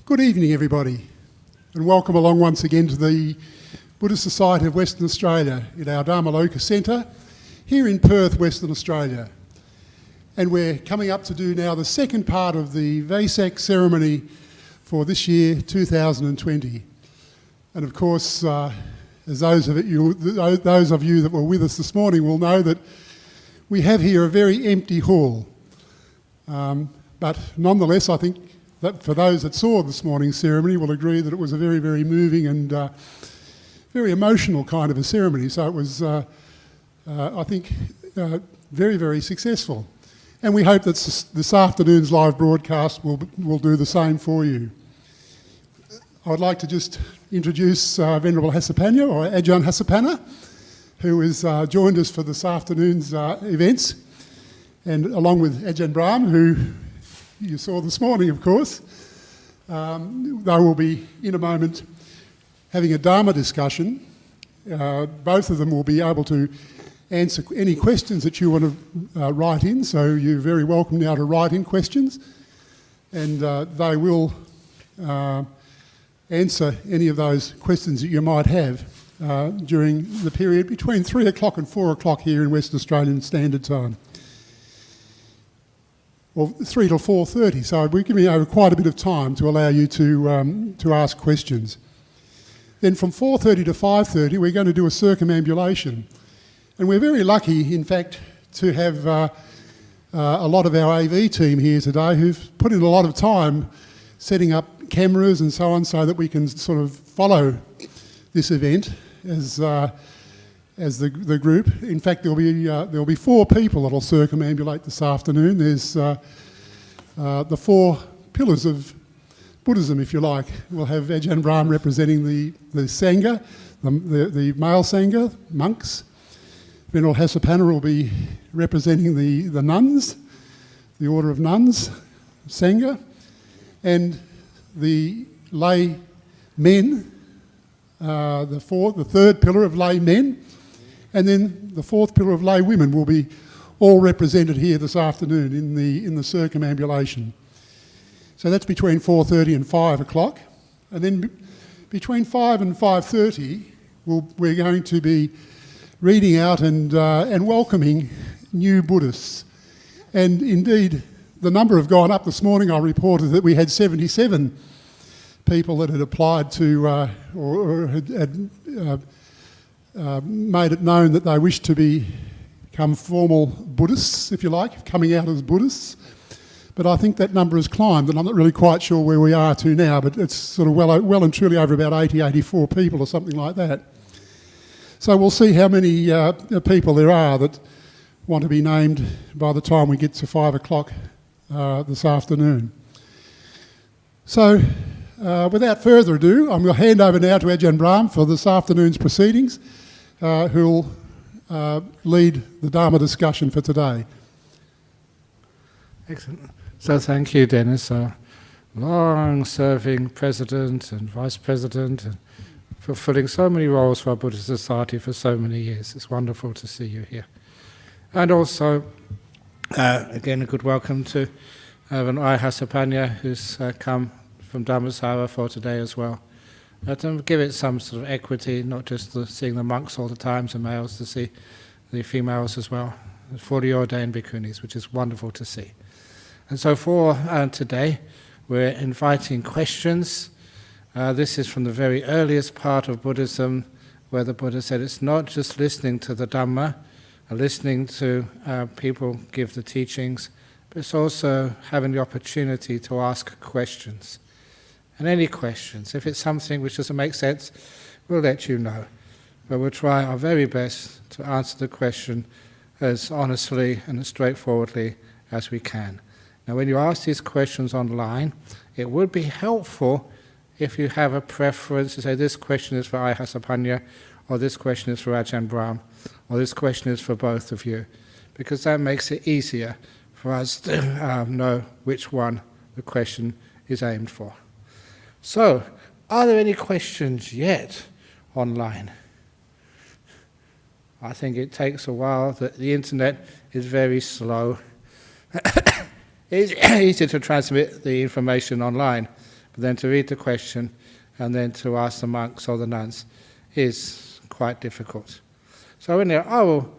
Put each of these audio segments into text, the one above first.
Good evening, everybody, and welcome along once again to the Buddhist Society of Western Australia in our Dhammaloka Centre here in Perth, Western Australia. And we're coming up to do now the second part of the Vesak ceremony for this year, 2020. And of course, as those of you that were with us this morning will know that we have here a very empty hall. But nonetheless, I think that for those that saw this morning's ceremony will agree that it was a very, very moving and very emotional kind of a ceremony. So it was, I think, very, very successful. And we hope that this afternoon's live broadcast will do the same for you. I would like to just introduce Venerable Hasapanya, or Ajahn Hasapana, who has joined us for this afternoon's events, and along with Ajahn Brahm, who you saw this morning, of course. They will be, in a moment, having a Dharma discussion. Both of them will be able to answer any questions that you want to write in, so you're very welcome now to write in questions, and they will answer any of those questions that you might have during the period between 3 o'clock and 4 o'clock here in Western Australian Standard Time. Or 3 till 4:30, so we're giving you quite a bit of time to allow you to ask questions. Then from 4:30 to 5:30 we're going to do a circumambulation. And we're very lucky, in fact, to have a lot of our AV team here today who've put in a lot of time setting up cameras and so on so that we can sort of follow this event as the group. In fact, there'll be 4 people that'll circumambulate this afternoon. There's the 4 pillars of Buddhism, if you like. We'll have Ajahn Brahm representing the Sangha, the male Sangha, monks. Venerable Hasapana will be representing the nuns, the order of nuns, Sangha, and the lay men, the third pillar of lay men, and then the 4th pillar of lay women will be all represented here this afternoon in the circumambulation. So that's between 4:30 and 5 o'clock. And then between 5 and 5:30, we're going to be reading out and welcoming new Buddhists. And indeed, the number have gone up. This morning I reported that we had 77 people that had applied to or had made it known that they wished to become formal Buddhists, if you like, coming out as Buddhists. But I think that number has climbed, and I'm not really quite sure where we are to now, but it's sort of well and truly over about 84 people or something like that. So we'll see how many people there are that want to be named by the time we get to 5 o'clock this afternoon. So without further ado, I'm going to hand over now to Ajahn Brahm for this afternoon's proceedings, who'll lead the Dharma discussion for today. Excellent. So thank you, Dennis, long-serving president and vice president, and fulfilling so many roles for our Buddhist Society for so many years. It's wonderful to see you here. And also, again, a good welcome to Venerable Hasapanya, who's come from Dhammasara for today as well. To give it some sort of equity, not just seeing the monks all the time, the males, to see the females as well, fully ordained bhikkhunis, which is wonderful to see. And so for today, we're inviting questions. This is from the very earliest part of Buddhism, where the Buddha said it's not just listening to the Dhamma, listening to people give the teachings, but it's also having the opportunity to ask questions. And any questions, if it's something which doesn't make sense, we'll let you know. But we'll try our very best to answer the question as honestly and as straightforwardly as we can. Now, when you ask these questions online, it would be helpful if you have a preference to say this question is for Hasapanya, or this question is for Ajahn Brahm, or this question is for both of you, because that makes it easier for us to know which one the question is aimed for. So, are there any questions yet online? I think it takes a while. The internet is very slow. It's easy to transmit the information online, But then to read the question and then to ask the monks or the nuns is quite difficult. So anyway, I will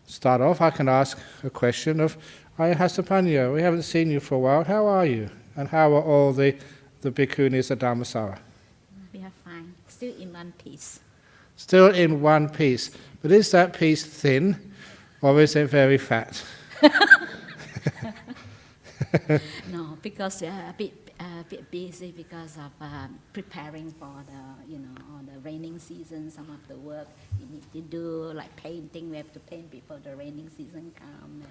start off. I can ask a question of, Hasapanyo, we haven't seen you for a while. How are you? And how are all the bhikkhunis at Dhammasara? We are fine. Still in one piece. Still in one piece. But is that piece thin or is it very fat? No, because we are a bit busy because of preparing for the raining season. Some of the work we need to do, like painting, we have to paint before the raining season comes.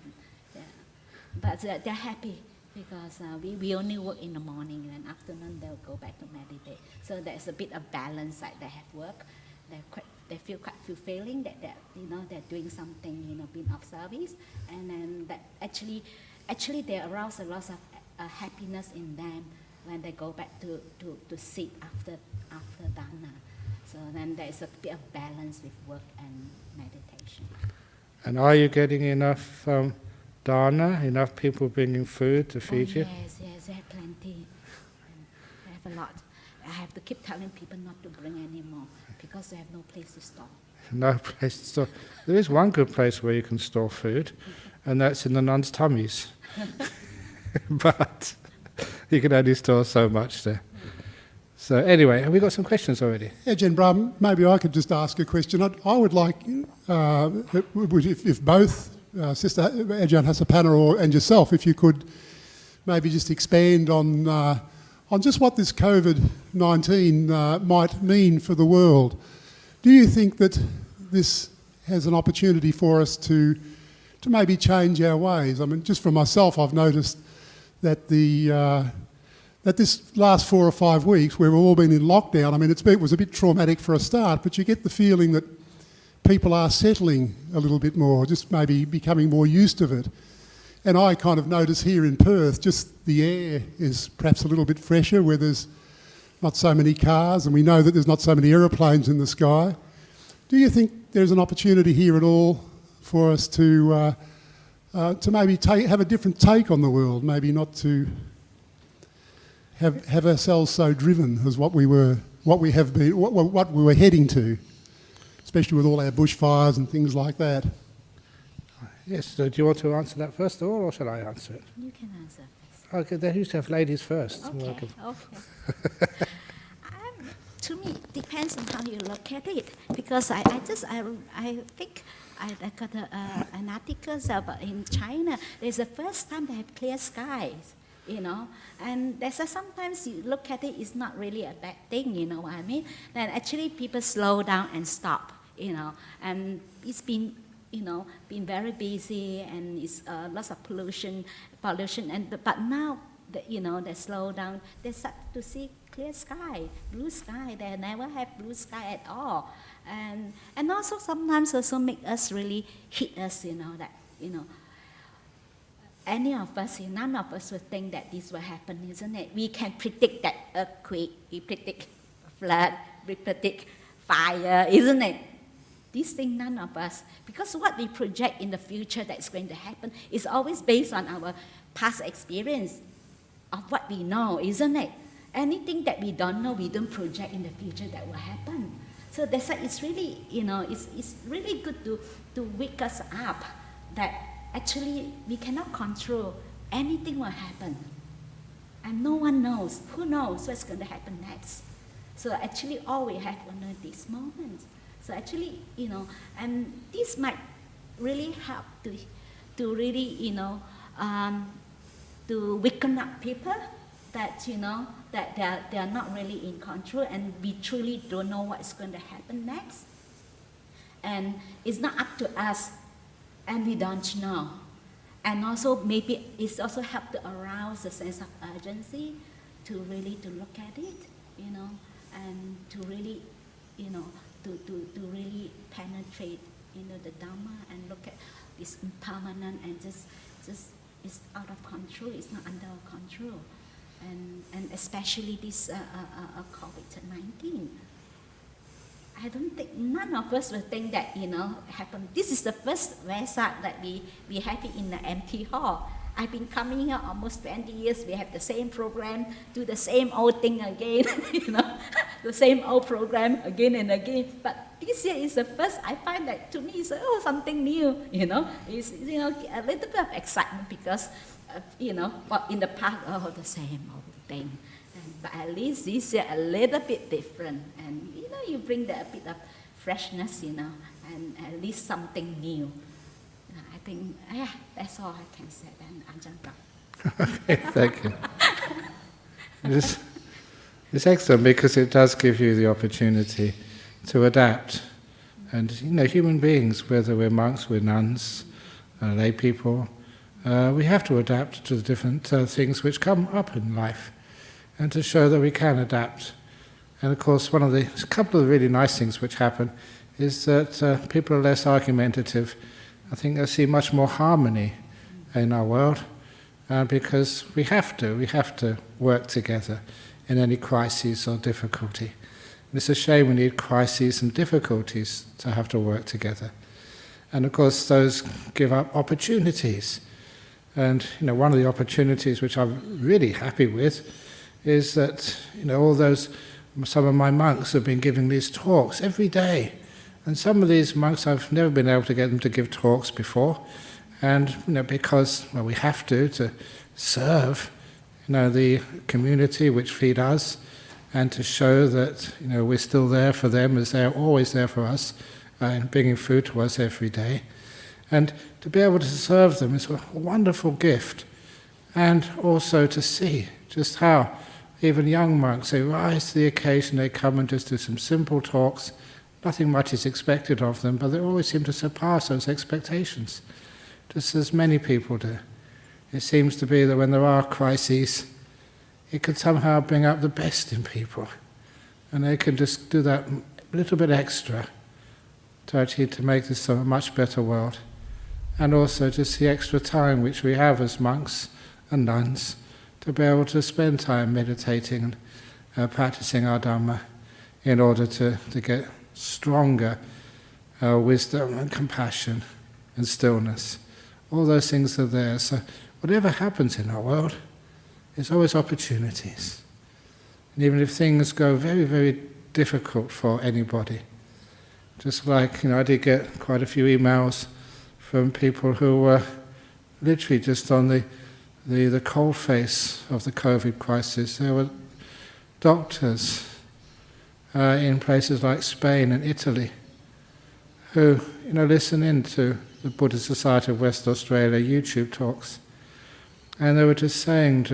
But they're happy because we only work in the morning and afternoon they'll go back to meditate. So there's a bit of balance. Like they have work, they feel quite fulfilling that they're doing something, being of service, and then that actually they arouse a lot of happiness in them when they go back to sit after dana. So then there's a bit of balance with work and meditation. And are you getting enough dana, enough people bringing food to feed you? Yes, we have plenty. We have a lot. I have to keep telling people not to bring any more because they have no place to store. No place to store. There is one good place where you can store food, and that's in the nuns' tummies. But you can only store so much there. So anyway, have we got some questions already? Ajahn Brahm, maybe I could just ask a question. I would like, if both Sister Ajahn Hasapana and yourself, if you could maybe just expand on just what this COVID-19 might mean for the world. Do you think that this has an opportunity for us to maybe change our ways? I mean, just for myself, I've noticed that that this last 4 or 5 weeks, where we've all been in lockdown, I mean, it was a bit traumatic for a start, but you get the feeling that people are settling a little bit more, just maybe becoming more used to it. And I kind of notice here in Perth, just the air is perhaps a little bit fresher, where there's not so many cars, and we know that there's not so many aeroplanes in the sky. Do you think there's an opportunity here at all for us to maybe have a different take on the world, maybe not to have ourselves so driven as what we were heading to, especially with all our bushfires and things like that? Yes, so do you want to answer that first of all, or shall I answer it? You can answer first. Okay, they used to have ladies first. Okay. To me, it depends on how you look at it. Because I think I got an article about in China. There's the first time they have clear skies, and there's sometimes you look at it, it's not really a bad thing, you know what I mean? Then actually people slow down and stop, and it's been been very busy and it's lots of pollution, but now they slow down, they start to see clear sky, blue sky. They never have blue sky at all, and also sometimes also make us really hit us, that any of us, none of us would think that this will happen, isn't it? We can predict that earthquake, we predict flood, we predict fire, isn't it? These things, none of us, because what we project in the future that's going to happen is always based on our past experience of what we know, isn't it? Anything that we don't know, we don't project in the future that will happen. So that's why it's really, it's really good to wake us up that actually we cannot control anything will happen. And no one knows. Who knows what's going to happen next? So actually all we have to know this moment. So actually, and this might really help to really, to waken up people that, that they are not really in control and we truly don't know what's going to happen next. And it's not up to us and we don't know. And also maybe it's also helped to arouse a sense of urgency to really to look at it, and to really, to really penetrate, the Dharma and look at this impermanent and just it's out of control, it's not under our control. And especially this COVID-19. I don't think, none of us will think that, happen. This is the first Vesak that we have it in the empty hall. I've been coming here almost 20 years. We have the same program, do the same old thing again, the same old program again and again. But this year is the first. I find that to me it's something new. It's a little bit of excitement because but in the past the same old thing. But at least this year a little bit different, and you bring a bit of freshness, and at least something new. I think, that's all I can say then, Ajahn Brahm. Okay, thank you. It's excellent because it does give you the opportunity to adapt. And, human beings, whether we're monks, we're nuns, lay people, we have to adapt to the different things which come up in life, and to show that we can adapt. And of course, a couple of really nice things which happen is that people are less argumentative. I think they see much more harmony in our world because we have to work together in any crises or difficulty. And it's a shame we need crises and difficulties to have to work together. And of course, those give up opportunities. And one of the opportunities which I'm really happy with is that some of my monks have been giving these talks every day. And some of these monks, I've never been able to get them to give talks before, and because we have to serve the community which feed us, and to show that we're still there for them as they're always there for us, and bringing food to us every day, and to be able to serve them is a wonderful gift, and also to see just how even young monks, they rise to the occasion, they come and just do some simple talks. Nothing much is expected of them, but they always seem to surpass those expectations, just as many people do. It seems to be that when there are crises, it can somehow bring out the best in people, and they can just do that little bit extra to make this a much better world, and also just the extra time which we have as monks and nuns to be able to spend time meditating and practicing our Dharma in order to get stronger wisdom and compassion and stillness. All those things are there. So whatever happens in our world, there's always opportunities. And even if things go very, very difficult for anybody, just like, I did get quite a few emails from people who were literally just on the cold face of the COVID crisis. There were doctors in places like Spain and Italy who, listen in to the Buddhist Society of West Australia YouTube talks, and they were just saying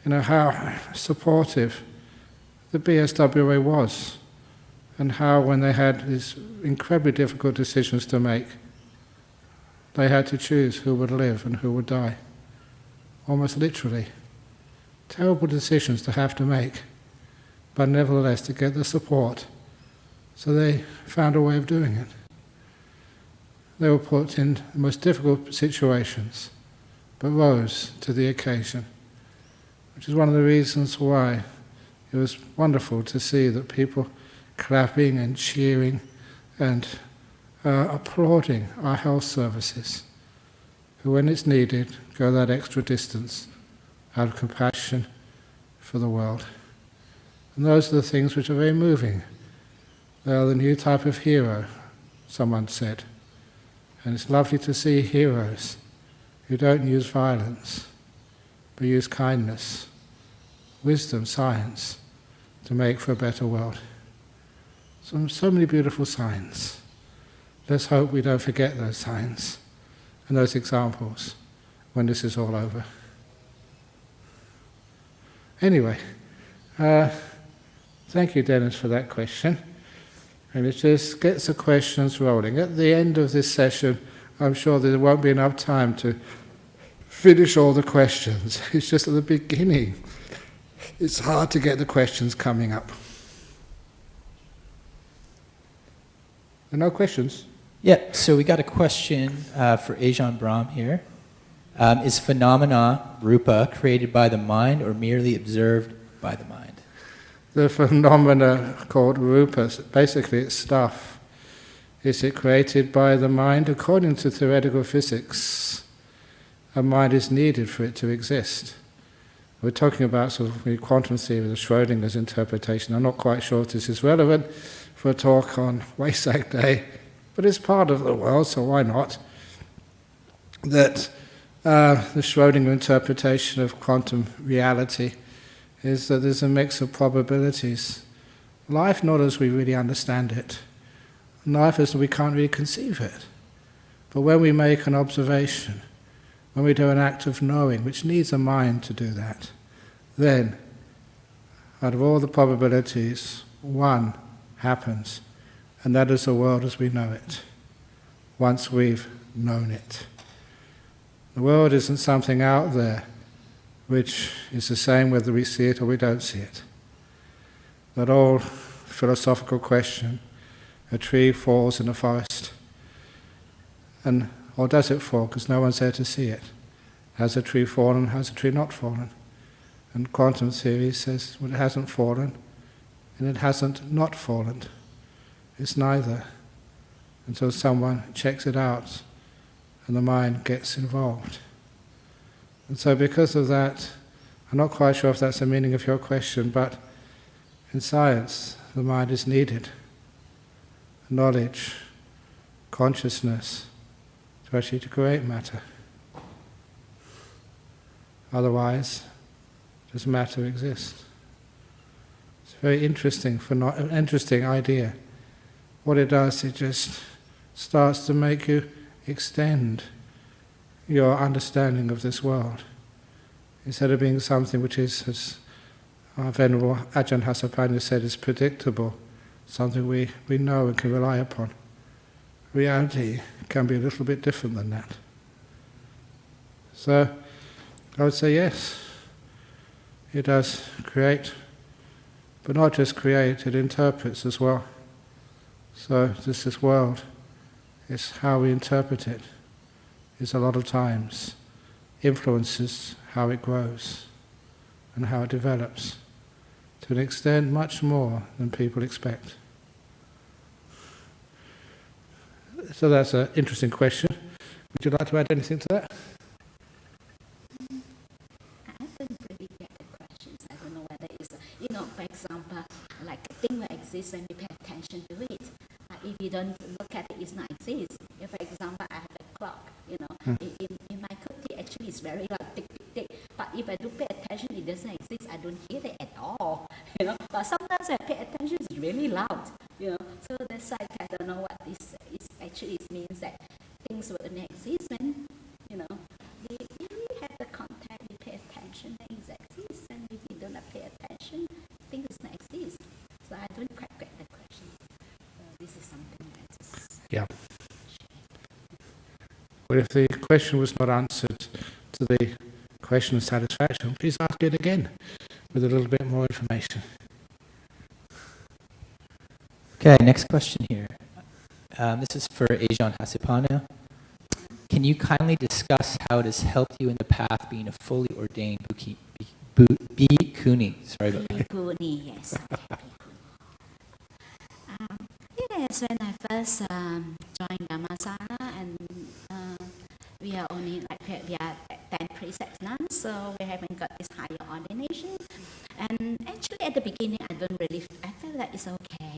how supportive the BSWA was, and how when they had these incredibly difficult decisions to make, they had to choose who would live and who would die. Almost literally. Terrible decisions to have to make, but nevertheless to get the support. So they found a way of doing it. They were put in the most difficult situations, but rose to the occasion, which is one of the reasons why it was wonderful to see that people clapping and cheering and applauding our health services, who when it's needed go that extra distance out of compassion for the world. And those are the things which are very moving. They are the new type of hero, someone said. And it's lovely to see heroes who don't use violence, but use kindness, wisdom, science, to make for a better world. So many beautiful signs. Let's hope we don't forget those signs and those examples when this is all over. Anyway, thank you, Dennis, for that question. And it just gets the questions rolling. At the end of this session, I'm sure there won't be enough time to finish all the questions. It's just at the beginning. It's hard to get the questions coming up. There are no questions? Yeah, so we got a question for Ajahn Brahm here. Is phenomena, rupa, created by the mind or merely observed by the mind? The phenomena called rupa, basically it's stuff. Is it created by the mind? According to theoretical physics, a mind is needed for it to exist. We're talking about sort of the quantum theory, the Schrödinger's interpretation. I'm not quite sure if this is relevant for a talk on Vesak Day, but it's part of the world, so why not? That the Schrödinger interpretation of quantum reality is that there's a mix of probabilities. Life not as we really understand it. Life as we can't really conceive it. But when we make an observation, when we do an act of knowing, which needs a mind to do that, then, out of all the probabilities, one happens, and that is the world as we know it, once we've known it. The world isn't something out there which is the same whether we see it or we don't see it. That old philosophical question, a tree falls in a forest, or does it fall because no one's there to see it? Has a tree fallen, has a tree not fallen? And quantum theory says, well, it hasn't fallen, and it hasn't not fallen. It's neither, until someone checks it out and the mind gets involved. And so because of that, I'm not quite sure if that's the meaning of your question, but in science, the mind is needed. Knowledge, consciousness, to actually to create matter. Otherwise, does matter exist? It's a very interesting idea. What it does, it just starts to make you extend your understanding of this world. Instead of being something which is, as our Venerable Ajahn Hasapanya said, is predictable, something we know and can rely upon. Reality can be a little bit different than that. So, I would say yes, it does create, but not just create, it interprets as well. So this world is how we interpret it, is a lot of times influences how it grows and how it develops, to an extent much more than people expect. So that's an interesting question. Would you like to add anything to that? I don't really get the questions. I don't know whether it's, for example, like a thing will exist when we pay attention to it. If you don't look at it, it's not exist. If, for example, I have a clock, in my cookie, actually it's very like tick, tick, tick. But if I do pay attention, it doesn't exist. I don't hear it at all, But sometimes when I pay attention, it's really loud, So that's why I don't know what this is. Actually, it means that things will not exist when, we really have the contact, we pay attention, things exist. And if we don't pay attention, things does not exist. So I don't quite get the question. So this is something that is... Yeah. Well, if the question was not answered to the question of satisfaction, please ask it again with a little bit more information. Okay, next question here. This is for Ajahn Hasipana. Can you kindly discuss how it has helped you in the path being a fully ordained bhikkhuni? Sorry about that. Bhikkhuni, yes. Yes, when I first joined Dhammasala, and we are only we are 10 precepts nuns, so we haven't got this higher ordination. And actually, at the beginning, I felt that it's okay,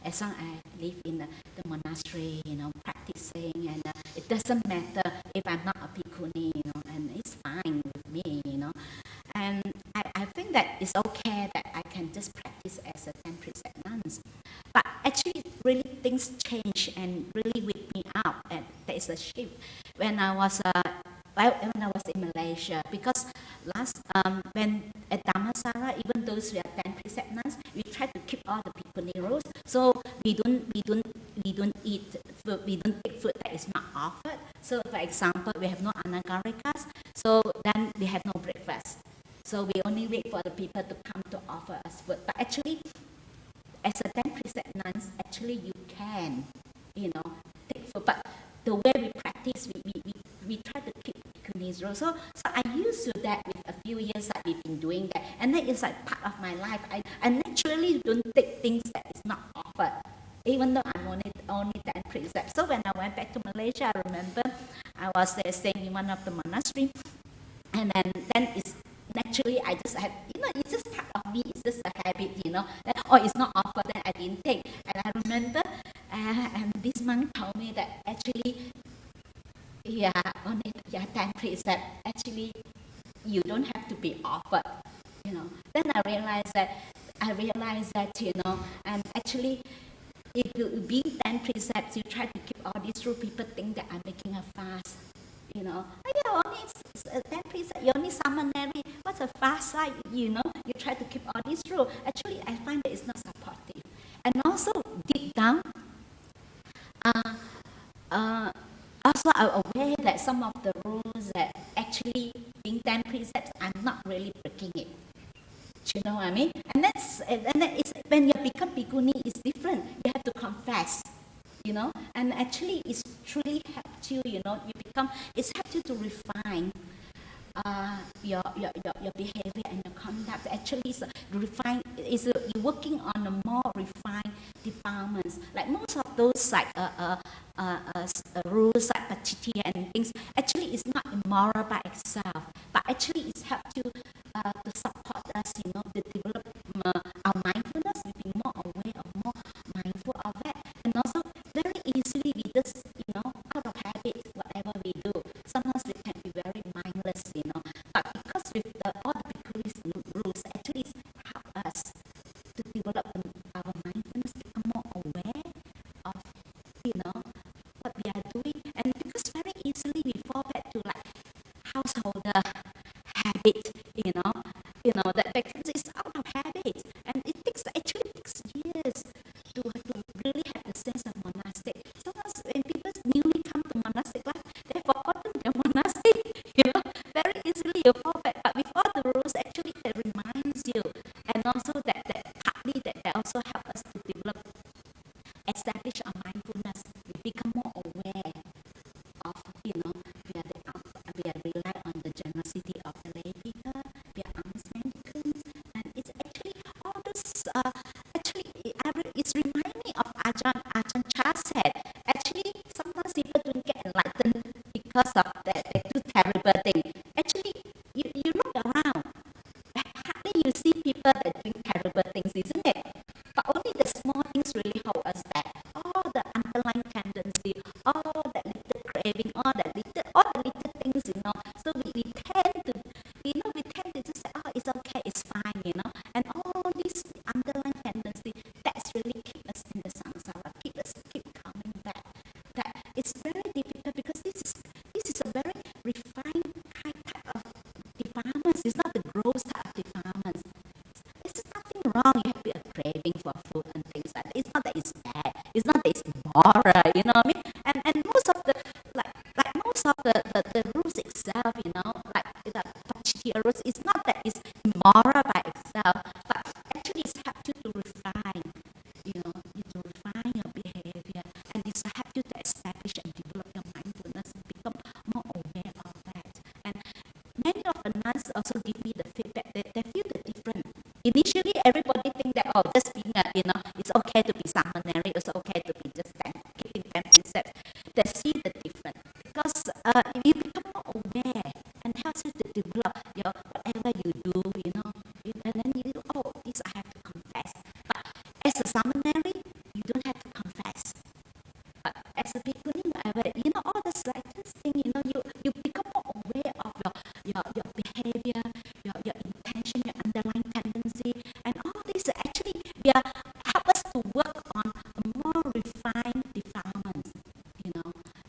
as long as I live in the monastery, practicing, and it doesn't matter if I'm not a bhikkhuni, and it's fine with me, And I think that it's okay that I can just practice as a 10 precept nuns. But actually, really things change and really wake me up, and there is a shift when I was in Malaysia, because when at Dhammasala, even though we are 10 precept nuns, we try to keep all the bhikkhuni rules. So we don't eat food, we don't take food that is not offered. So for example, we have no anagarikas, so then we have no breakfast. So we only wait for the people to come to offer us food. But actually, as a 10 precept nuns, actually you can, take food. But the way we practice, we try to keep bhikkhuni's rules. So I used to that with a few years that we've been doing that. And that is like part of my life. I naturally don't take things that is not offered, even though I'm only 10 precepts. So when I went back to Malaysia, I remember I was staying in one of the monasteries, and then it's naturally I just had, it's just part of me, it's just a habit, that, it's not offered, then I didn't take. And I remember, and this monk told me that actually, only 10 precepts, actually, you don't have to be offered, Then I realized that, and actually, if you being 10 precepts, you try to keep all these rules, people think that I'm making a fast, only it's 10 precepts, you only seminary, what's a fast like, you try to keep all these rules. Actually, I find that it's not supportive. And also, deep down, also I'm aware that some of the rules that actually being 10 precepts, I'm not really breaking it. Do you know what I mean? And then it's, when you become bhikkhuni, it's different. You have to confess, and actually it's truly helped you, it's helped you to refine your behavior and your conduct. Actually, it's you're working on a more refined defilements. Like most of those rules like patitya and things, actually it's not immoral by itself, but actually it's helped you to support us, to develop our mindfulness, we be more aware or more mindful of that. And also very easily we just, out of habit, whatever we do, sometimes we can be very mindless, but because with all the bhikkhu's rules, actually it's help us to develop our mindfulness, become more aware of, what we are doing. And because very easily we fall back to like householder habit, that because it's out of habit, and it actually takes years to really have the sense of monastic. Sometimes when people newly come to monastic life, they've forgotten their monastic, very easily you fall back. But with all the rules, actually that reminds you, and also that partly that also help us to develop, establish our mindfulness, we become more aware of, we are rely on the generosity of the lay people, we are honest mendicants, and it's actually all this, it's reminding me of Ajahn Chah said, actually sometimes people don't get enlightened because of that, they do terrible thing. Actually, you look around, hardly you see people that doing terrible things, isn't it? But only the small things really hold us back. All the underlying tendency, all that little craving, all the little things, So we tend to, just say, it's okay, it's fine, And all these underlying tendency, that's really keep us in the samsara, keep coming back. That it's very difficult because this is a very refined type of defilements. It's not the gross type of defilements. There's nothing wrong. You have a craving for food and things like that. It's not that it's bad. It's not that it's immoral. You know what I mean? And most of the most of the rules itself, like the Pachitya rules, it's not that it's immoral by itself, but actually it's helped you to refine, to refine your behavior, and it's helped you to establish and develop your mindfulness and become more aware of that. And many of the nuns also give me the feedback that they feel the difference. Initially, everybody think that, just being it's okay to be seminary, it's okay to be just keeping 10 precepts. They see the difference because you become more aware and helps you to develop your whatever you do, and then you do, this I have to confess. But as a seminary, you don't have to confess. But as a bhikkhuni, whatever, all the slightest thing, you become more aware of your behavior, your intention, your underlying tendency, and all this actually help us to work on a more refined defilement,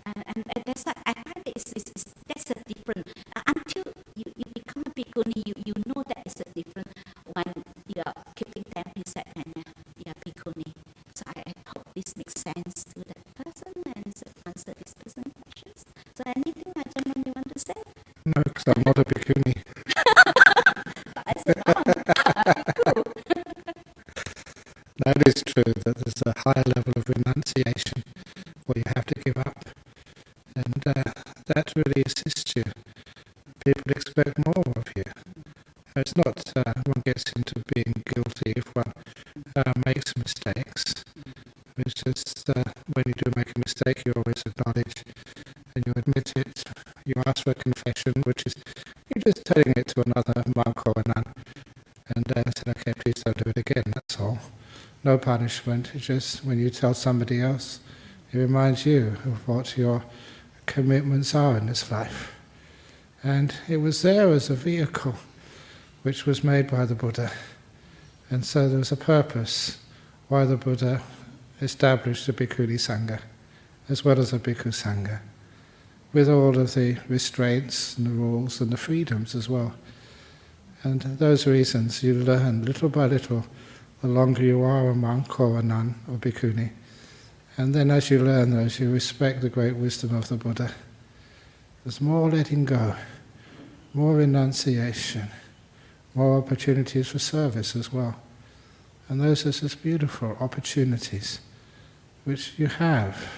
and that's why I find that's a different. Until you become a bhikkhuni, you know that it's a different when you are keeping 10 precepts and you're bhikkhuni. So I hope this makes sense to that person and answer this person's questions. So anything, Ajahn, you want to say? No, because I'm not a bhikkhuni. But I said, cool. That is true, that there's a higher level of renunciation where you have to give up. And that really assists you. People expect more of you. It's not one gets into being guilty if one makes mistakes. It's just when you do make a mistake, you always acknowledge and you admit it, ask for a confession, which is you're just telling it to another monk or a nun. And I said, okay, please don't do it again, that's all. No punishment, it's just when you tell somebody else, it reminds you of what your commitments are in this life. And it was there as a vehicle which was made by the Buddha. And so there was a purpose why the Buddha established the Bhikkhuni Sangha, as well as a Bhikkhu Sangha, with all of the restraints and the rules and the freedoms as well. And those reasons you learn little by little, the longer you are a monk or a nun or bhikkhuni. And then as you learn those, you respect the great wisdom of the Buddha. There's more letting go, more renunciation, more opportunities for service as well. And those are just beautiful opportunities which you have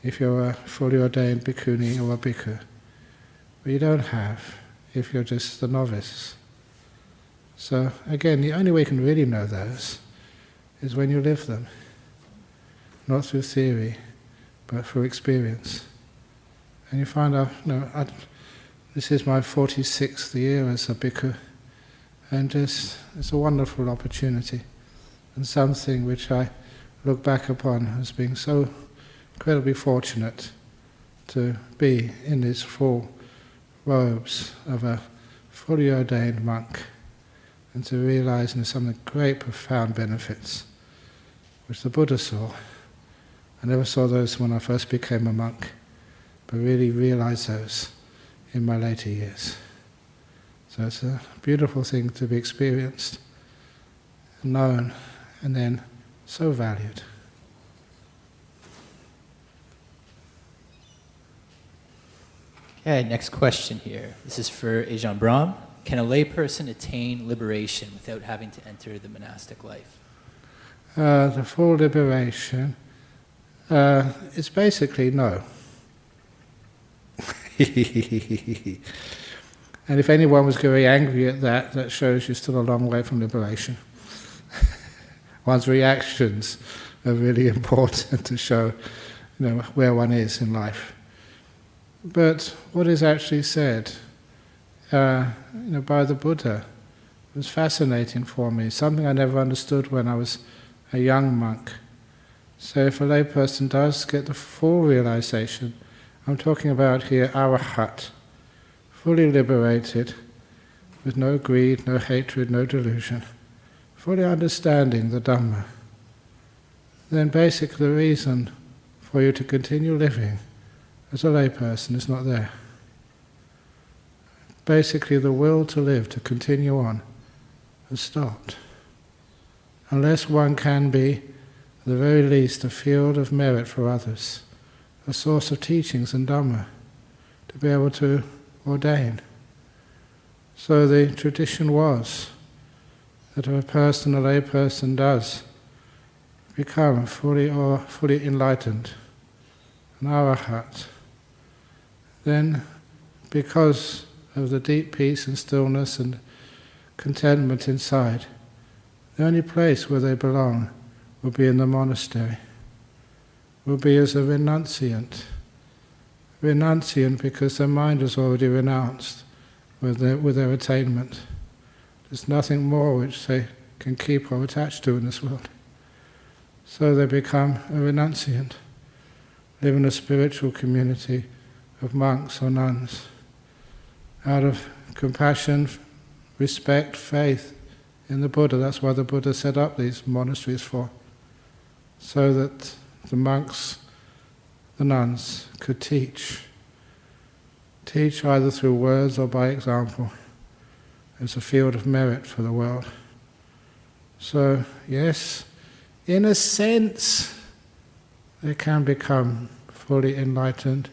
if you're a fully ordained bhikkhuni or a bhikkhu, but you don't have if you're just a novice. So again, the only way you can really know those is when you live them, not through theory, but through experience. And you find out, this is my 46th year as a bhikkhu, and it's a wonderful opportunity, and something which I look back upon as being so incredibly fortunate to be in these full robes of a fully ordained monk, and to realize some of the great profound benefits which the Buddha saw. I never saw those when I first became a monk, but really realized those in my later years. So it's a beautiful thing to be experienced, known, and then so valued. Okay, next question here. This is for Ajahn Brahm. Can a layperson attain liberation without having to enter the monastic life? The full liberation is basically no. And if anyone was very angry at that, that shows you're still a long way from liberation. One's reactions are really important to show, where one is in life. But what is actually said, by the Buddha, was fascinating for me. Something I never understood when I was a young monk. So if a layperson does get the full realization, I'm talking about here arahat, fully liberated, with no greed, no hatred, no delusion, fully understanding the Dhamma, then basically the reason for you to continue living as a layperson is not there. Basically the will to live, to continue on, has stopped. Unless one can be, at the very least, a field of merit for others, a source of teachings and Dhamma, to be able to ordain. So the tradition was that if a person, a lay person, does become fully enlightened, an arahat, then because of the deep peace and stillness and contentment inside, the only place where they belong will be in the monastery, will be as a renunciant. Renunciant because their mind is already renounced with their attainment. There's nothing more which they can keep or attach to in this world. So they become a renunciant, live in a spiritual community of monks or nuns, out of compassion, respect, faith in the Buddha. That's why the Buddha set up these monasteries for, so that the monks, the nuns, could teach either through words or by example, as a field of merit for the world. So, yes, in a sense, they can become fully enlightened,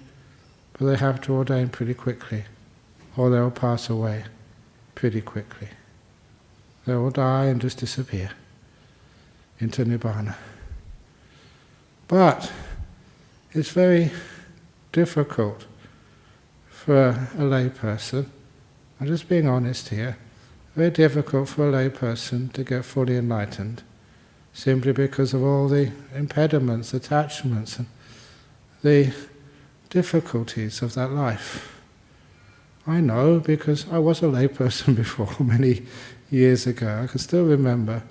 but they have to ordain pretty quickly, or they'll pass away pretty quickly. They will die and just disappear into Nibbana. But it's very difficult for a lay person, I'm just being honest here, very difficult for a lay person to get fully enlightened, simply because of all the impediments, attachments, and the difficulties of that life. I know because I was a layperson before, many years ago. I can still remember.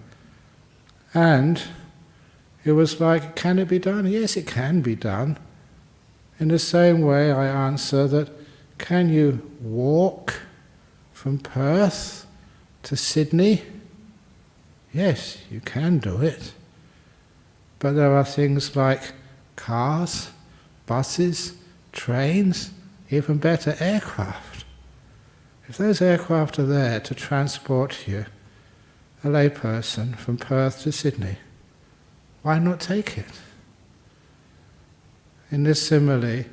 And it was like, can it be done? Yes, it can be done. In the same way, I answer that, can you walk from Perth to Sydney? Yes, you can do it. But there are things like cars, buses, trains, even better, aircraft. If those aircraft are there to transport you, a layperson, from Perth to Sydney, why not take it? In this simile,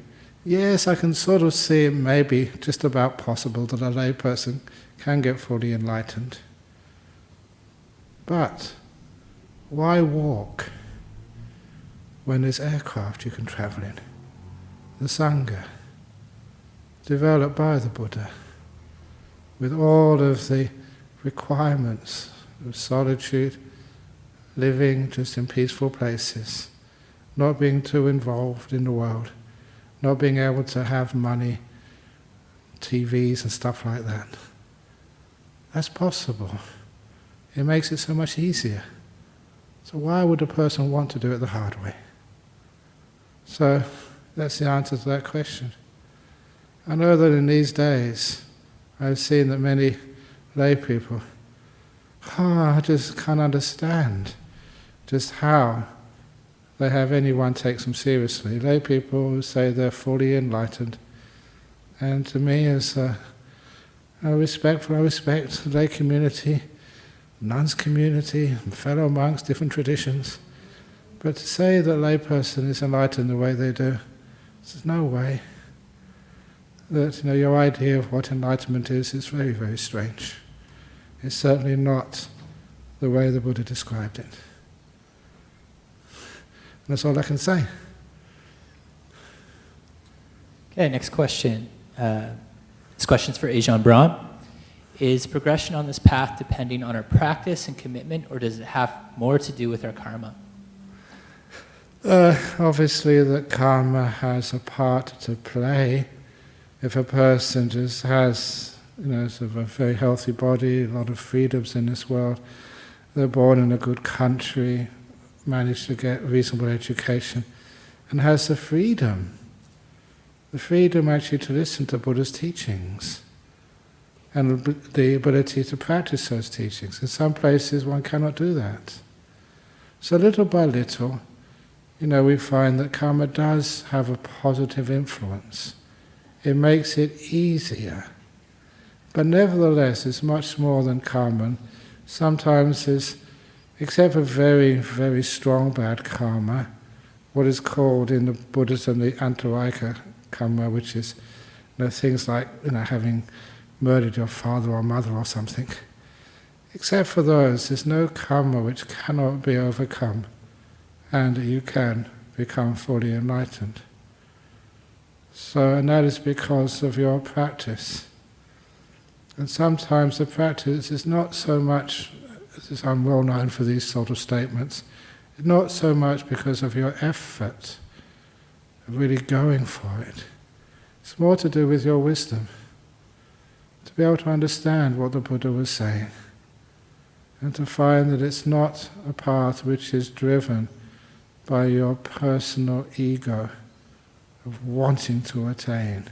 yes, I can sort of see it may be just about possible that a layperson can get fully enlightened. But why walk when there's aircraft you can travel in? The Sangha, developed by the Buddha, with all of the requirements of solitude, living just in peaceful places, not being too involved in the world, not being able to have money, TVs and stuff like that. That's possible. It makes it so much easier. So why would a person want to do it the hard way? So that's the answer to that question. I know that in these days, I've seen that many lay people, I just can't understand just how they have anyone take them seriously. Lay people who say they're fully enlightened. And to me, as I respect the lay community, nuns community, fellow monks, different traditions. But to say that a lay person is enlightened the way they do, there's no way. That your idea of what enlightenment is very, very strange. It's certainly not the way the Buddha described it. And that's all I can say. Okay, next question. This question's for Ajahn Brahm. Is progression on this path depending on our practice and commitment, or does it have more to do with our karma? Obviously, that karma has a part to play. If a person just has, sort of a very healthy body, a lot of freedoms in this world, they're born in a good country, manage to get reasonable education, and has the freedom actually to listen to Buddha's teachings, and the ability to practice those teachings. In some places one cannot do that. So little by little, we find that karma does have a positive influence. It makes it easier. But nevertheless, it's much more than karma. Sometimes there's, except for very, very strong bad karma, what is called in the Buddhism the antarika karma, which is things like having murdered your father or mother or something. Except for those, there's no karma which cannot be overcome, and you can become fully enlightened. So, and that is because of your practice. And sometimes the practice is not so much, as I'm well known for these sort of statements, not so much because of your effort, of really going for it. It's more to do with your wisdom. To be able to understand what the Buddha was saying, and to find that it's not a path which is driven by your personal ego of wanting to attain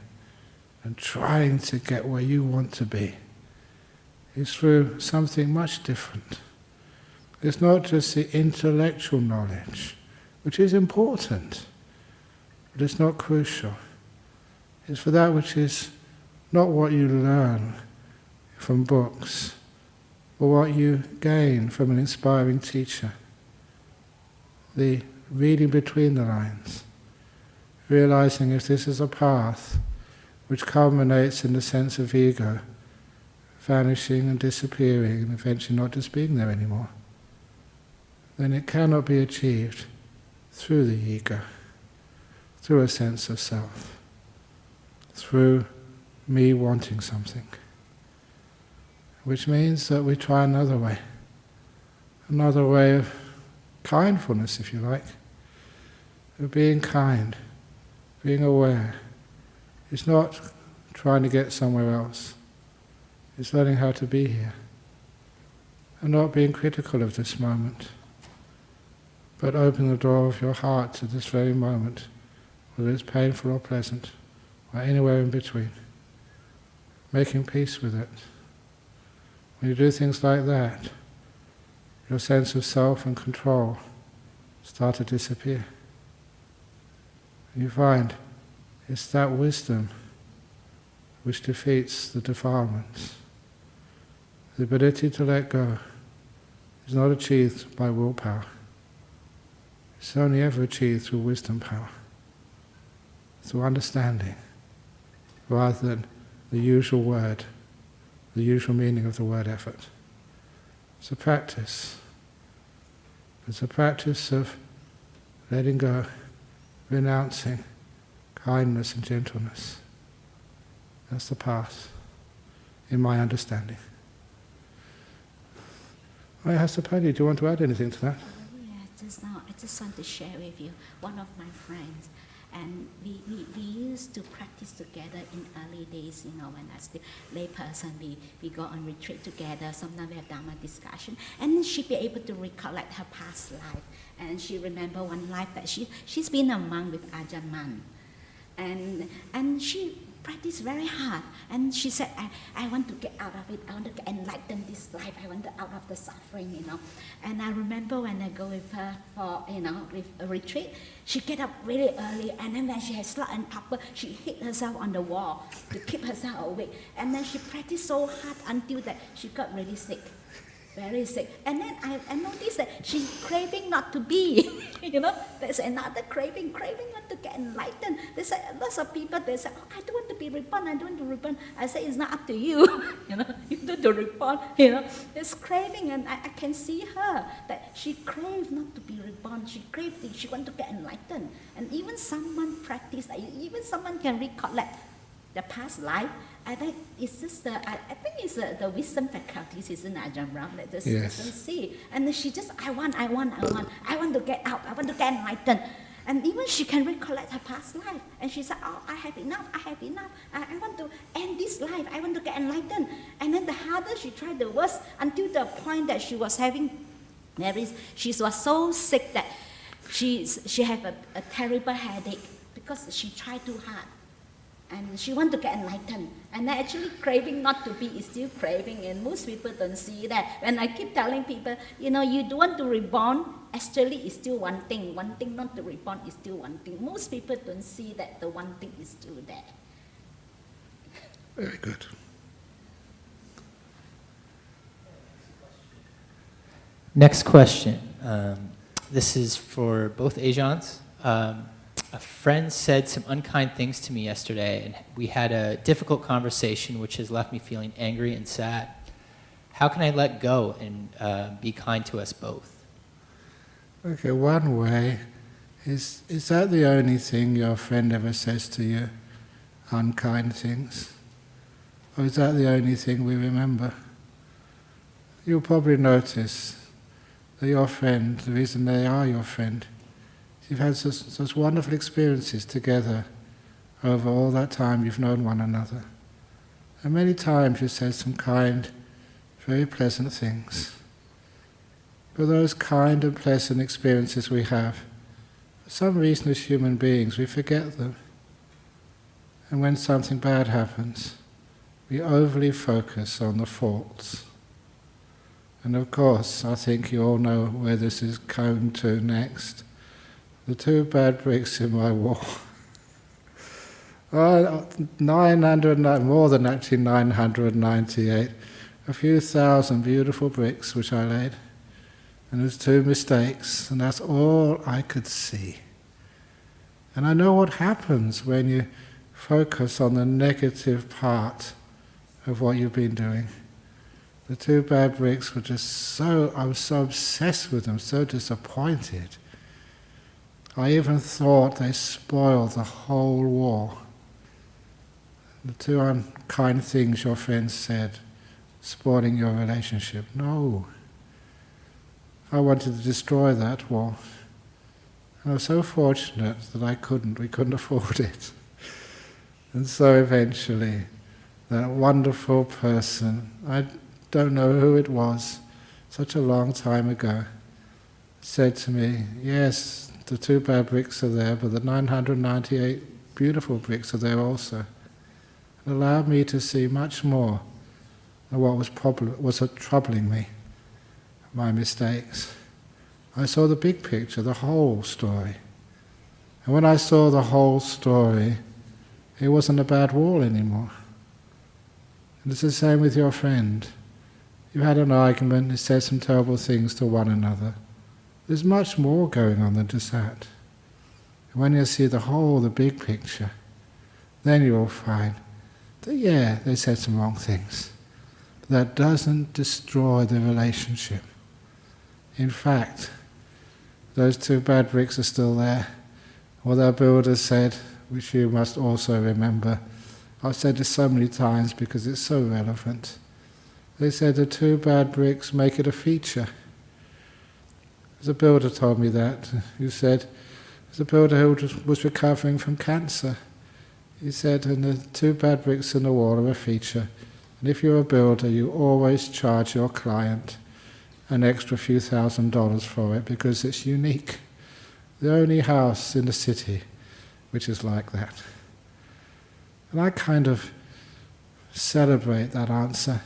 and trying to get where you want to be. It's through something much different. It's not just the intellectual knowledge, which is important, but it's not crucial. It's for that which is not what you learn from books, but what you gain from an inspiring teacher. The reading between the lines, realizing if this is a path which culminates in the sense of ego, vanishing and disappearing and eventually not just being there anymore, then it cannot be achieved through the ego, through a sense of self, through me wanting something. Which means that we try another way of kindfulness, if you like, of being kind, being aware. It's not trying to get somewhere else. It's learning how to be here and not being critical of this moment, but open the door of your heart to this very moment, whether it's painful or pleasant, or anywhere in between. Making peace with it. When you do things like that, your sense of self and control start to disappear. And you find it's that wisdom which defeats the defilements. The ability to let go is not achieved by willpower. It's only ever achieved through wisdom power, through understanding, rather than the usual word, the usual meaning of the word effort. It's a practice. It's a practice of letting go, renouncing kindness and gentleness. That's the path, in my understanding. Sapadi, do you want to add anything to that? I just want to share with you one of my friends, and we used to practice together in early days, when I was still lay person, we go on retreat together, sometimes we have Dharma discussion, and she'd be able to recollect her past life, and she remember one life that she's been a monk with Ajahn Mun, and she practiced very hard, and she said, I want to get out of it, I want to get enlightened this life, I want to out of the suffering, And I remember when I go with her for, with a retreat, she get up really early, and then when she has slept and proper, she hit herself on the wall to keep herself awake, and then she practiced so hard until that she got really sick. Very sick. And then I noticed that she's craving not to be. There's another craving not to get enlightened. There's lots of people, they say, I don't want to be reborn, I don't want to reborn. I say, it's not up to you. You don't to reborn. There's craving, and I can see her, that she craved not to be reborn. She craved, she want to get enlightened. And even someone practice, even someone can recollect the past life. I think it's just I think it's the wisdom faculties, isn't it, Ajahn Brahm, that the person see. And she just, I want to get out, I want to get enlightened. And even she can recollect her past life. And she said, I have enough. I want to end this life, I want to get enlightened. And then the harder she tried, the worse, until the point that she was having, she was so sick that she had a terrible headache because she tried too hard. And she wants to get enlightened. And actually craving not to be is still craving, and most people don't see that. When I keep telling people, you don't want to reborn, actually it's still one thing. One thing not to reborn is still one thing. Most people don't see that the one thing is still there. Very good. Next question. This is for both Ajahns. A friend said some unkind things to me yesterday, and we had a difficult conversation which has left me feeling angry and sad. How can I let go and be kind to us both? Okay, one way is that the only thing your friend ever says to you? Unkind things? Or is that the only thing we remember? You'll probably notice that your friend, the reason they are your friend, you've had such wonderful experiences together over all that time you've known one another. And many times you've said some kind, very pleasant things. But those kind and pleasant experiences we have, for some reason as human beings, we forget them. And when something bad happens, we overly focus on the faults. And of course, I think you all know where this is going to next. The 2 bad bricks in my wall. 900, more than actually 998. A few thousand beautiful bricks which I laid. And there's 2 mistakes, and that's all I could see. And I know what happens when you focus on the negative part of what you've been doing. The 2 bad bricks were just I was so obsessed with them, so disappointed. I even thought they spoiled the whole war. The 2 unkind things your friend said, spoiling your relationship. No. I wanted to destroy that war. And I was so fortunate that we couldn't afford it. And so eventually, that wonderful person, I don't know who it was, such a long time ago, said to me, yes, the 2 bad bricks are there, but the 998 beautiful bricks are there also. It allowed me to see much more than what was troubling me, my mistakes. I saw the big picture, the whole story. And when I saw the whole story, it wasn't a bad wall anymore. And it's the same with your friend. You had an argument, you said some terrible things to one another. There's much more going on than just that. And when you see the big picture, then you will find that, yeah, they said some wrong things. But that doesn't destroy the relationship. In fact, those 2 bad bricks are still there. What our builder said, which you must also remember, I've said this so many times because it's so relevant. They said the 2 bad bricks make it a feature. The builder told me that. He said, there's a builder who was recovering from cancer. He said, and the 2 bad bricks in the wall are a feature. And if you're a builder, you always charge your client an extra few $1,000s for it because it's unique. The only house in the city which is like that. And I kind of celebrate that answer.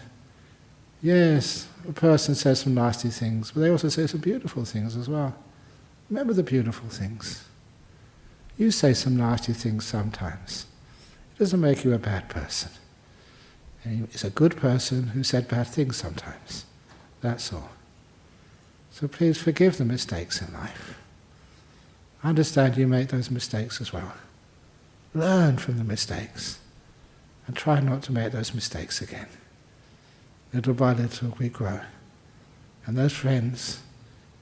Yes, a person says some nasty things, but they also say some beautiful things as well. Remember the beautiful things. You say some nasty things sometimes. It doesn't make you a bad person. And it's a good person who said bad things sometimes. That's all. So please forgive the mistakes in life. I understand you make those mistakes as well. Learn from the mistakes and try not to make those mistakes again. Little by little we grow. And those friends,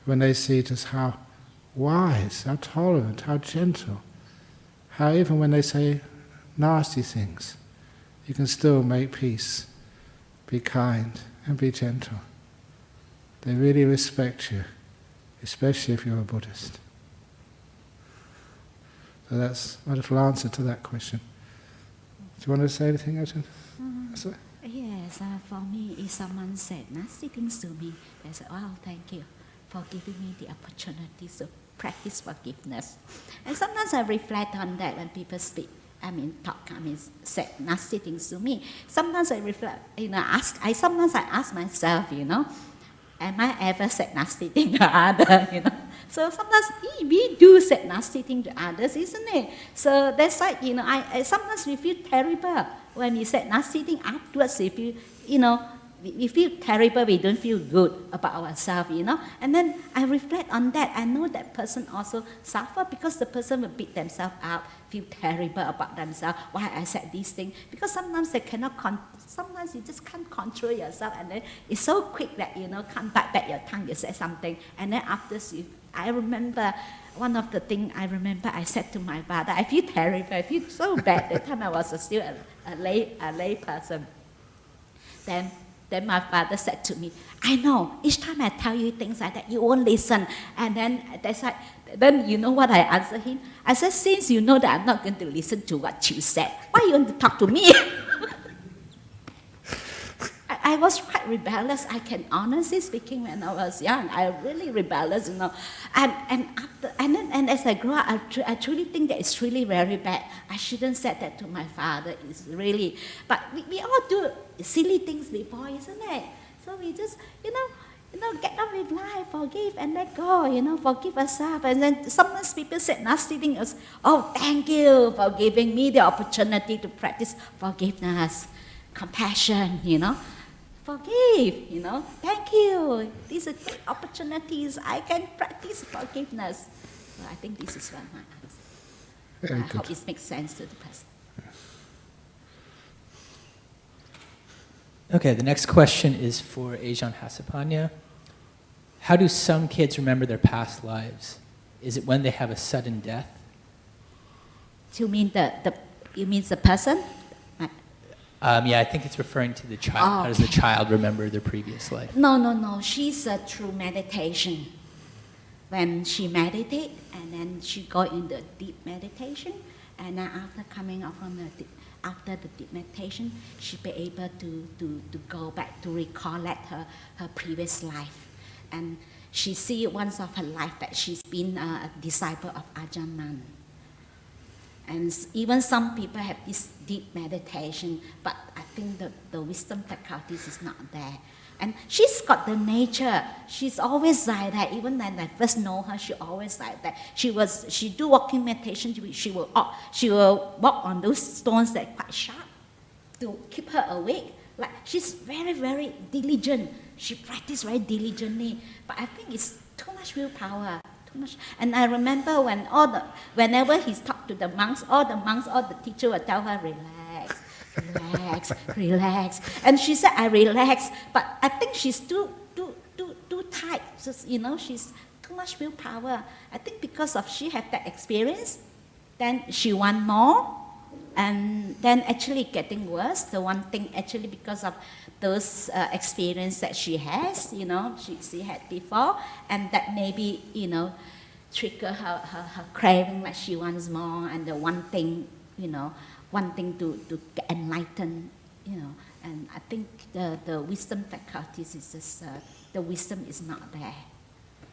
when they see just how wise, how tolerant, how gentle, how even when they say nasty things, you can still make peace, be kind and be gentle. They really respect you, especially if you're a Buddhist. So that's my little answer to that question. Do you want to say anything, Ajahn? Yes, for me, if someone said nasty things to me, I said, wow, thank you for giving me the opportunity to practice forgiveness. And sometimes I reflect on that when people speak, say nasty things to me. Sometimes I reflect, sometimes I ask myself, am I ever said nasty thing to others, So sometimes we do say nasty thing to others, isn't it? So that's why, I sometimes we feel terrible when we say nasty thing afterwards. We feel, we feel terrible. We don't feel good about ourselves, And then I reflect on that. I know that person also suffer because the person will beat themselves up, feel terrible about themselves. Why I said these things? Because sometimes they cannot. Sometimes you just can't control yourself, and then it's so quick that can't bite back your tongue. You say something, and then after I remember one of the things I said to my father. I feel terrible. I feel so bad. That time I was still a lay person. Then my father said to me, I know, each time I tell you things like that, you won't listen. And then then you know what I answered him? I said, since you know that I'm not going to listen to what you said, why you want to talk to me? I was quite rebellious. I can honestly speaking, when I was young, I was really rebellious, And as I grow up, I truly think that it's really very bad. I shouldn't say that to my father. It's really, but we all do silly things before, isn't it? So we just, get on with life, forgive and let go, forgive ourselves. And then sometimes people said nasty things. Oh, thank you for giving me the opportunity to practice forgiveness, compassion, Forgive, thank you. These are great opportunities. I can practice forgiveness. So I think this is my answer. Very I good. hope it makes sense to the person. Okay, the next question is for Ajahn Hasapanya. How do some kids remember their past lives? Is it when they have a sudden death? You mean the person? Yeah, I think it's referring to the child. How does the child remember their previous life? No. She's through meditation. When she meditate, and then she go into deep meditation, and then after coming out from the after the deep meditation, she'll be able to go back to recollect her previous life. And she see once of her life that she's been a disciple of Ajahn. And even some people have this deep meditation, but I think the wisdom faculties is not there. And she's got the nature. She's always like that. Even when I first know her, she always like that. She do walking meditation. She will walk on those stones that are quite sharp to keep her awake. Like she's very, very diligent. She practices very diligently. But I think it's too much willpower. Too much. And I remember whenever he's talked to the monks, all the teacher will tell her, relax. And she said, I relax, but I think she's too tight. Just, she's too much willpower. I think because of she had that experience, then she want more, and then actually getting worse. The one thing actually because of those experience that she has, she had before, and that maybe, trigger her craving like she wants more, and the one thing, wanting to get enlightened, and I think the wisdom faculties is just, the wisdom is not there.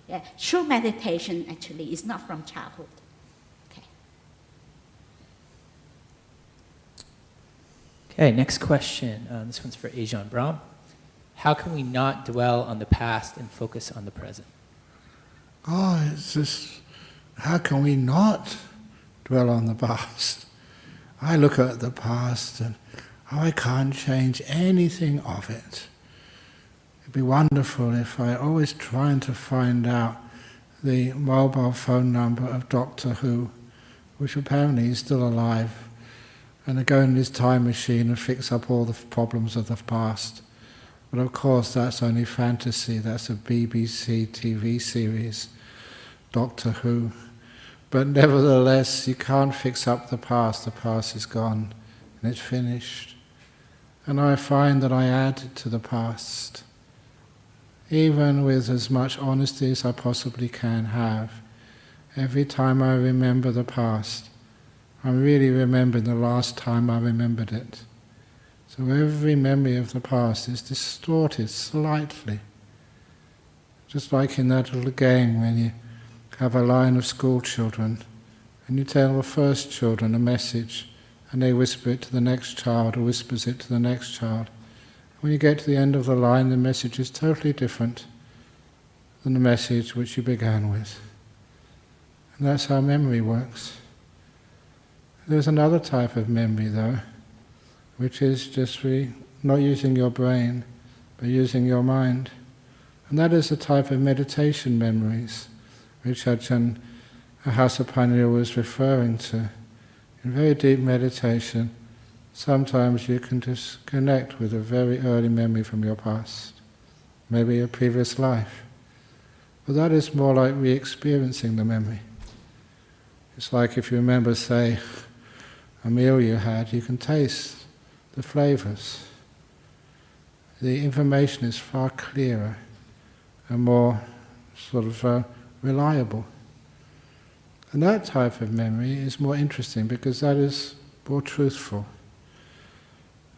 Yeah, true meditation actually is not from childhood. Okay, next question. This one's for Ajahn Brahm. How can we not dwell on the past and focus on the present? It's just, how can we not dwell on the past? I look at the past and I can't change anything of it. It'd be wonderful if I always trying to find out the mobile phone number of Doctor Who, which apparently is still alive, and to go in this time machine and fix up all the problems of the past. But of course that's only fantasy, that's a BBC TV series, Doctor Who. But nevertheless, you can't fix up the past is gone, and it's finished. And I find that I add to the past, even with as much honesty as I possibly can have. Every time I remember the past, I'm really remembering the last time I remembered it. So every memory of the past is distorted slightly. Just like in that little game when you have a line of school children and you tell the first children a message and they whisper it to the next child who whispers it to the next child. When you get to the end of the line, the message is totally different than the message which you began with. And that's how memory works. There's another type of memory though, which is just not using your brain, but using your mind. And that is a type of meditation memories, which Ajahn Ahasapanya was referring to. In very deep meditation, sometimes you can just connect with a very early memory from your past, maybe a previous life. But that is more like re-experiencing the memory. It's like if you remember, say, a meal you had, you can taste the flavors. The information is far clearer and more sort of reliable. And that type of memory is more interesting because that is more truthful.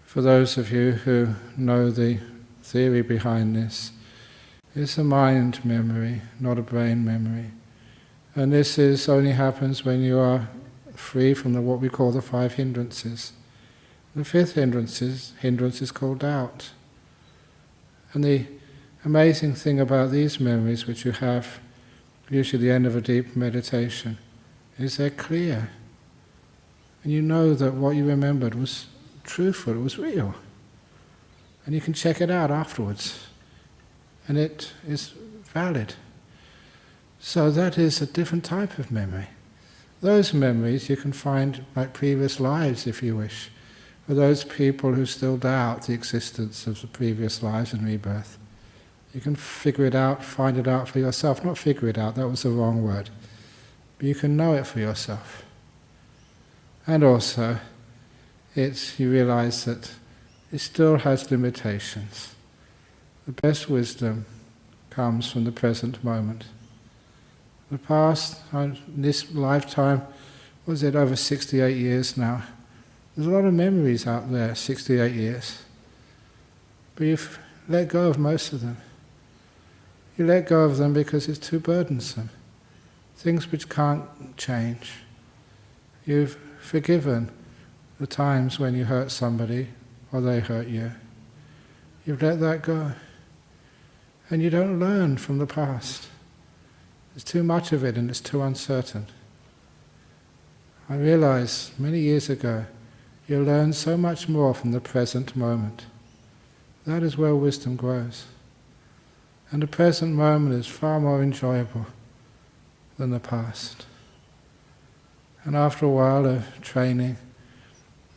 For those of you who know the theory behind this, it's a mind memory, not a brain memory. And this only happens when you are free from what we call the 5 hindrances. The 5th hindrance is called doubt. And the amazing thing about these memories, which you have usually at the end of a deep meditation, is they're clear. And you know that what you remembered was truthful, it was real. And you can check it out afterwards. And it is valid. So that is a different type of memory. Those memories you can find like previous lives if you wish. For those people who still doubt the existence of the previous lives and rebirth, you can figure it out, find it out for yourself. Not figure it out, that was the wrong word. But you can know it for yourself. And also, you realize that it still has limitations. The best wisdom comes from the present moment. The past, this lifetime, was it over 68 years now? There's a lot of memories out there, 68 years. But you've let go of most of them. You let go of them because it's too burdensome. Things which can't change. You've forgiven the times when you hurt somebody or they hurt you. You've let that go. And you don't learn from the past. There's too much of it and it's too uncertain. I realized many years ago, you learn so much more from the present moment. That is where wisdom grows. And the present moment is far more enjoyable than the past. And after a while of training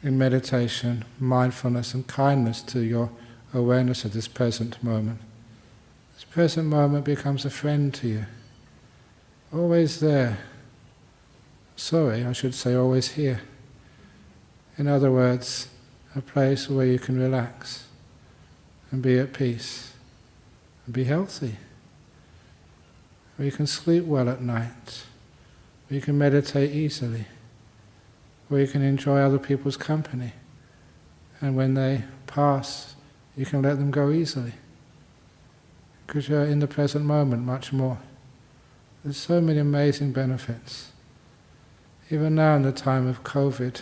in meditation, mindfulness and kindness to your awareness of this present moment, this present moment becomes a friend to you. Always there. Sorry, I should say always here. In other words, a place where you can relax and be at peace and be healthy. Where you can sleep well at night. Where you can meditate easily. Where you can enjoy other people's company. And when they pass, you can let them go easily. Because you're in the present moment much more. There's so many amazing benefits. Even now in the time of COVID,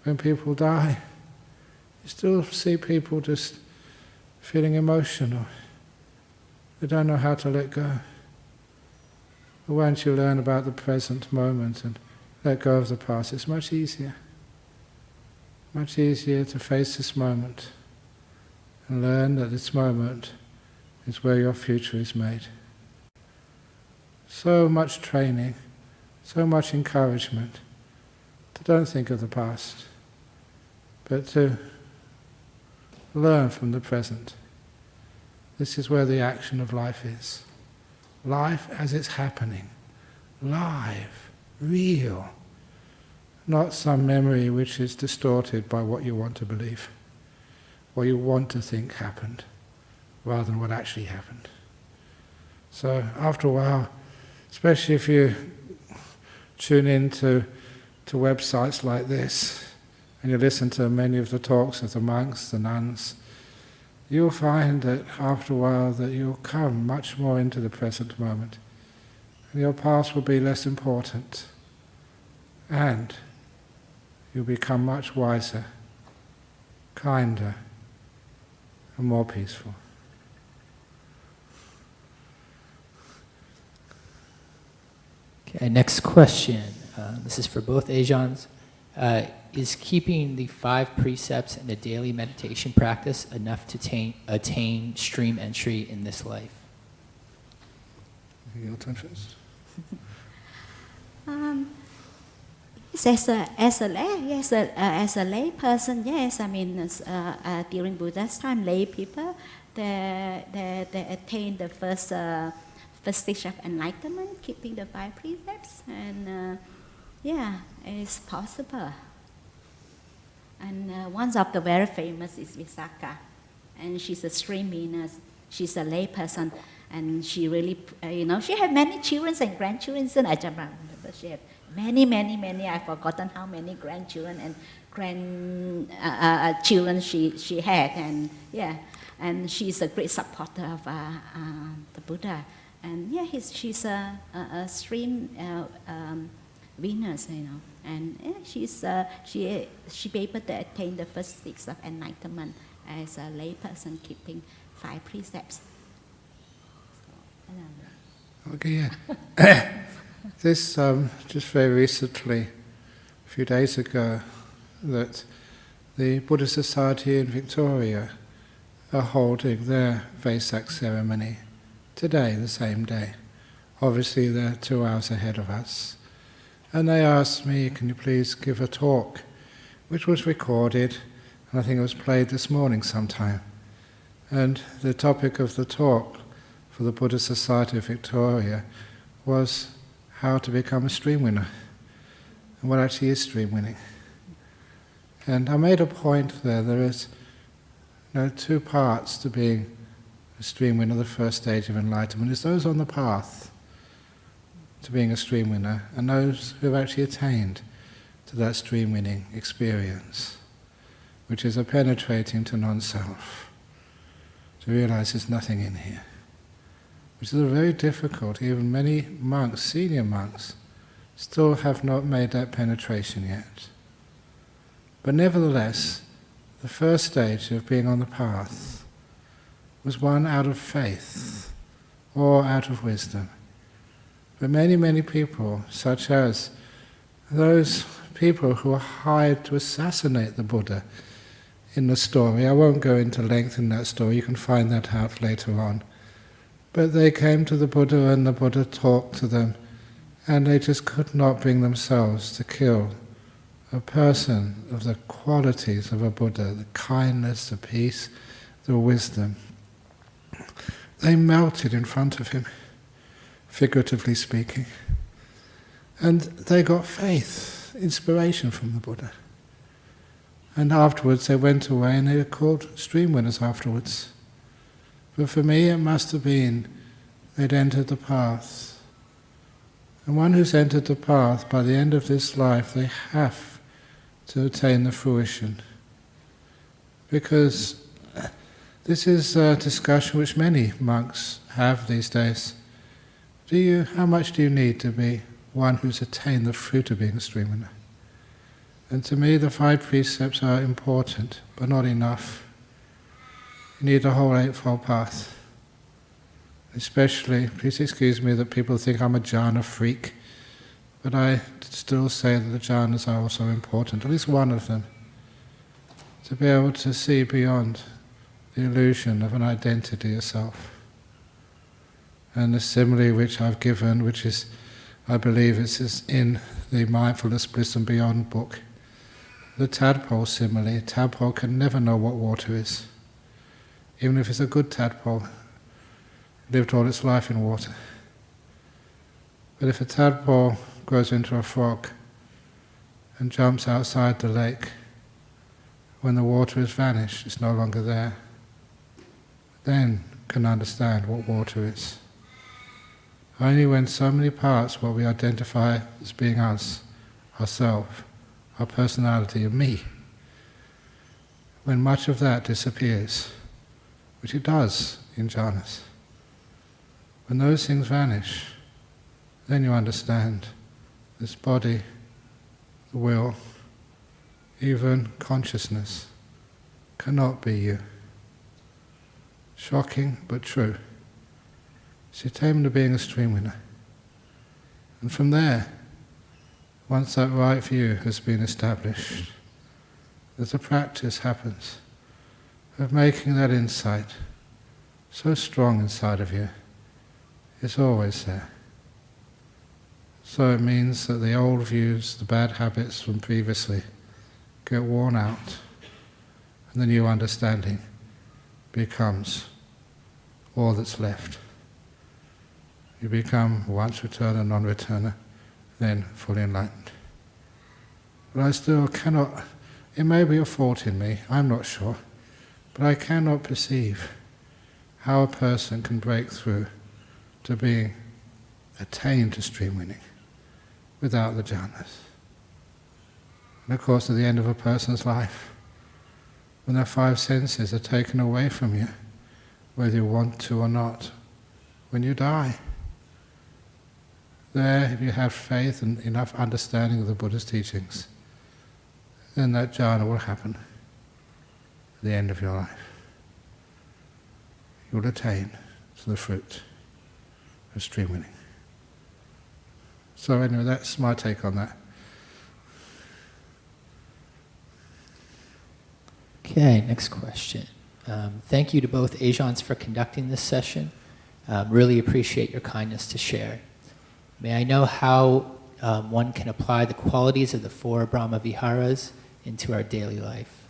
when people die, you still see people just feeling emotional. They don't know how to let go. But once you learn about the present moment and let go of the past, it's much easier. Much easier to face this moment and learn that this moment is where your future is made. So much training, so much encouragement to don't think of the past, but to learn from the present. This is where the action of life is. Life as it's happening. Live, real. Not some memory which is distorted by what you want to believe, what you want to think happened, rather than what actually happened. So after a while, especially if you tune in to websites like this, and you listen to many of the talks of the monks, the nuns, you'll find that after a while that you'll come much more into the present moment. And your past will be less important. And you'll become much wiser, kinder, and more peaceful. Okay, next question. This is for both Ajahns. Is keeping the 5 precepts and the daily meditation practice enough to attain stream entry in this life? Your turn first. As a lay person, yes. I mean, during Buddha's time, lay people they attain the first stage of enlightenment, keeping the 5 precepts, and it's possible. And one of the very famous is Vesak, and she's a stream winner. She's a lay person, and she really, she had many children and grandchildren. And I don't remember, she had many. I've forgotten how many grandchildren and children she had, and she's a great supporter of the Buddha. And she's a stream winner, and she be able to attain the first 6 of enlightenment as a lay person, keeping 5 precepts. Okay, yeah. This just very recently, a few days ago, that the Buddhist Society in Victoria are holding their Vesak ceremony today, the same day. Obviously, they're 2 hours ahead of us. And they asked me, can you please give a talk, which was recorded, and I think it was played this morning sometime. And the topic of the talk for the Buddhist Society of Victoria was how to become a stream winner, and what actually is stream winning. And I made a point there is 2 parts to being a stream winner. The first stage of enlightenment is those on the path to being a stream winner, and those who have actually attained to that stream winning experience, which is a penetrating to non-self, to realize there's nothing in here, which is a very difficult. Even many monks, senior monks, still have not made that penetration yet. But nevertheless, the first stage of being on the path was one out of faith or out of wisdom. But many, many people, such as those people who were hired to assassinate the Buddha in the story, I won't go into length in that story, you can find that out later on. But they came to the Buddha and the Buddha talked to them, and they just could not bring themselves to kill a person of the qualities of a Buddha, the kindness, the peace, the wisdom. They melted in front of him, figuratively speaking. And they got faith, inspiration from the Buddha. And afterwards they went away and they were called stream winners afterwards. But for me it must have been they'd entered the path. And one who's entered the path, by the end of this life, they have to attain the fruition. Because this is a discussion which many monks have these days. How much do you need to be one who's attained the fruit of being a stream winner? And to me the 5 precepts are important, but not enough. You need the whole Eightfold Path. Especially, please excuse me that people think I'm a jhana freak, but I still say that the jhanas are also important, at least one of them. To be able to see beyond the illusion of an identity of self. And the simile which I've given, which is, I believe is in the Mindfulness, Bliss and Beyond book, the tadpole simile. A tadpole can never know what water is. Even if it's a good tadpole, it lived all its life in water. But if a tadpole grows into a frog and jumps outside the lake, when the water has vanished, it's no longer there, then can understand what water is. Only when so many parts, what we identify as being us, ourself, our personality, and me, when much of that disappears, which it does in jhanas, when those things vanish, then you understand this body, the will, even consciousness cannot be you. Shocking, but true. It's the attainment of being a stream winner. And from there, once that right view has been established, as the practice happens of making that insight so strong inside of you, it's always there. So it means that the old views, the bad habits from previously, get worn out, and the new understanding becomes all that's left. You become once returner, non-returner, then fully enlightened. But I still cannot, it may be a fault in me, I'm not sure, but I cannot perceive how a person can break through to being attained to stream winning without the jhanas. And of course, at the end of a person's life, when their 5 senses are taken away from you, whether you want to or not, when you die, there, if you have faith and enough understanding of the Buddha's teachings, then that jhana will happen at the end of your life. You will attain to the fruit of stream winning. So anyway, that's my take on that. Okay, next question. Thank you to both Ajahns for conducting this session. Really appreciate your kindness to share. May I know how one can apply the qualities of the 4 Brahma Viharas into our daily life?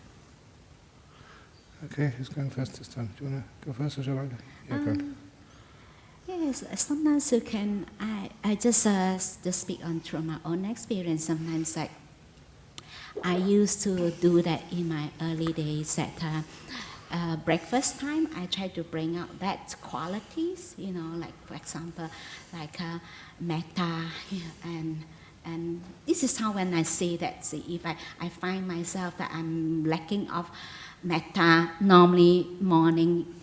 Okay, who's going first this time? Do you want to go first or shall I? Yeah, go on. Yes, sometimes you can, I just speak on through my own experience. Sometimes like, I used to do that in my early days at breakfast time. I try to bring out that qualities, like for example, like metta And this is how when I see that, see, if I find myself that I'm lacking of metta, normally morning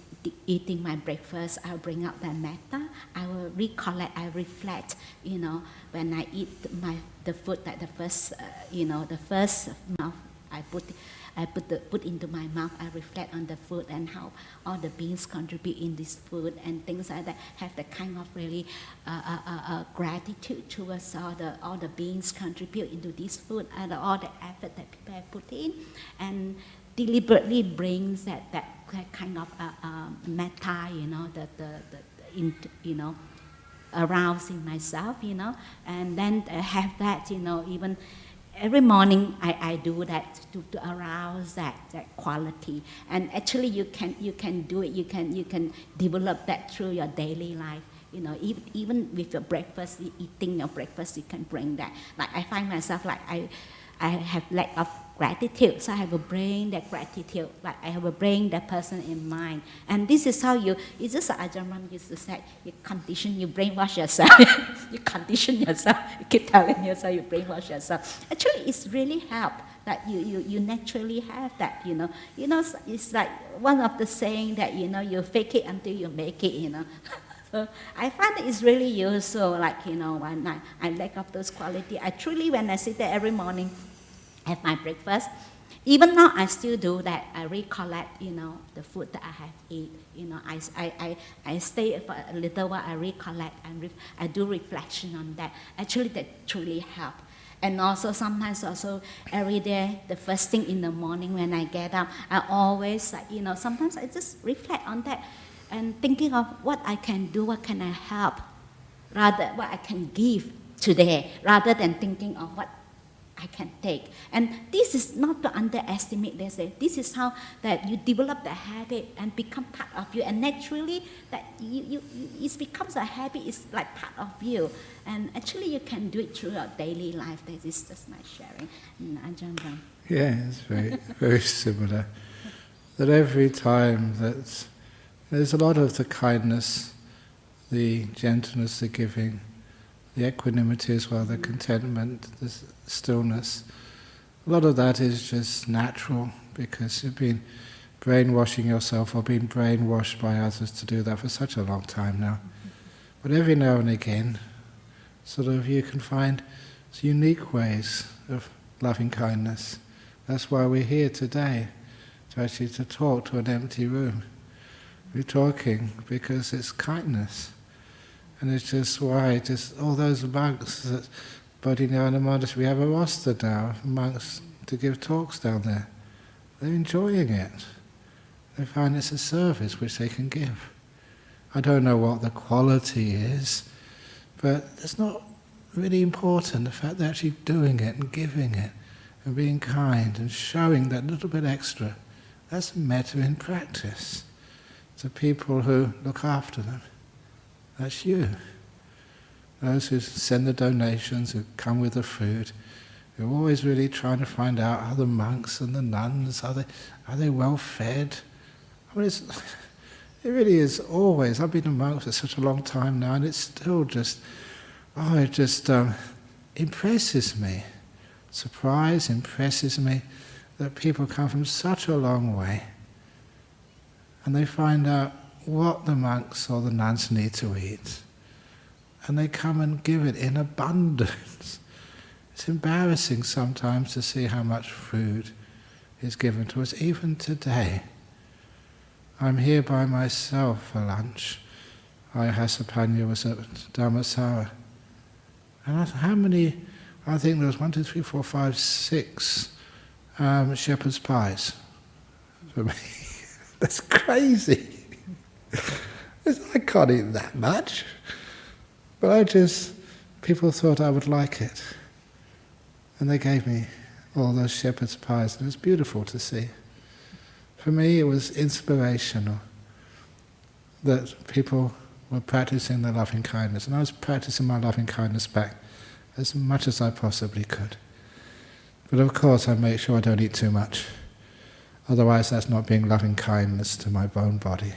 eating my breakfast, I'll bring up that metta. I will recollect, I reflect, when I eat the food, like the first, the first mouth I put into my mouth, I reflect on the food and how all the beings contribute in this food and things like that. Have the kind of really gratitude towards all the beings contribute into this food and all the effort that people have put in, and deliberately brings that kind of metta, arousing myself, and then have that, even every morning I do that to arouse that quality. And actually you can do it, you can develop that through your daily life. Even with your breakfast, eating your breakfast, you can bring that. Like I find myself like I have lack of gratitude, so I have to bring that gratitude, like I have to bring that person in mind. And this is how it's just Ajahn Brahm used to say, you brainwash yourself. You condition yourself, you keep telling yourself you brainwash yourself. Actually, it's really help that you naturally have that, it's like one of the saying that, you fake it until you make it, So I find that it's really useful, like, when I lack of those qualities. I truly, when I sit there every morning, have my breakfast, even now I still do that. I recollect, the food that I have eaten. I stay for a little while, I recollect, and I do reflection on that. Actually, that truly helps. And also sometimes every day, the first thing in the morning when I get up, I always, sometimes I just reflect on that and thinking of what I can do, what can I help, rather what I can give today, rather than thinking of what I can take. And this is not to underestimate, they say. This is how that you develop the habit and become part of you. And naturally, that it becomes a habit, it's like part of you. And actually, you can do it through your daily life. That is just my sharing. Ajahn Brahm. Yeah, it's very, very similar. That every time that there's a lot of the kindness, the gentleness, the giving, the equanimity as well, the contentment, the stillness. A lot of that is just natural because you've been brainwashing yourself or been brainwashed by others to do that for such a long time now. But every now and again, sort of you can find unique ways of loving kindness. That's why we're here today, to talk to an empty room. We're talking because it's kindness. And it's just why, all those monks that Bodhinyana monastery, we have a roster now of monks to give talks down there. They're enjoying it. They find it's a service which they can give. I don't know what the quality is, but it's not really important, the fact they're actually doing it and giving it and being kind and showing that little bit extra. That's metta in practice to people who look after them. That's you. Those who send the donations, who come with the food, who are always really trying to find out, are the monks and the nuns, are they well fed? I mean, it really is always. I've been a monk for such a long time now, and it's still just, it just impresses me. Surprise impresses me that people come from such a long way, and they find out what the monks or the nuns need to eat, and they come and give it in abundance. It's embarrassing sometimes to see how much food is given to us, even today. I'm here by myself for lunch. Ayahasapanya was at Dhammasara. And I think there was 1, 2, 3, 4, 5, 6 shepherd's pies for me. That's crazy. I can't eat that much. But people thought I would like it. And they gave me all those shepherd's pies, and it was beautiful to see. For me, it was inspirational that people were practicing their loving kindness, and I was practicing my loving kindness back as much as I possibly could. But of course, I make sure I don't eat too much. Otherwise, that's not being loving kindness to my bone body.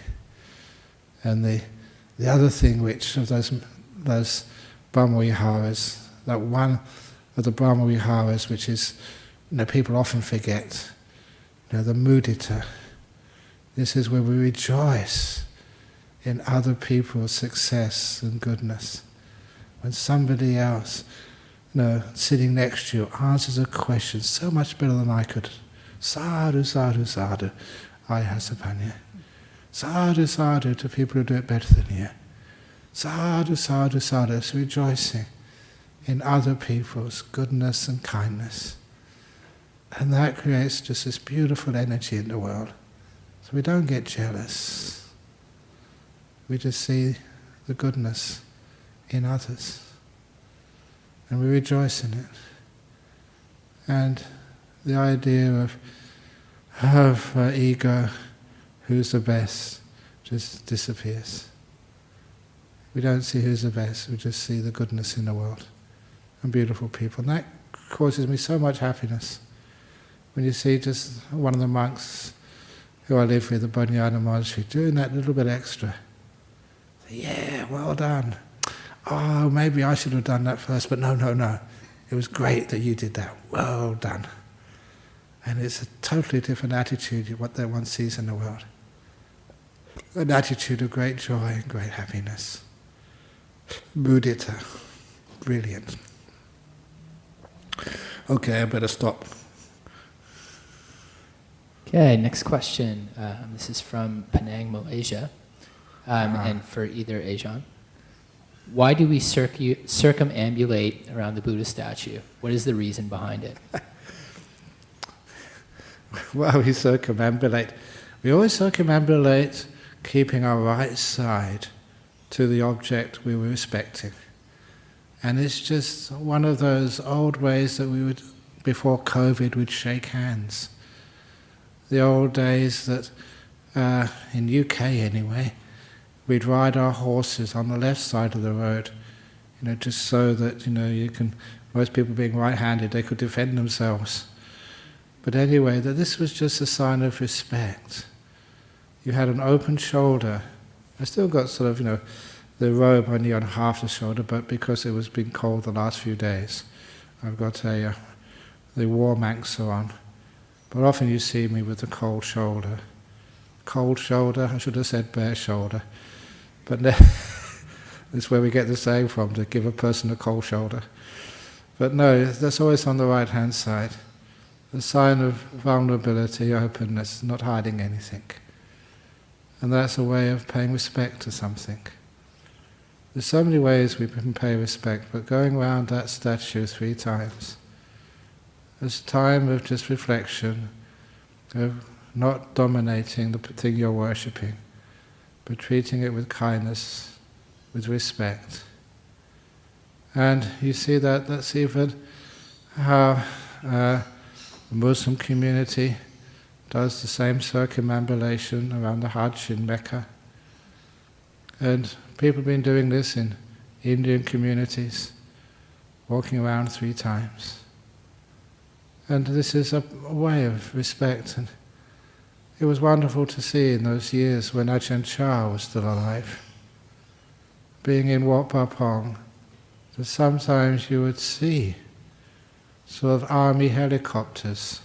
And the other thing which of those Brahma-viharas, that one of the Brahma Viharas, which is, people often forget, the mudita. This is where we rejoice in other people's success and goodness. When somebody else, sitting next to you answers a question so much better than I could. Sadhu, sadhu, sadhu. Ayasapanya. Sadhu, sadhu to people who do it better than you. Sadhu, sadhu, sadhu. It's rejoicing in other people's goodness and kindness. And that creates just this beautiful energy in the world. So we don't get jealous. We just see the goodness in others. And we rejoice in it. And the idea of ego, who's the best, just disappears. We don't see who's the best, we just see the goodness in the world and beautiful people. And that causes me so much happiness. When you see just one of the monks who I live with, the Bodhinyana Monastery, doing that little bit extra. Yeah, well done. Oh, maybe I should have done that first, but no. It was great that you did that. Well done. And it's a totally different attitude of what that one sees in the world. An attitude of great joy and great happiness. Mudita. Brilliant. Okay, I better stop. Okay, next question. This is from Penang, Malaysia, and for either Ajahn. Why do we circumambulate around the Buddha statue? What is the reason behind it? Well, we circumambulate. We always circumambulate keeping our right side to the object we were respecting. And it's just one of those old ways that we would, before COVID, we'd shake hands. The old days that, in UK anyway, we'd ride our horses on the left side of the road, just so that, most people being right-handed, they could defend themselves. But anyway, that this was just a sign of respect. You had an open shoulder. I still got sort of, the robe only on half the shoulder, but because it was being cold the last few days, I've got the warm manxa on. But often you see me with the cold shoulder. Cold shoulder, I should have said bare shoulder. But that's where we get the saying from, to give a person a cold shoulder. But no, that's always on the right-hand side. The sign of vulnerability, openness, not hiding anything. And that's a way of paying respect to something. There's so many ways we can pay respect, but going around that statue 3 times, it's a time of just reflection, of not dominating the thing you're worshipping, but treating it with kindness, with respect. And you see that's even how the Muslim community does the same circumambulation around the Hajj in Mecca. And people have been doing this in Indian communities, walking around 3 times. And this is a way of respect. And it was wonderful to see in those years when Ajahn Chah was still alive, being in Wat Pah Pong, that sometimes you would see sort of army helicopters.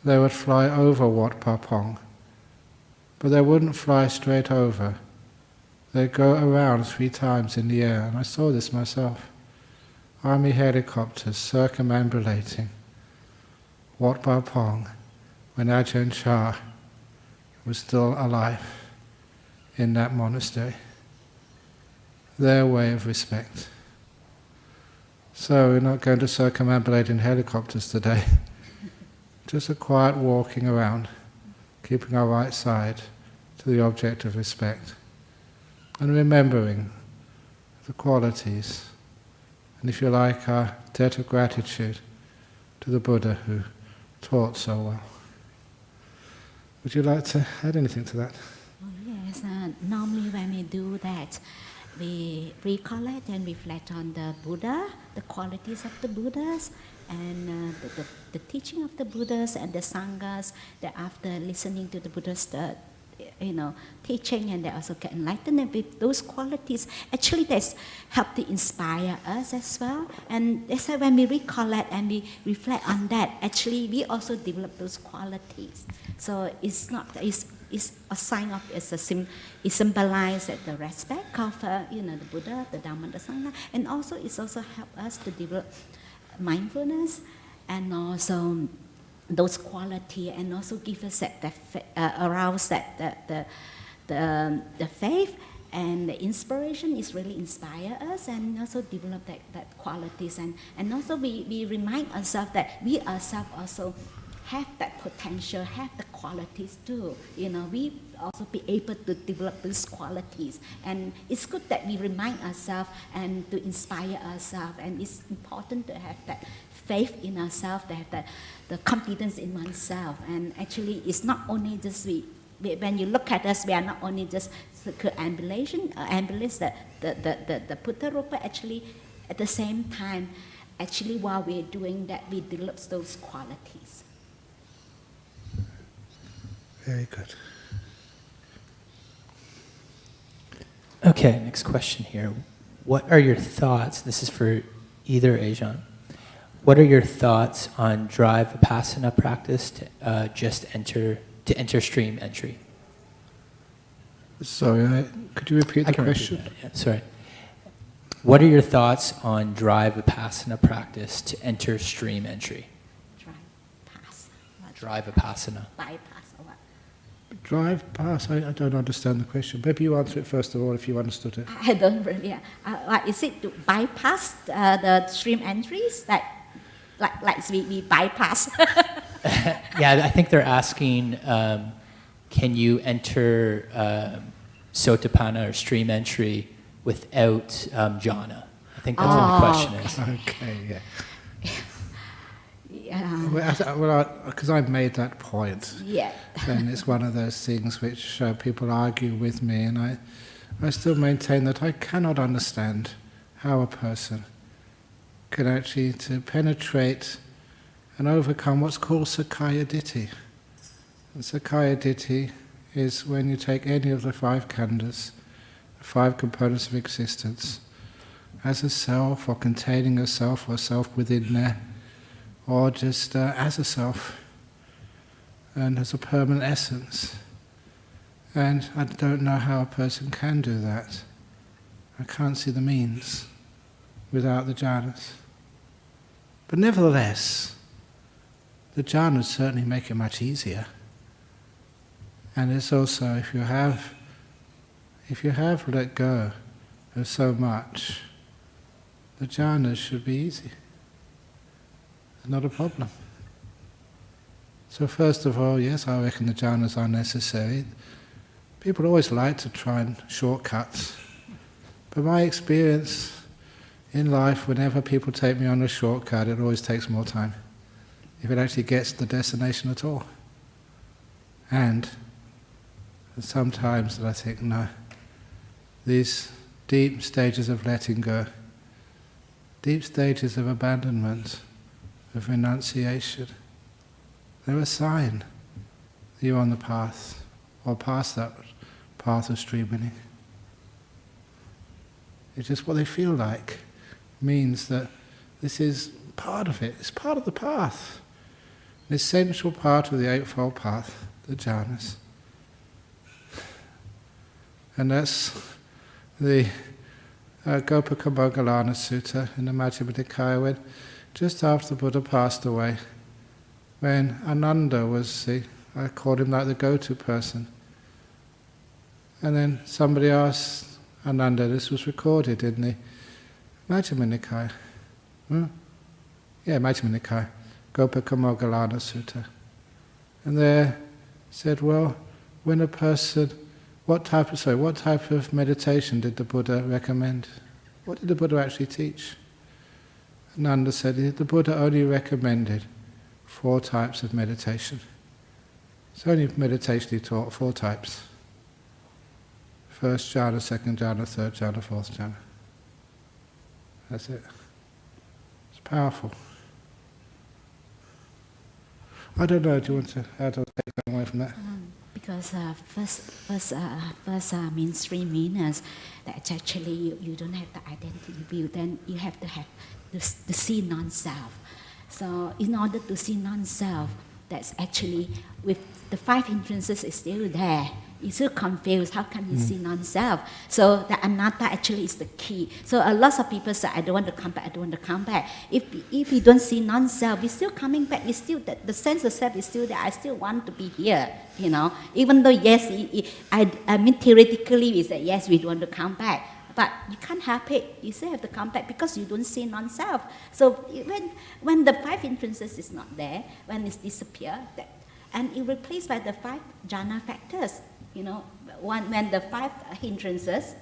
They would fly over Wat Pah Pong, but they wouldn't fly straight over. They'd go around 3 times in the air, and I saw this myself. Army helicopters circumambulating Wat Pah Pong when Ajahn Chah was still alive in that monastery. Their way of respect. So we're not going to circumambulate in helicopters today. Just a quiet walking around, keeping our right side to the object of respect, and remembering the qualities, and if you like, our debt of gratitude to the Buddha who taught so well. Would you like to add anything to that? Oh, yes, normally when we do that, we recollect and reflect on the Buddha, the qualities of the Buddhas, and the teaching of the Buddhas and the Sanghas, that after listening to the Buddha's teaching, and they also get enlightened with those qualities. Actually, that's help to inspire us as well. And that's why when we recollect and we reflect on that, actually we also develop those qualities. So it's not it's a sign of it symbolizes the respect of the Buddha, the Dharma, the Sangha, and also it's also help us to develop mindfulness and also those quality, and also give us arouse the faith and the inspiration is really inspire us, and also develop that qualities, and also we remind ourselves that we ourselves also have that potential, have the qualities too. We also be able to develop these qualities, and it's good that we remind ourselves and to inspire ourselves, and it's important to have that faith in ourselves, to have the confidence in oneself. And actually, it's not only just when you look at us, we are not only just circumambulation, the Buddha Rupa. Actually, at the same time, actually while we're doing that, we develop those qualities. Very good. Okay, next question here. What are your thoughts? This is for either Ajahn. What are your thoughts on dry vipassana practice to enter stream entry? Sorry, could you repeat the question? Repeat that, yeah, sorry. What are your thoughts on dry vipassana practice to enter stream entry? Dry vipassana. Bypass or what? Drive past, I don't understand the question. Maybe you answer it first of all if you understood it. I don't really. Is it to bypass the stream entries? Like we bypass? Yeah, I think they're asking, can you enter sotapanna or stream entry without jhana? I think that's what the question is. Okay, yeah. Yeah. Well, because I've made that point, Yeah. then it's one of those things which people argue with me, and I still maintain that I cannot understand how a person can actually to penetrate and overcome what's called Sakkaya Ditthi. And Sakkaya Ditthi is when you take any of the five khandhas, the five components of existence, as a self or containing a self or self within there, or just as a self and as a permanent essence. And I don't know how a person can do that. I can't see the means without the jhanas. But nevertheless, the jhanas certainly make it much easier. And it's also, if you have let go of so much, the jhanas should be easy. Not a problem. So first of all, yes, I reckon the jhanas are necessary. People always like to try and shortcuts. But my experience in life, whenever people take me on a shortcut, it always takes more time, if it actually gets to the destination at all. And sometimes I think, no, these deep stages of letting go, deep stages of abandonment, of renunciation, they're a sign that you're on the path, or past that path of streaming. It's just what they feel like means that this is part of it, it's part of the path, an essential part of the Eightfold Path, the jhanas. And that's the Gopakamoggalana Sutta in the Majjhima Nikaya, when just after the Buddha passed away, when Ananda was I called him like the go-to person. And then somebody asked Ananda, this was recorded in the Majjhima Nikaya. Yeah, Majjhima Nikaya, Gopakamoggalana Sutta. And there said, well, when a person, what type of meditation did the Buddha recommend? What did the Buddha actually teach? Ananda said the Buddha only recommended 4 types of meditation. It's only meditation he taught, 4 types. First jhana, second jhana, third jhana, fourth jhana. That's it. It's powerful. I don't know, do you want to add or take that away from that? Because first means 3 meanings. That actually you don't have the identity view. Then you have to have to see non-self. So in order to see non-self, that's actually with the 5 hindrances is still there. You're still confused. How can you see non-self? So the anatta actually is the key. So a lot of people say, I don't want to come back, I don't want to come back. If we don't see non-self, we're still coming back. We still the sense of self is still there. I still want to be here, you know. Even though, yes, I mean, theoretically we say, yes, we want to come back. But you can't help it. You still have to come back because you don't see non-self. So when the 5 hindrances is not there, when it's disappear, and it replaced by the 5 jhana factors, you know, when the 5 hindrances,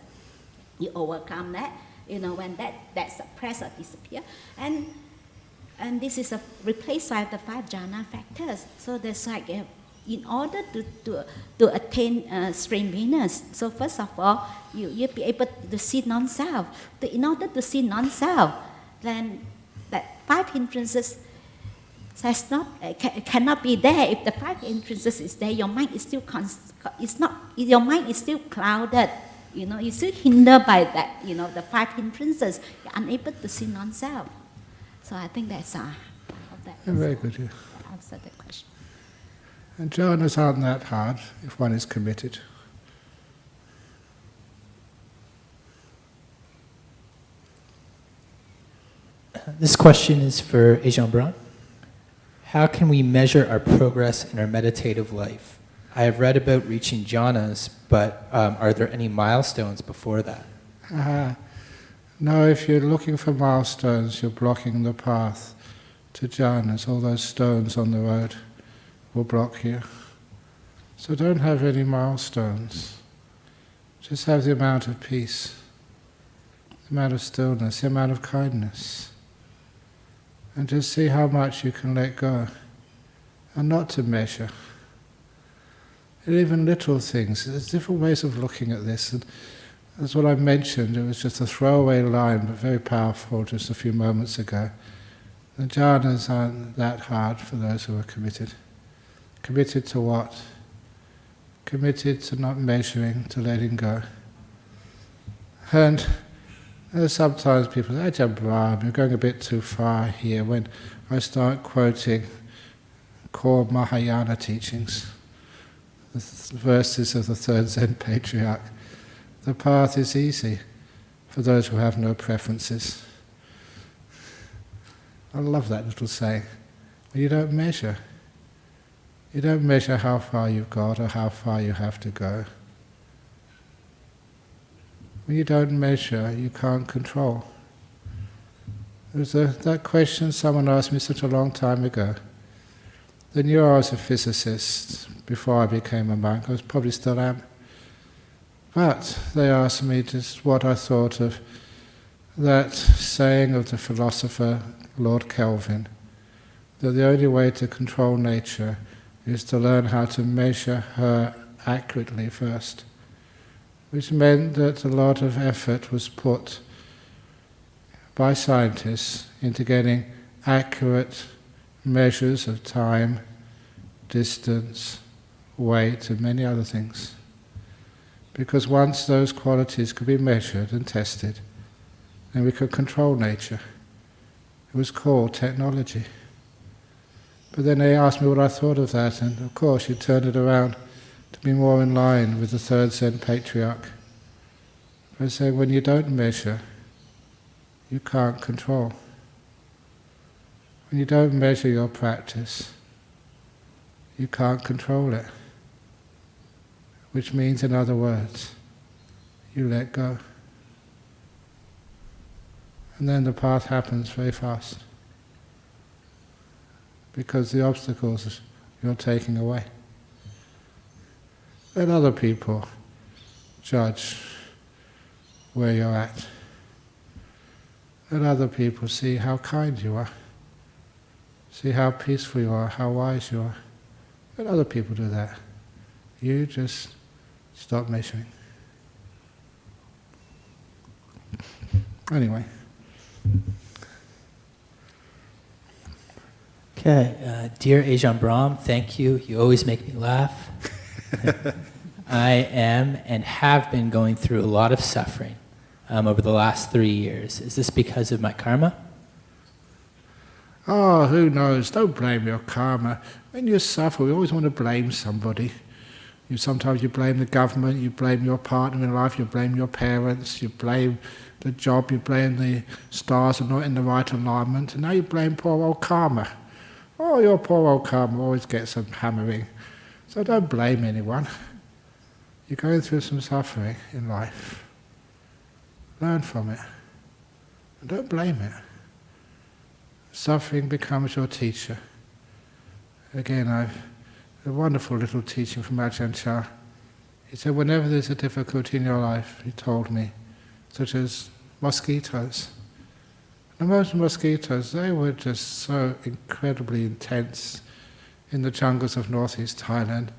you overcome that, you know, when that suppress or disappear, and this is replaced by the 5 jhana factors. So there's like in order to attain stream-winess, so first of all, you'll be able to see non-self. In order to see non-self, then that 5 hindrances cannot be there. If the 5 hindrances is there, your mind is still your mind is still clouded. You know, you're still hindered by that. You know, the 5 hindrances. You're unable to see non-self. So I think that's very good. Yeah. Answer the question. And jhanas aren't that hard if one is committed. This question is for Ajahn Brahm. How can we measure our progress in our meditative life? I have read about reaching jhanas, but are there any milestones before that? No, if you're looking for milestones, you're blocking the path to jhanas. All those stones on the road will block you. So don't have any milestones. Just have the amount of peace, the amount of stillness, the amount of kindness. And just see how much you can let go, and not to measure. And even little things, there's different ways of looking at this. And that's what I mentioned, it was just a throwaway line, but very powerful just a few moments ago. The jhanas aren't that hard for those who are committed. Committed to what? Committed to not measuring, to letting go. And sometimes people say, Ajahn Brahm, you're going a bit too far here when I start quoting core Mahayana teachings, the verses of the 3rd Zen Patriarch. The path is easy for those who have no preferences. I love that little saying. But you don't measure. You don't measure how far you've got or how far you have to go. When you don't measure, you can't control. There's that question someone asked me such a long time ago. They knew I was a physicist before I became a monk. I probably still am. But they asked me just what I thought of that saying of the philosopher Lord Kelvin, that the only way to control nature is to learn how to measure her accurately first. Which meant that a lot of effort was put by scientists into getting accurate measures of time, distance, weight, and many other things. Because once those qualities could be measured and tested, then we could control nature. It was called technology. But then they asked me what I thought of that, and of course you turn it around to be more in line with the 3rd Zen Patriarch. By saying when you don't measure, you can't control. When you don't measure your practice, you can't control it. Which means, in other words, you let go. And then the path happens very fast. Because the obstacles you're taking away. Let other people judge where you're at. Let other people see how kind you are. See how peaceful you are, how wise you are. Let other people do that. You just stop measuring. Anyway. Okay, dear Ajahn Brahm, thank you. You always make me laugh. I am and have been going through a lot of suffering over the last 3 years. Is this because of my karma? Oh, who knows? Don't blame your karma. When you suffer, we always want to blame somebody. Sometimes you blame the government, you blame your partner in life, you blame your parents, you blame the job, you blame the stars are not in the right alignment, and now you blame poor old karma. Oh, your poor old karma always gets some hammering. So don't blame anyone. You're going through some suffering in life. Learn from it. And don't blame it. Suffering becomes your teacher. Again, a wonderful little teaching from Ajahn Chah. He said, whenever there's a difficulty in your life, he told me, such as mosquitoes. And most mosquitoes, they were just so incredibly intense in the jungles of northeast Thailand.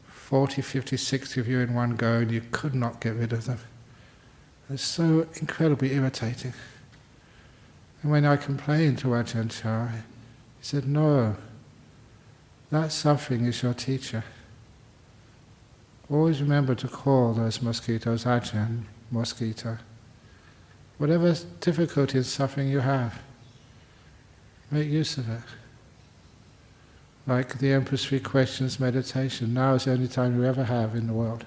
40, 50, 60 of you in one go, and you could not get rid of them. They're so incredibly irritating. And when I complained to Ajahn Chah, he said, no, that suffering is your teacher. Always remember to call those mosquitoes Ajahn, mosquito. Whatever difficulty and suffering you have, make use of it. Like the Emperor's 3 Questions meditation, now is the only time you ever have in the world.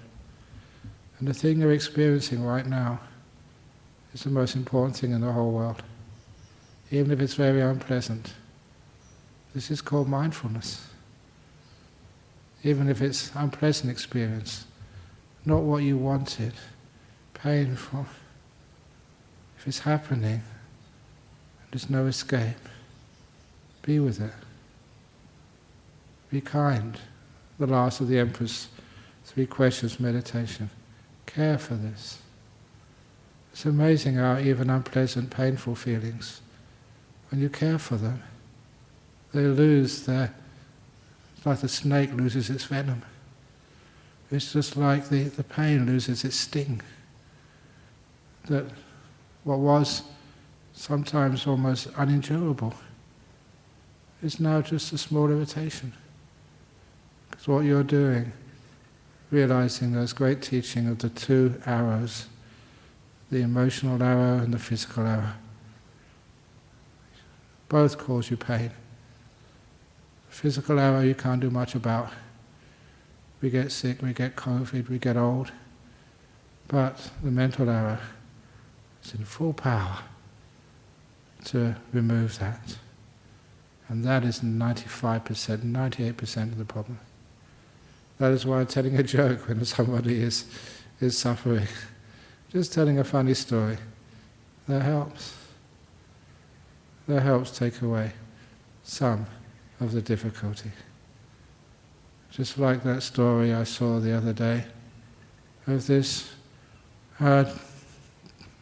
And the thing you're experiencing right now is the most important thing in the whole world. Even if it's very unpleasant. This is called mindfulness. Even if it's unpleasant experience, not what you wanted, painful. If it's happening, there's no escape. Be with it. Be kind. The last of the Emperor's 3 Questions meditation. Care for this. It's amazing how even unpleasant, painful feelings, when you care for them, they lose their... It's like the snake loses its venom. It's just like the pain loses its sting. That what was sometimes almost unendurable is now just a small irritation. Because what you're doing, realizing those great teaching of the 2 arrows, the emotional arrow and the physical arrow, both cause you pain. Physical arrow you can't do much about. We get sick, we get COVID, we get old. But the mental arrow is in full power to remove that. And that is 95%, 98% of the problem. That is why I'm telling a joke when somebody is suffering. Just telling a funny story. That helps. That helps take away some of the difficulty. Just like that story I saw the other day of this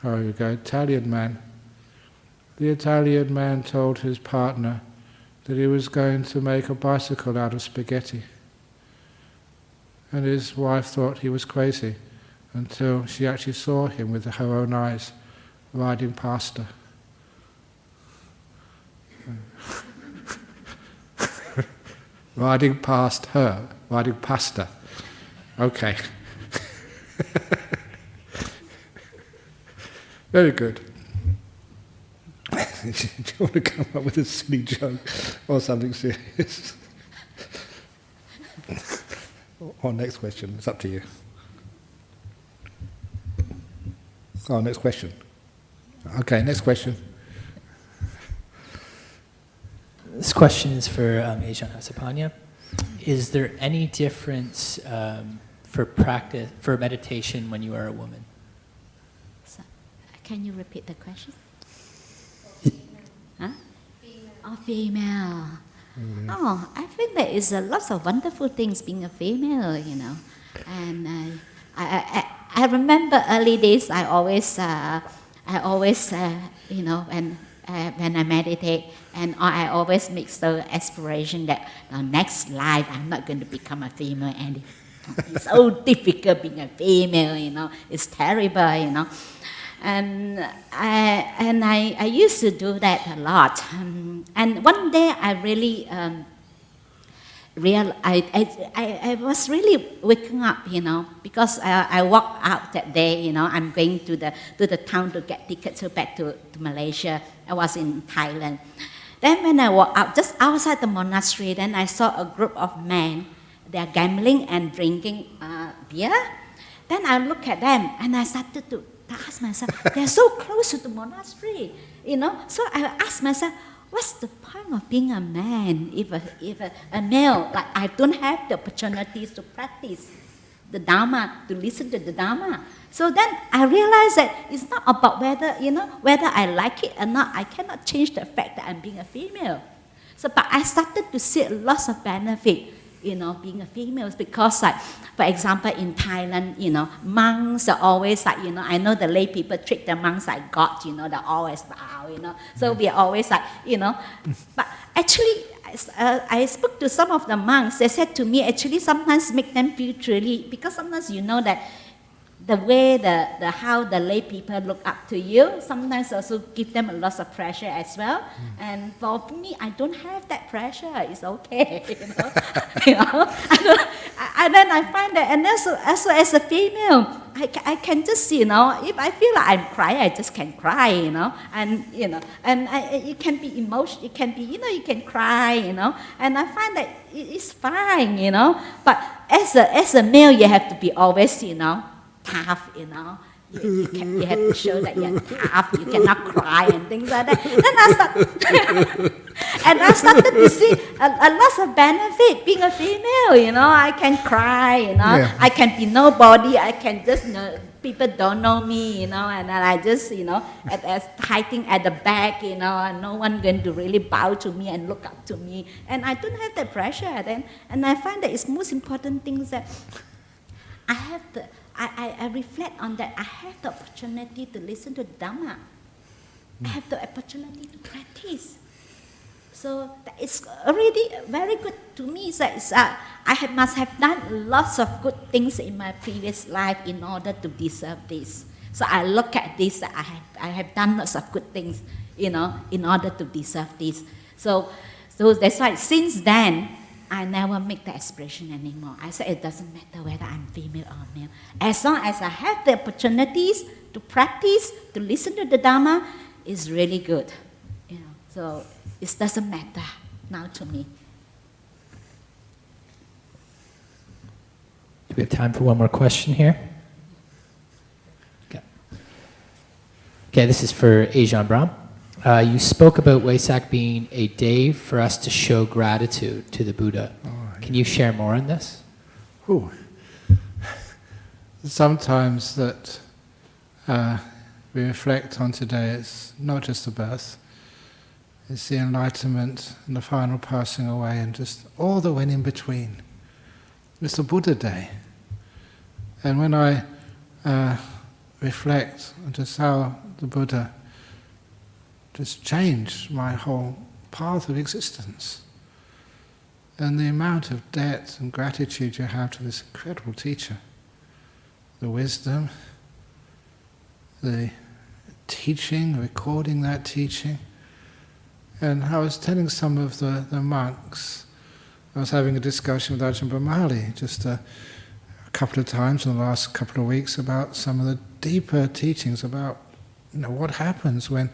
Italian man. The Italian man told his partner that he was going to make a bicycle out of spaghetti. And his wife thought he was crazy until she actually saw him with her own eyes riding past her. Riding past her. Okay. Very good. Do you want to come up with a silly joke or something serious? Or next question, it's up to you. Oh, next question. Okay, next question. This question is for Ajahn Hasapanya. Is there any difference for meditation when you are a woman? So, can you repeat the question? Huh? Oh, female. Mm-hmm. Oh, I think there is lots of wonderful things being a female, you know. And I remember early days. I always, you know, when I meditate, and I always make the aspiration that next life I'm not going to become a female anymore. It's so difficult being a female, you know. It's terrible, you know. And I used to do that a lot. And one day I really I was really waking up, because I walked out that day, I'm going to the town to get tickets to back to Malaysia. I was in Thailand. Then when I walked out, just outside the monastery, then I saw a group of men. They are gambling and drinking beer. Then I look at them and I started to ask myself, they're so close to the monastery, So I asked myself, what's the point of being a man if a male, like I don't have the opportunities to practice the Dharma, to listen to the Dharma? So then I realized that it's not about whether I like it or not. I cannot change the fact that I'm being a female. So, but I started to see lots of benefit, being a female, because like, for example, in Thailand, monks are always like, I know the lay people treat the monks like God, they're always bow, So we are always like, But actually, I spoke to some of the monks. They said to me, actually, sometimes make them feel truly, because sometimes that the way how the lay people look up to you sometimes also give them a lot of pressure as well. And for me, I don't have that pressure. It's okay, And then I find that, and also as a female, I can just if I feel like I'm crying, I just can cry, and it can be emotional. It can be you can cry, and I find that it's fine, But as a male, you have to be always tough, you have to show that you're tough, you cannot cry and things like that. Then I started to see a lot of benefit being a female, I can cry, I can be nobody, I can just, people don't know me, and then I just, as hiding at the back, and no one going to really bow to me and look up to me. And I don't have that pressure then. And I find that it's most important things that I have I reflect on that. I have the opportunity to listen to Dharma. I have the opportunity to practice. So that is already very good to me. Must have done lots of good things in my previous life in order to deserve this. So I look at this, I have done lots of good things, in order to deserve this. So that's why since then, I never make the expression anymore. I say it doesn't matter whether I'm female or male. As long as I have the opportunities to practice, to listen to the Dharma, it's really good. So it doesn't matter now to me. Do we have time for one more question here? Okay, this is for Ajahn Brahm. You spoke about Vesak being a day for us to show gratitude to the Buddha. Can you share more on this? Ooh. Sometimes that we reflect on today, it's not just the birth, it's the enlightenment and the final passing away and just all that went in between. It's the Buddha day. And when I reflect on just how the Buddha just changed my whole path of existence. And the amount of debt and gratitude you have to this incredible teacher. The wisdom, the teaching, recording that teaching. And I was telling some of the monks, I was having a discussion with Ajahn Brahmali just a couple of times in the last couple of weeks about some of the deeper teachings about what happens when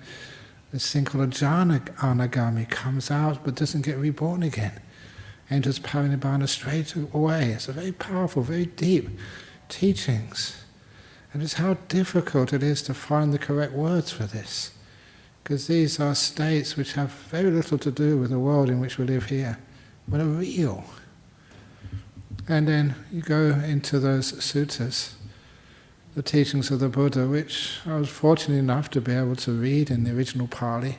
this thing called a jhana anagami comes out but doesn't get reborn again. Enters parinibbana straight away. It's a very powerful, very deep teachings. And it's how difficult it is to find the correct words for this. Because these are states which have very little to do with the world in which we live here, but are real. And then you go into those suttas, the teachings of the Buddha, which I was fortunate enough to be able to read in the original Pali.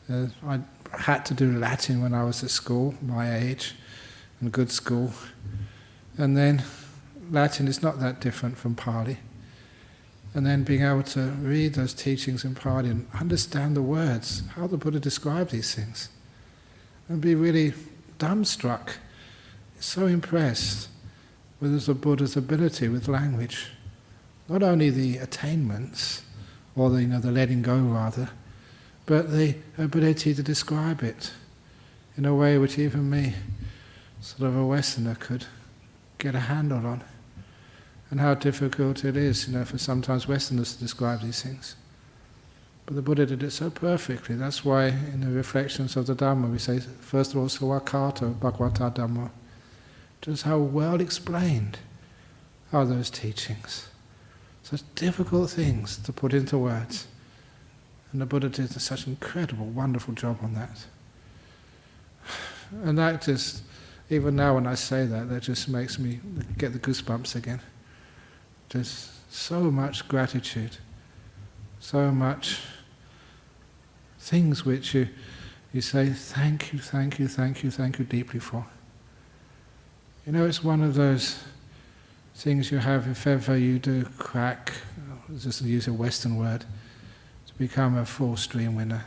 I had to do Latin when I was at school, my age, and good school. And then Latin is not that different from Pali. And then being able to read those teachings in Pali and understand the words, how the Buddha described these things, and be really dumbstruck, so impressed with the Buddha's ability with language. Not only the attainments, or the letting go rather, but the ability to describe it in a way which even me, sort of a Westerner could get a handle on, and how difficult it is, for sometimes Westerners to describe these things. But the Buddha did it so perfectly. That's why in the reflections of the Dharma we say, first of all, Sawakato Bhagavata Dhamma. Just how well explained are those teachings. Such difficult things to put into words. And the Buddha did such an incredible, wonderful job on that. And that just, even now when I say that, that just makes me get the goosebumps again. Just so much gratitude, so much things which you say thank you, thank you, thank you, thank you deeply for. It's one of those things you have if ever you do crack, just to use a Western word, to become a full stream winner.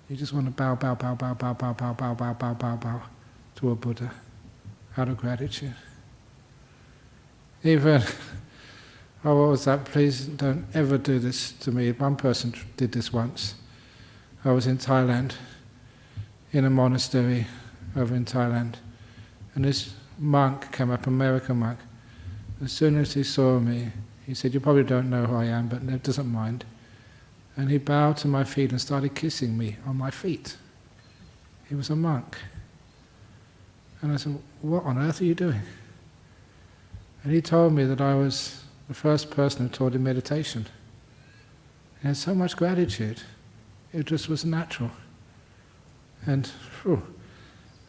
You just want to bow, bow, bow, bow, bow, bow, bow, bow, bow, bow, bow, bow to a Buddha out of gratitude. Even, what was that? Please don't ever do this to me. One person did this once. I was in Thailand, in a monastery over in Thailand, and this monk came up, American monk. As soon as he saw me, he said, "You probably don't know who I am, but he doesn't mind." And he bowed to my feet and started kissing me on my feet. He was a monk. And I said, "What on earth are you doing?" And he told me that I was the first person who taught him meditation. He had so much gratitude. It just was natural. And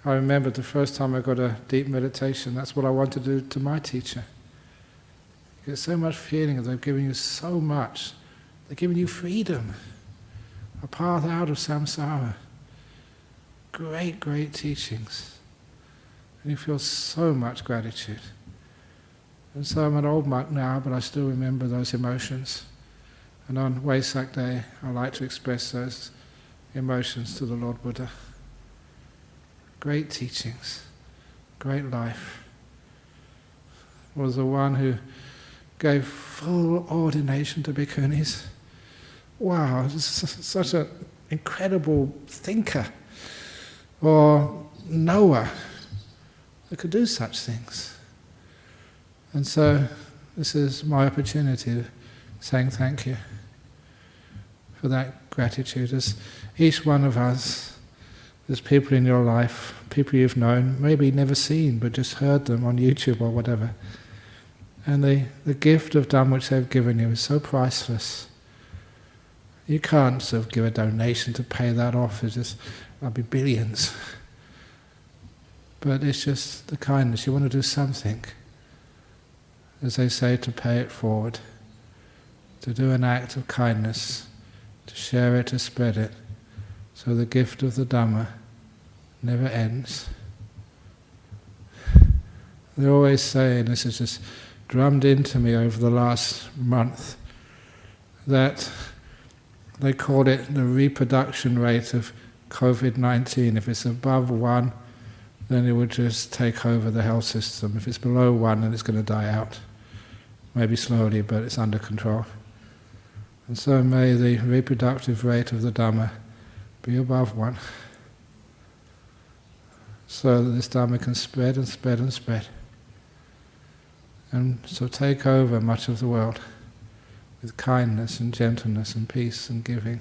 I remember the first time I got a deep meditation, that's what I wanted to do to my teacher. You get so much feeling that they've given you so much. They're giving you freedom, a path out of samsara. Great, great teachings. And you feel so much gratitude. And so I'm an old monk now, but I still remember those emotions. And on Vesak Day, I like to express those emotions to the Lord Buddha. Great teachings, great life. Was the one who gave full ordination to bhikkhunis. Wow, such an incredible thinker. Or Noah, that could do such things. And so this is my opportunity of saying thank you for that gratitude. As each one of us, there's people in your life, people you've known, maybe never seen, but just heard them on YouTube or whatever. And the gift of Dhamma which they've given you is so priceless. You can't sort of give a donation to pay that off. That'll be billions. But it's just the kindness. You want to do something, as they say, to pay it forward, to do an act of kindness, to share it, to spread it, so the gift of the Dhamma never ends. They always say, and this is just drummed into me over the last month, that they call it the reproduction rate of COVID-19. If it's above 1, then it would just take over the health system. If it's below 1, then it's going to die out. Maybe slowly, but it's under control. And so may the reproductive rate of the Dhamma be above 1, so that this Dhamma can spread and spread and spread. And so take over much of the world with kindness and gentleness and peace and giving,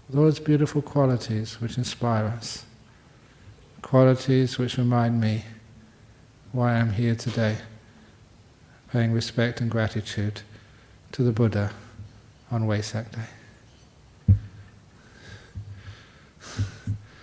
with all its beautiful qualities which inspire us, qualities which remind me why I'm here today, paying respect and gratitude to the Buddha on Vesak Day.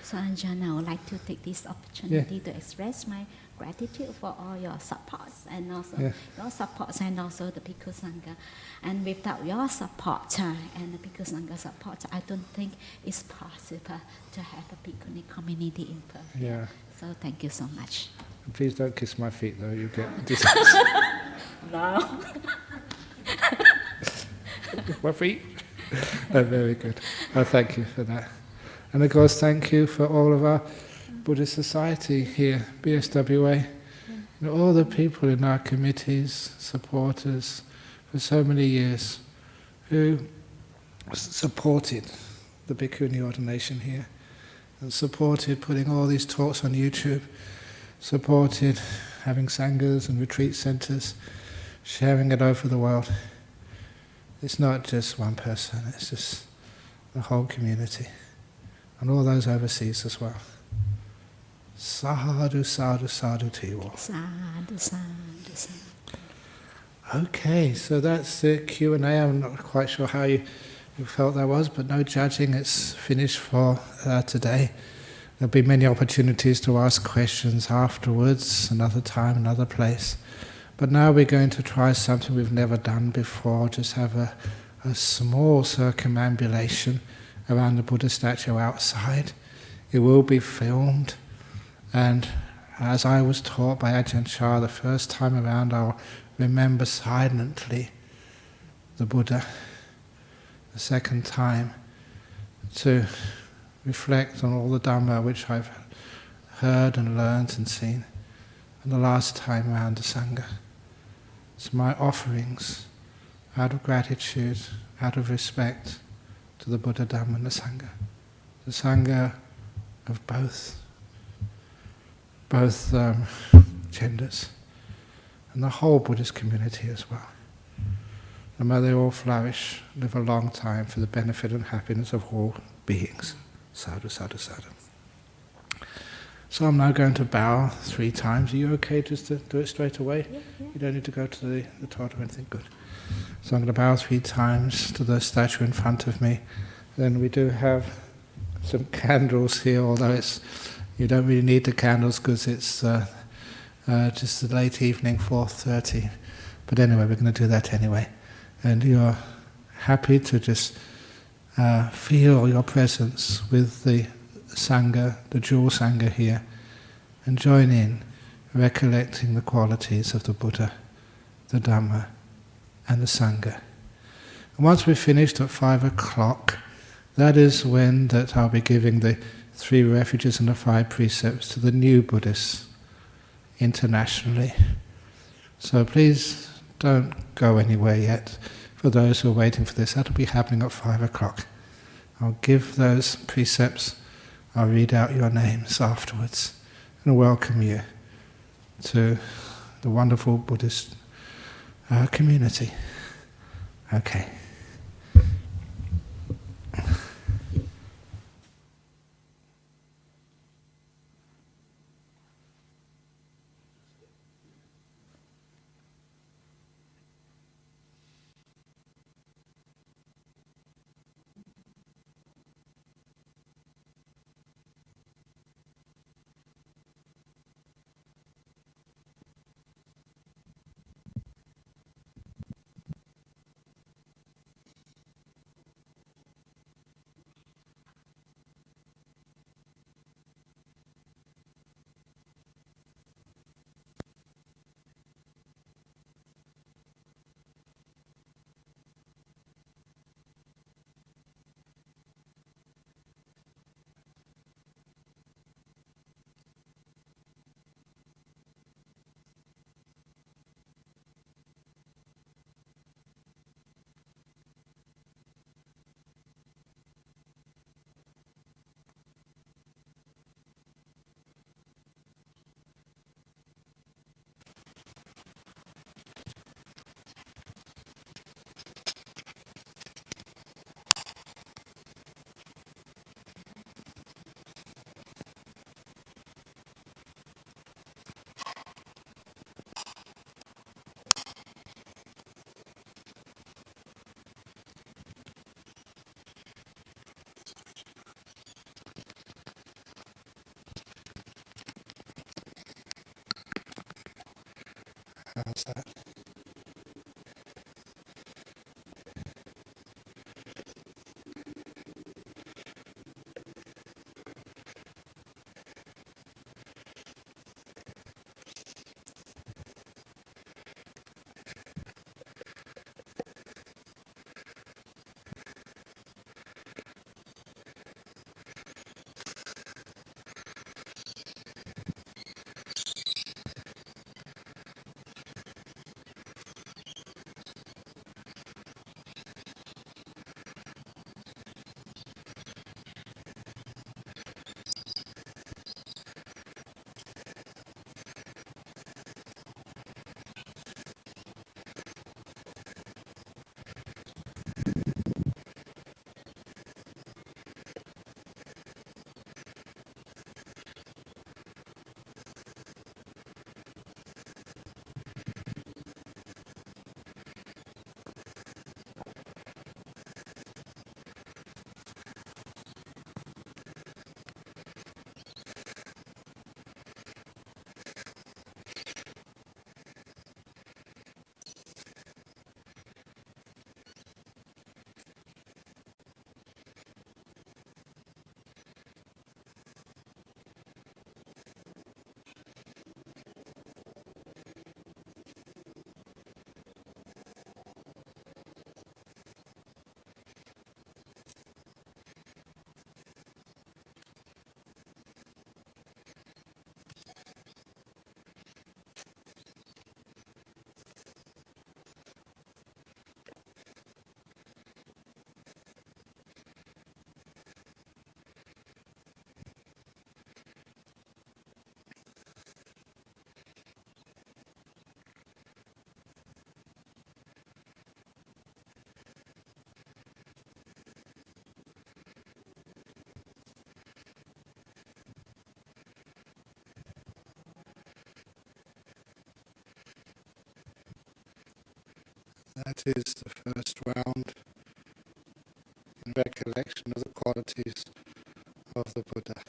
So Anjana, I would like to take this opportunity to express my gratitude for all your supports and also your supports and also the Bhikkhu Sangha. And without your support and the Bhikkhu Sangha support, I don't think it's possible to have a Bhikkhuni community in Perth. Yeah. So thank you so much. And please don't kiss my feet though, you get No. my feet. Oh, very good. Oh, thank you for that. And of course, thank you for all of our Buddhist society here, BSWA, all the people in our committees, supporters, for so many years, who supported the Bhikkhuni ordination here, and supported putting all these talks on YouTube, supported having sanghas and retreat centres, sharing it over the world. It's not just one person, it's just the whole community, and all those overseas as well. Sadhu, sadhu, sadhu to you all. Sadhu, sadhu, sadhu. Okay, so that's the Q&A. I'm not quite sure how you felt that was, but no judging. It's finished for today. There'll be many opportunities to ask questions afterwards, another time, another place. But now we're going to try something we've never done before, just have a small circumambulation around the Buddha statue outside. It will be filmed, and as I was taught by Ajahn Chah the first time around, I'll remember silently the Buddha. The second time, to reflect on all the Dhamma which I've heard and learnt and seen, and the last time around the Sangha. It's my offerings out of gratitude, out of respect to the Buddha, Dhamma and the Sangha. The Sangha of both genders, and the whole Buddhist community as well. And may they all flourish, live a long time for the benefit and happiness of all beings. Sadhu, sadhu, sadhu. So I'm now going to bow 3 times. Are you okay just to do it straight away? Yeah. You don't need to go to the toilet or anything? Good. So I'm going to bow 3 times to the statue in front of me. Then we do have some candles here, although you don't really need the candles because it's just the late evening, 4:30. But anyway, we're going to do that anyway. And you're happy to just feel your presence with the Sangha, the dual Sangha here, and join in recollecting the qualities of the Buddha, the Dhamma, and the Sangha. And once we've finished at 5 o'clock, that is when that I'll be giving the 3 refuges and the 5 precepts to the new Buddhists internationally. So please don't go anywhere yet. For those who are waiting for this, that'll be happening at 5 o'clock. I'll give those precepts, I'll read out your names afterwards, and welcome you to the wonderful Buddhist community. Okay. How's that? That is the first round in recollection of the qualities of the Buddha.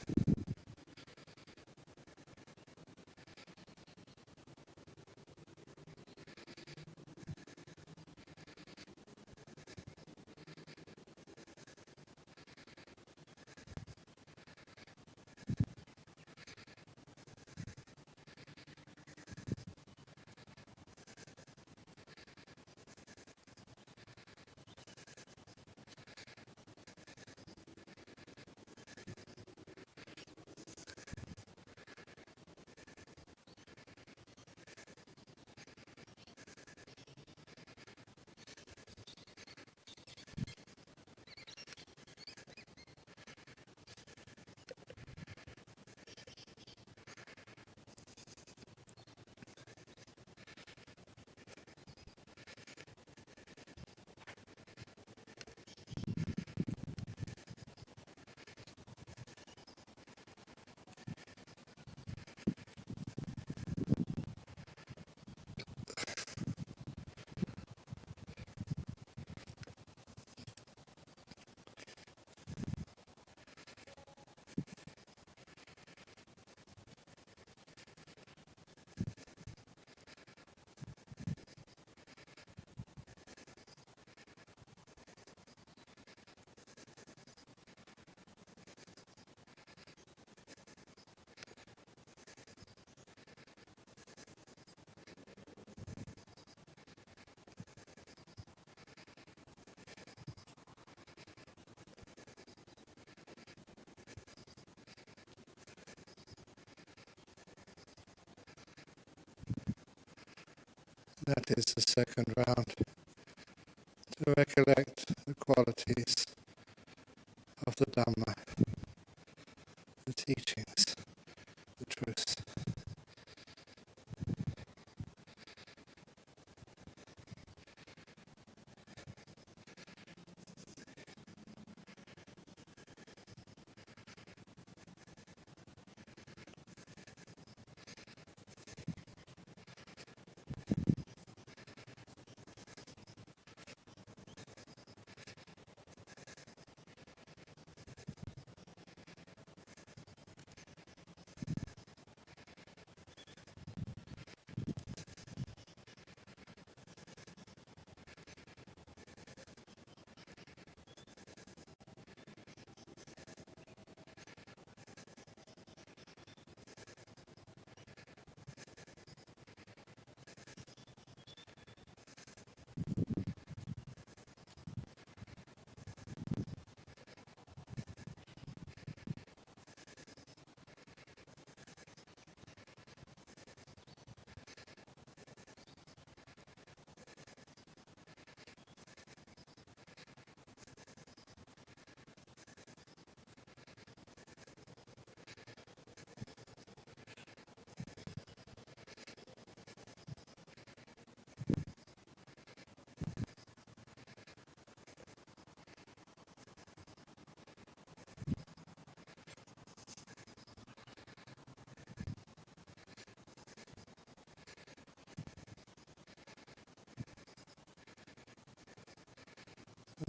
That is the second round, to recollect the qualities of the Dhamma, the teachings, the truth.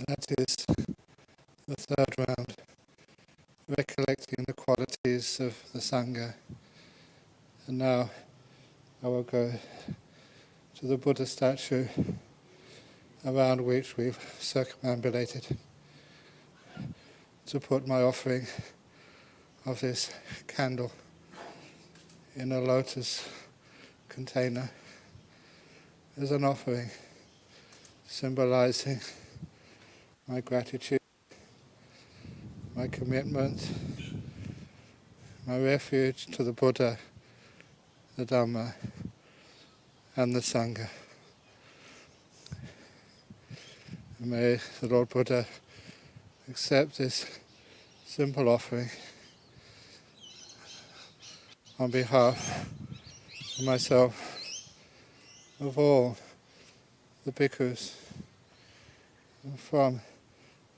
That is the third round, recollecting the qualities of the Sangha. And now I will go to the Buddha statue around which we've circumambulated to put my offering of this candle in a lotus container as an offering, symbolizing my gratitude, my commitment, my refuge to the Buddha, the Dhamma, and the Sangha. And may the Lord Buddha accept this simple offering on behalf of myself, of all the bhikkhus, and from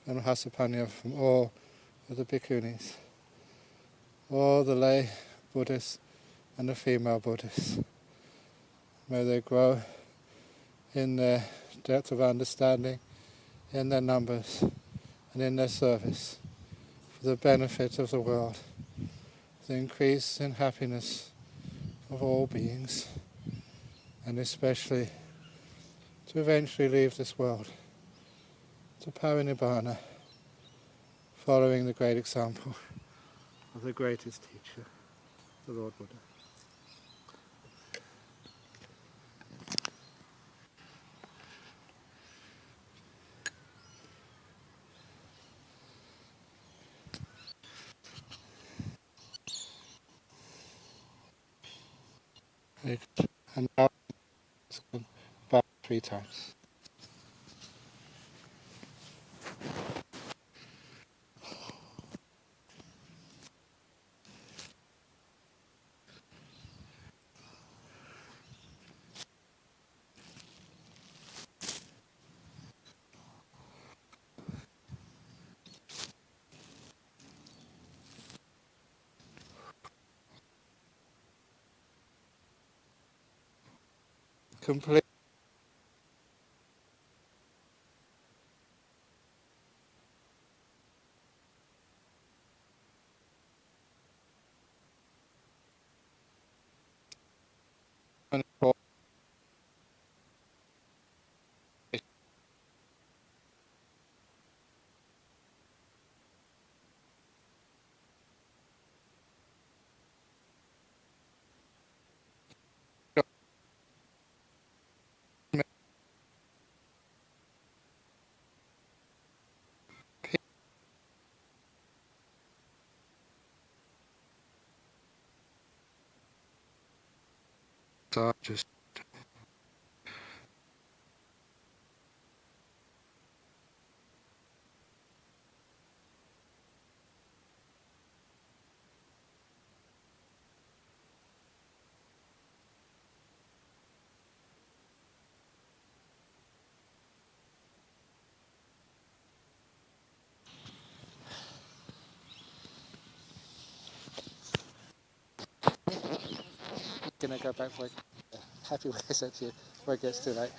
Hasapanya, from all of the bhikkhunis, all the lay Buddhists and the female Buddhists. May they grow in their depth of understanding in their numbers and in their service for the benefit of the world, the increase in happiness of all beings, and especially to eventually leave this world to Parinibbana, following the great example of the greatest teacher, the Lord Buddha. And now about 3 times. Complete. Just gonna go back for happy Vesak to you before it gets too late.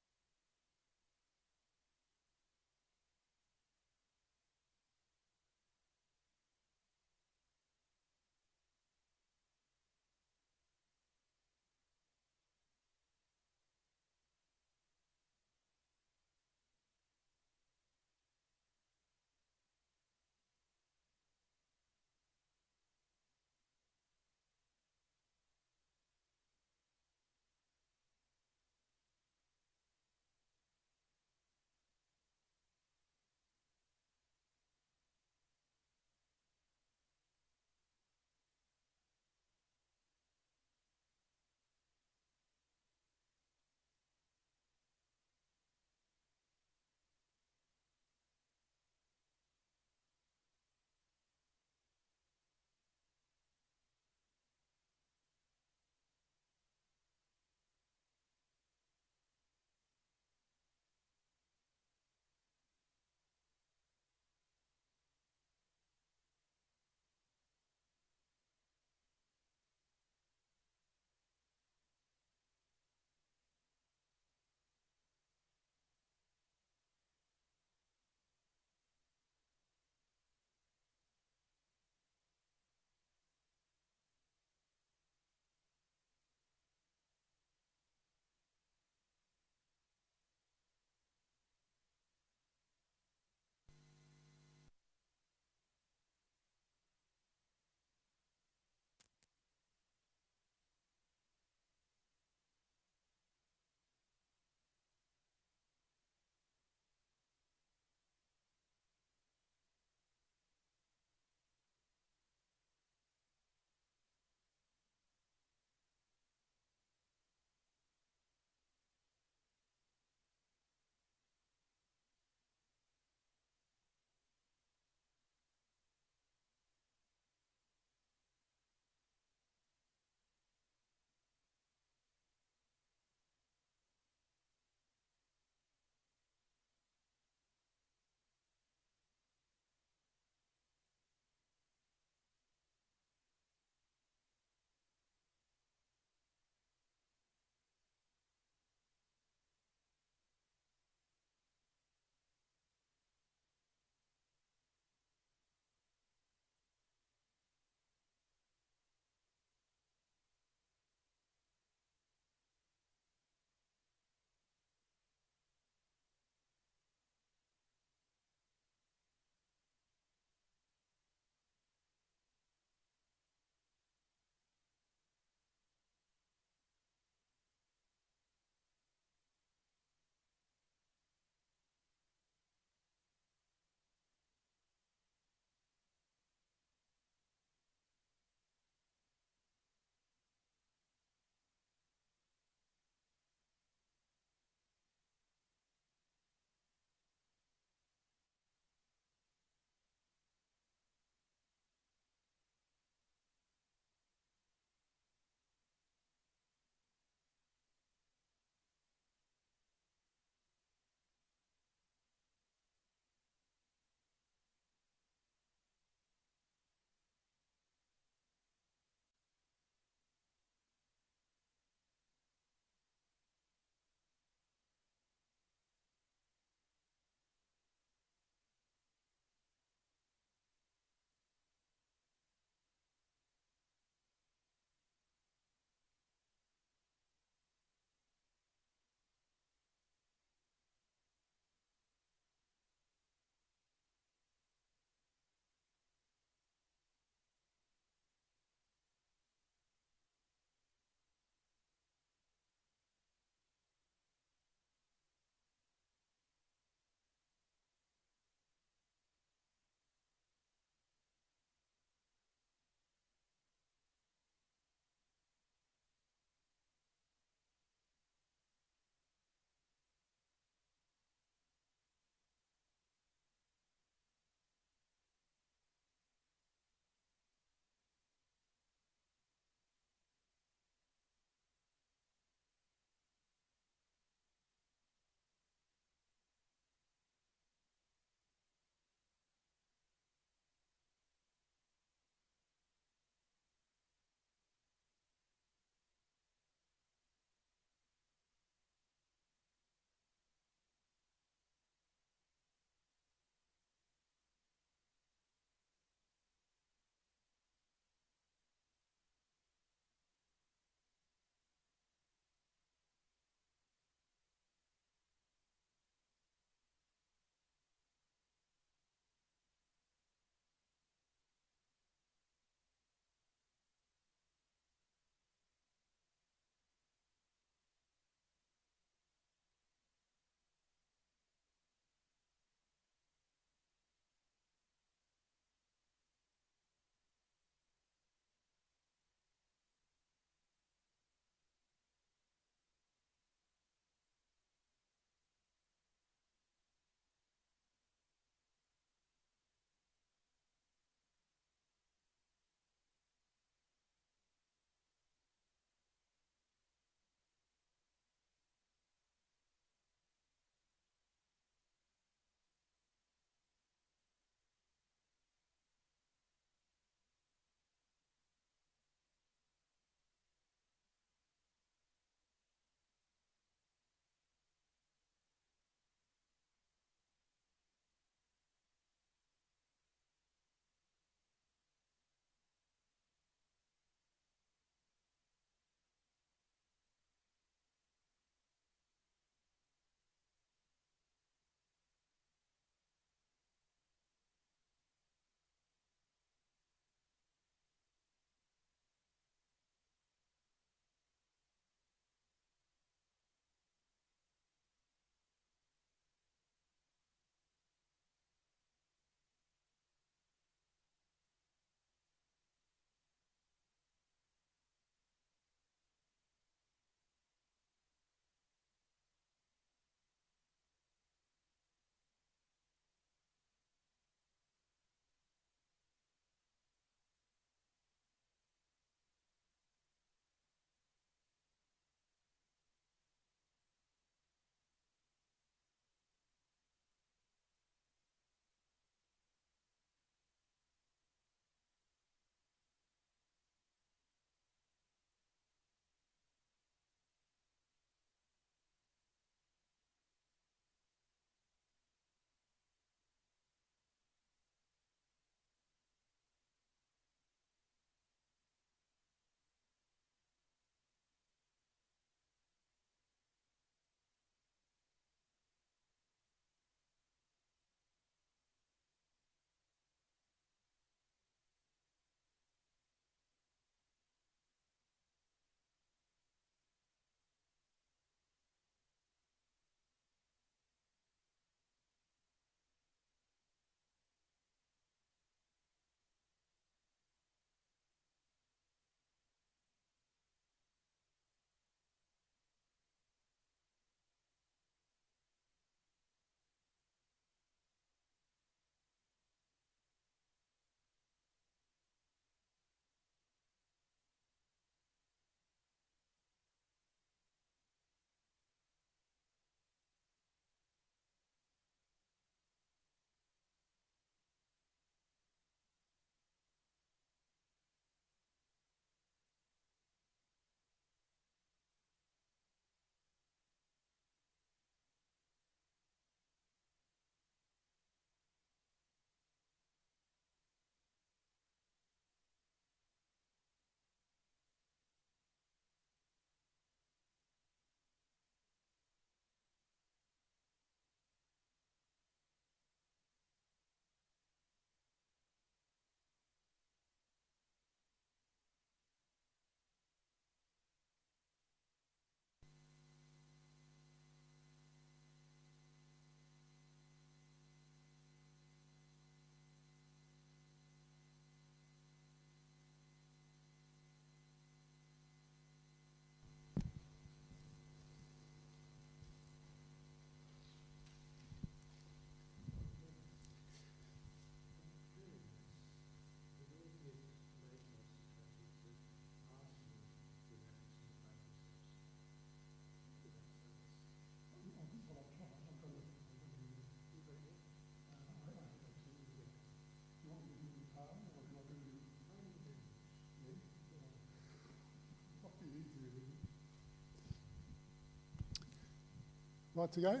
Right to go?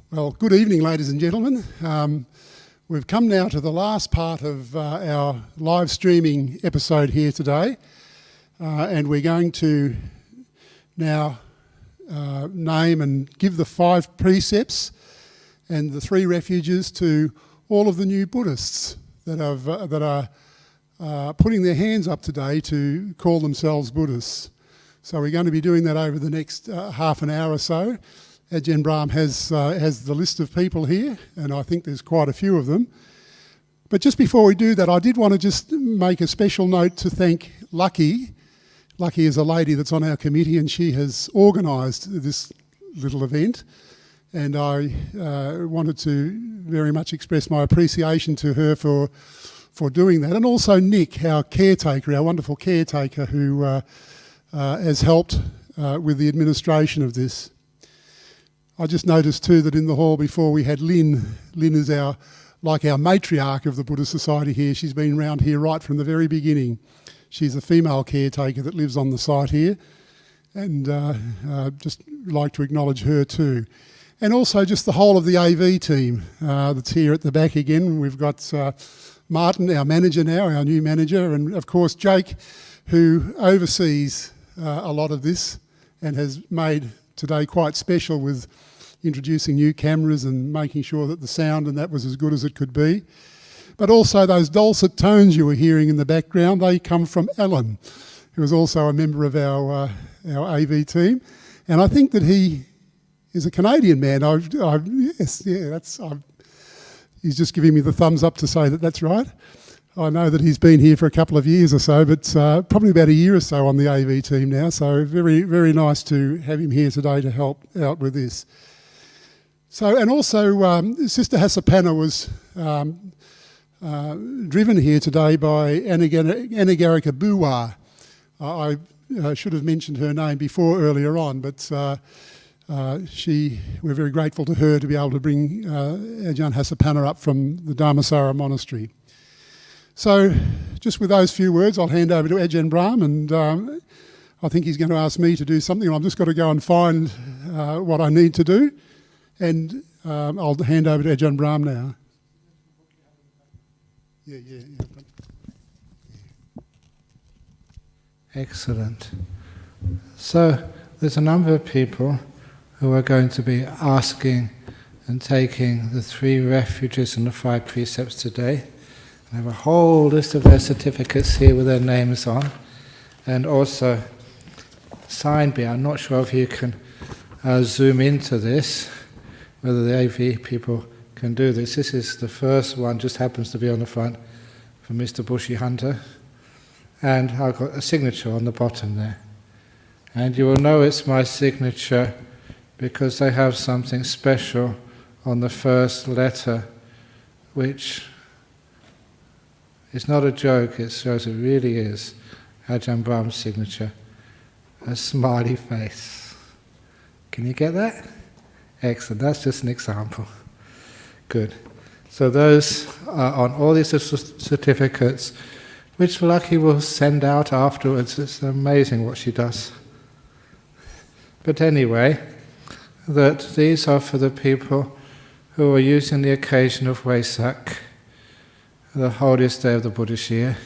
Well, good evening, ladies and gentlemen. We've come now to the last part of our live streaming episode here today, and we're going to now name and give the 5 precepts and the 3 refuges to all of the new Buddhists that are putting their hands up today to call themselves Buddhists. So we're going to be doing that over the next half an hour or so. Ajahn Brahm has the list of people here, and I think there's quite a few of them. But just before we do that, I did want to just make a special note to thank Lucky. Lucky is a lady that's on our committee, and she has organised this little event. And I wanted to very much express my appreciation to her for doing that. And also Nick, our caretaker, our wonderful caretaker, who has helped with the administration of this. I just noticed too that in the hall before we had Lynn. Lynn is our matriarch of the Buddhist Society here. She's been around here right from the very beginning. She's a female caretaker that lives on the site here, and just like to acknowledge her too. And also just the whole of the AV team that's here at the back again. We've got Martin, our manager now, our new manager, and of course Jake, who oversees a lot of this and has made today quite special with introducing new cameras and making sure that the sound and that was as good as it could be. But also those dulcet tones you were hearing in the background, they come from Alan, who is also a member of our AV team. And I think that he is a Canadian man. He's just giving me the thumbs up to say that that's right. I know that he's been here for a couple of years or so, but probably about a year or so on the AV team now. So very, very nice to have him here today to help out with this. So, and also Sister Hasapana was driven here today by Anagarika Buwa. I should have mentioned her name before earlier on, but we're very grateful to her to be able to bring Ajahn Hasapana up from the Dharmasara monastery. So, just with those few words, I'll hand over to Ajahn Brahm, and I think he's going to ask me to do something, and I've just got to go and find what I need to do, and I'll hand over to Ajahn Brahm now. Yeah. Excellent. So, there's a number of people who are going to be asking and taking the 3 refuges and the 5 precepts today. I have a whole list of their certificates here with their names on, and also sign me. I'm not sure if you can zoom into this, whether the AV people can do this. This is the first one, just happens to be on the front from Mr. Bushy Hunter, and I've got a signature on the bottom there. And you will know it's my signature because they have something special on the first letter, which it's not a joke, it shows it really is Ajahn Brahm's signature. A smiley face. Can you get that? Excellent, that's just an example. Good. So those are on all these certificates, which Lucky will send out afterwards. It's amazing what she does. But anyway, that these are for the people who are using the occasion of Vesak, the holiest day of the Buddhist year,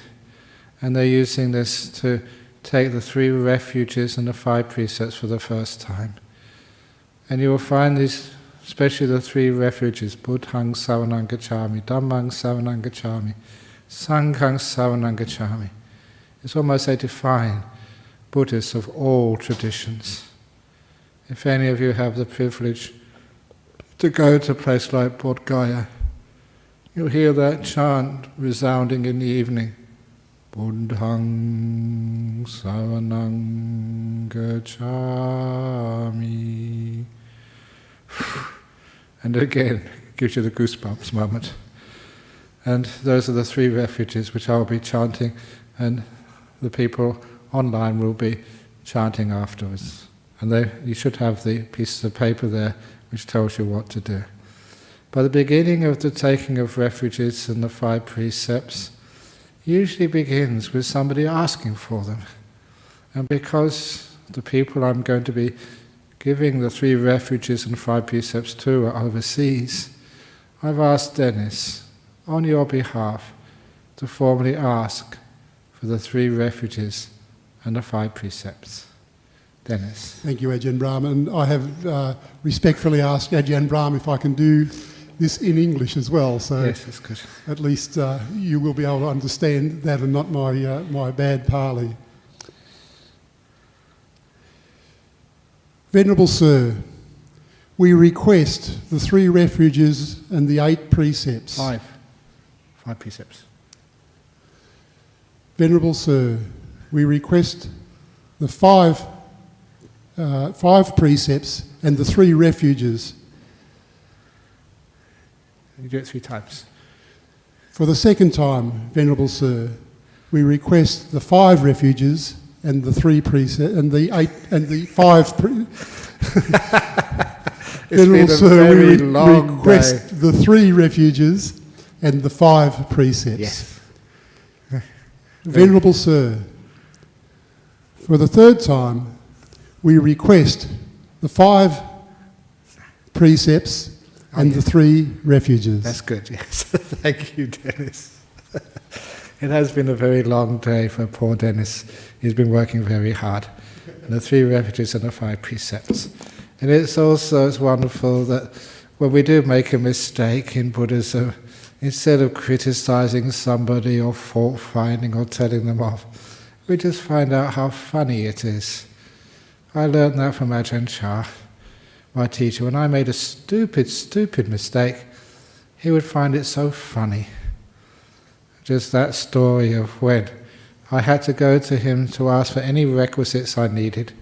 and they're using this to take the 3 refuges and the 5 precepts for the first time. And you will find these, especially the 3 refuges, Buddhaṃ Saraṇaṃ Gacchāmi, Dhammaṃ Saraṇaṃ Gacchāmi, Sanghaṃ Saraṇaṃ Gacchāmi. It's almost they define Buddhists of all traditions. If any of you have the privilege to go to a place like Bodh Gaya, you'll hear that chant resounding in the evening. Buddhaṃ Saraṇaṃ Gacchāmi. And again, it gives you the goosebumps moment. And those are the 3 refuges which I'll be chanting, and the people online will be chanting afterwards. And you should have the pieces of paper there which tells you what to do. By the beginning of the taking of refuges and the 5 precepts, usually begins with somebody asking for them. And because the people I'm going to be giving the 3 refuges and 5 precepts tour overseas, I've asked Dennis, on your behalf, to formally ask for the 3 refuges and the 5 precepts. Dennis. Thank you, Ajahn Brahm. And I have respectfully asked Ajahn Brahm if I can do this in English as well. So yes, that's good. at least you will be able to understand that and not my bad Pali. Venerable Sir, we request the 3 refuges and the 8 precepts. 5 precepts. Venerable Sir, we request the 5 precepts and the 3 refuges. You do it 3 times. For the second time, Venerable Sir, we request the 5 refuges and the 3 precepts and the 8 and the 5. Venerable Sir, we request the 3 refuges and the 5 precepts. Yes. Venerable Sir, for the third time, we request the 5 precepts and the 3 refuges. That's good, yes. Thank you, Dennis. It has been a very long day for poor Dennis. He's been working very hard. And the 3 refuges and the 5 precepts. And it's wonderful that when we do make a mistake in Buddhism, instead of criticizing somebody or fault-finding or telling them off, we just find out how funny it is. I learned that from Ajahn Chah, my teacher. When I made a stupid mistake, he would find it so funny. Just that story of when I had to go to him to ask for any requisites I needed,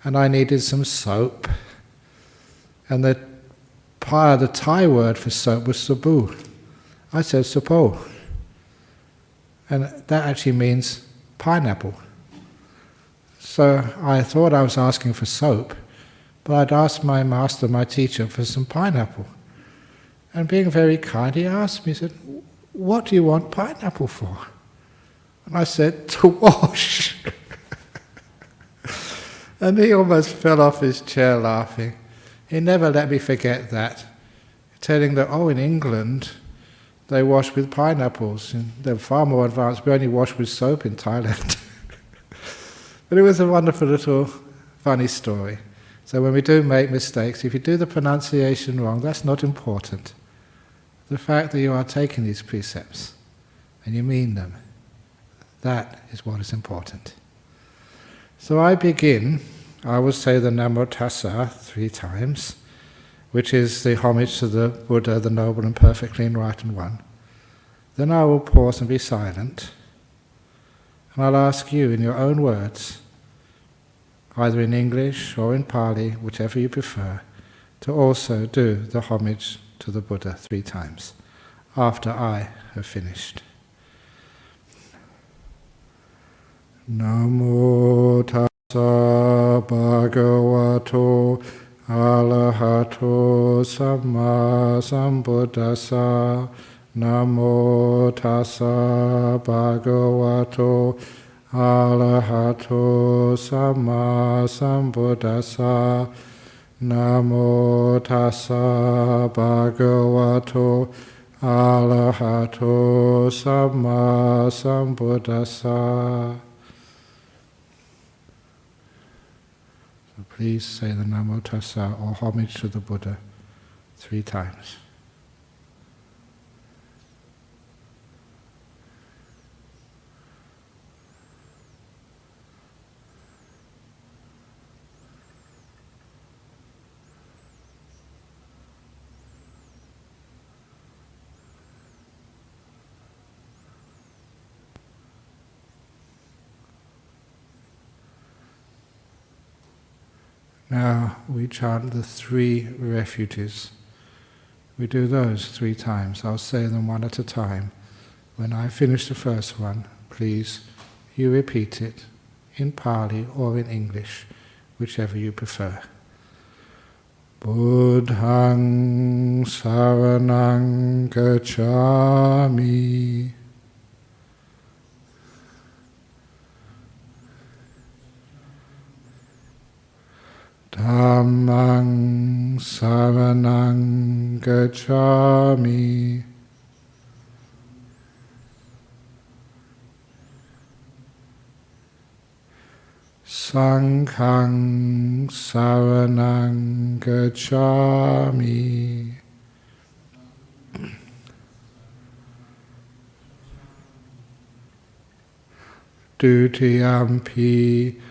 and I needed some soap. And the Thai word for soap was sabu. I said sapo. And that actually means pineapple. So I thought I was asking for soap, but I'd asked my master, my teacher, for some pineapple. And being very kind, he asked me, he said, "What do you want pineapple for?" And I said, "To wash." And he almost fell off his chair laughing. He never let me forget that, telling that, in England, they wash with pineapples, and they're far more advanced. We only wash with soap in Thailand. But it was a wonderful little funny story. So when we do make mistakes, if you do the pronunciation wrong, that's not important. The fact that you are taking these precepts and you mean them, that is what is important. So I will say the Namo Tassa 3 times, which is the homage to the Buddha, the Noble and Perfect, Clean, Right and One. Then I will pause and be silent, and I'll ask you in your own words, either in English or in Pali, whichever you prefer, to also do the homage to the Buddha 3 times, after I have finished. Namo Tassa Bhagavato Arahato Samma Sambuddhassa. Namo Tassa Bhagavato Arahato Samma Sambuddhassa. Namo Tassa Bhagavato Arahato Samma Sambuddhassa. So please say the Namo Tassa or homage to the Buddha 3 times. Now we chant the 3 refuges. We do those 3 times. I'll say them one at a time. When I finish the first one, please, you repeat it in Pali or in English, whichever you prefer. Buddhaṃ saraṇaṃ gacchāmi. Dhammang saranang gacchami. Sanghang saranang gacchami. Dutiyampi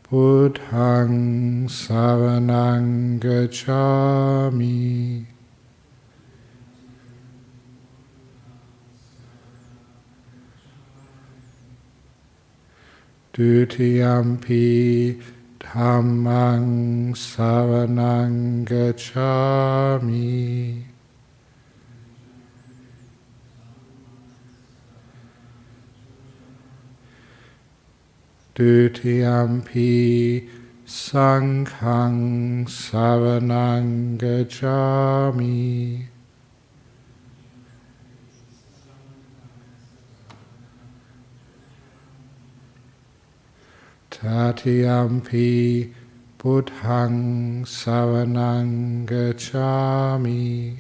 Buddhang saranang gacchami. Dutiyampi Dhammang saranang gacchami. Dutiyampi Sanghang saranang gacchami. Tatiyampi Buddhang saranang gacchami.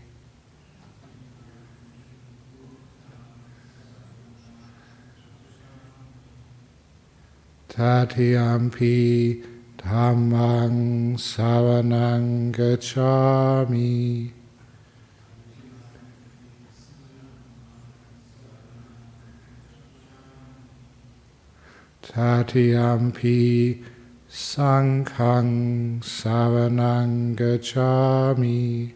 Tatiyampi Dhammang saranang gacchami. Tatiyampi Sanghang saranang gacchami.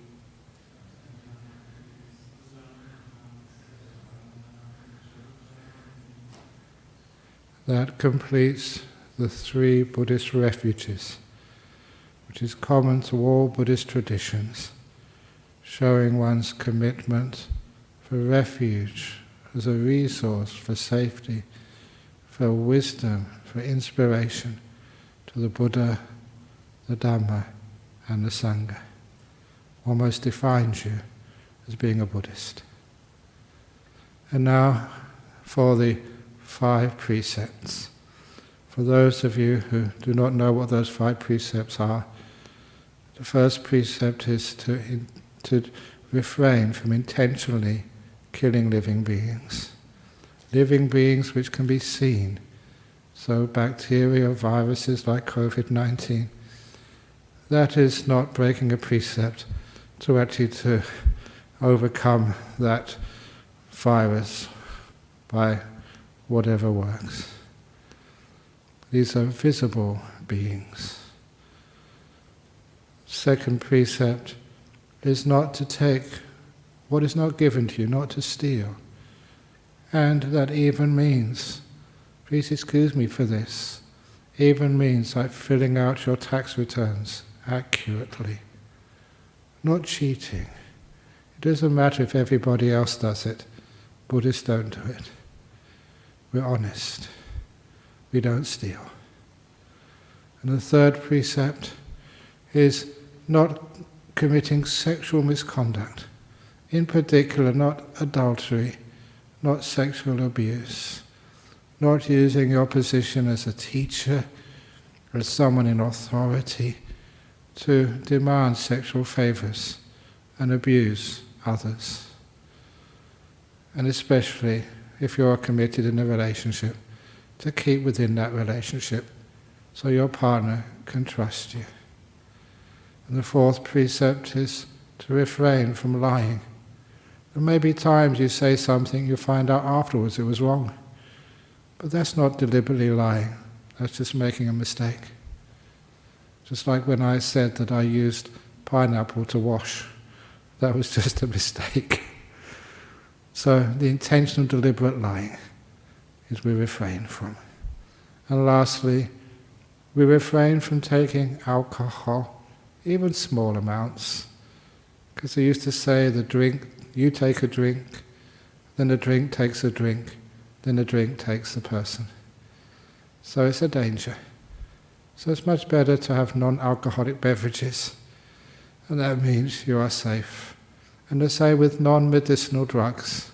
That completes the 3 Buddhist refuges, which is common to all Buddhist traditions, showing one's commitment for refuge as a resource for safety, for wisdom, for inspiration to the Buddha, the Dharma, and the Sangha. Almost defines you as being a Buddhist. And now for the 5 precepts. For those of you who do not know what those 5 precepts are, the first precept is to refrain from intentionally killing living beings which can be seen. So bacteria, viruses like COVID-19, that is not breaking a precept to overcome that virus by whatever works. These are visible beings. Second precept is not to take what is not given to you, not to steal. And that even means, please excuse me for this, even means like filling out your tax returns accurately, not cheating. It doesn't matter if everybody else does it. Buddhists don't do it. We're honest. We don't steal. And the third precept is not committing sexual misconduct. In particular, not adultery, not sexual abuse, not using your position as a teacher, as someone in authority, to demand sexual favors and abuse others. And especially if you are committed in a relationship, to keep within that relationship so your partner can trust you. And the fourth precept is to refrain from lying. There may be times you say something, you find out afterwards it was wrong. But that's not deliberately lying, that's just making a mistake. Just like when I said that I used pineapple to wash, that was just a mistake. So the intention of deliberate lying is we refrain from. And lastly, we refrain from taking alcohol, even small amounts. Because they used to say the drink, you take a drink, then the drink takes a drink, then the drink takes the person. So it's a danger. So it's much better to have non-alcoholic beverages, and that means you are safe. And the same with non-medicinal drugs.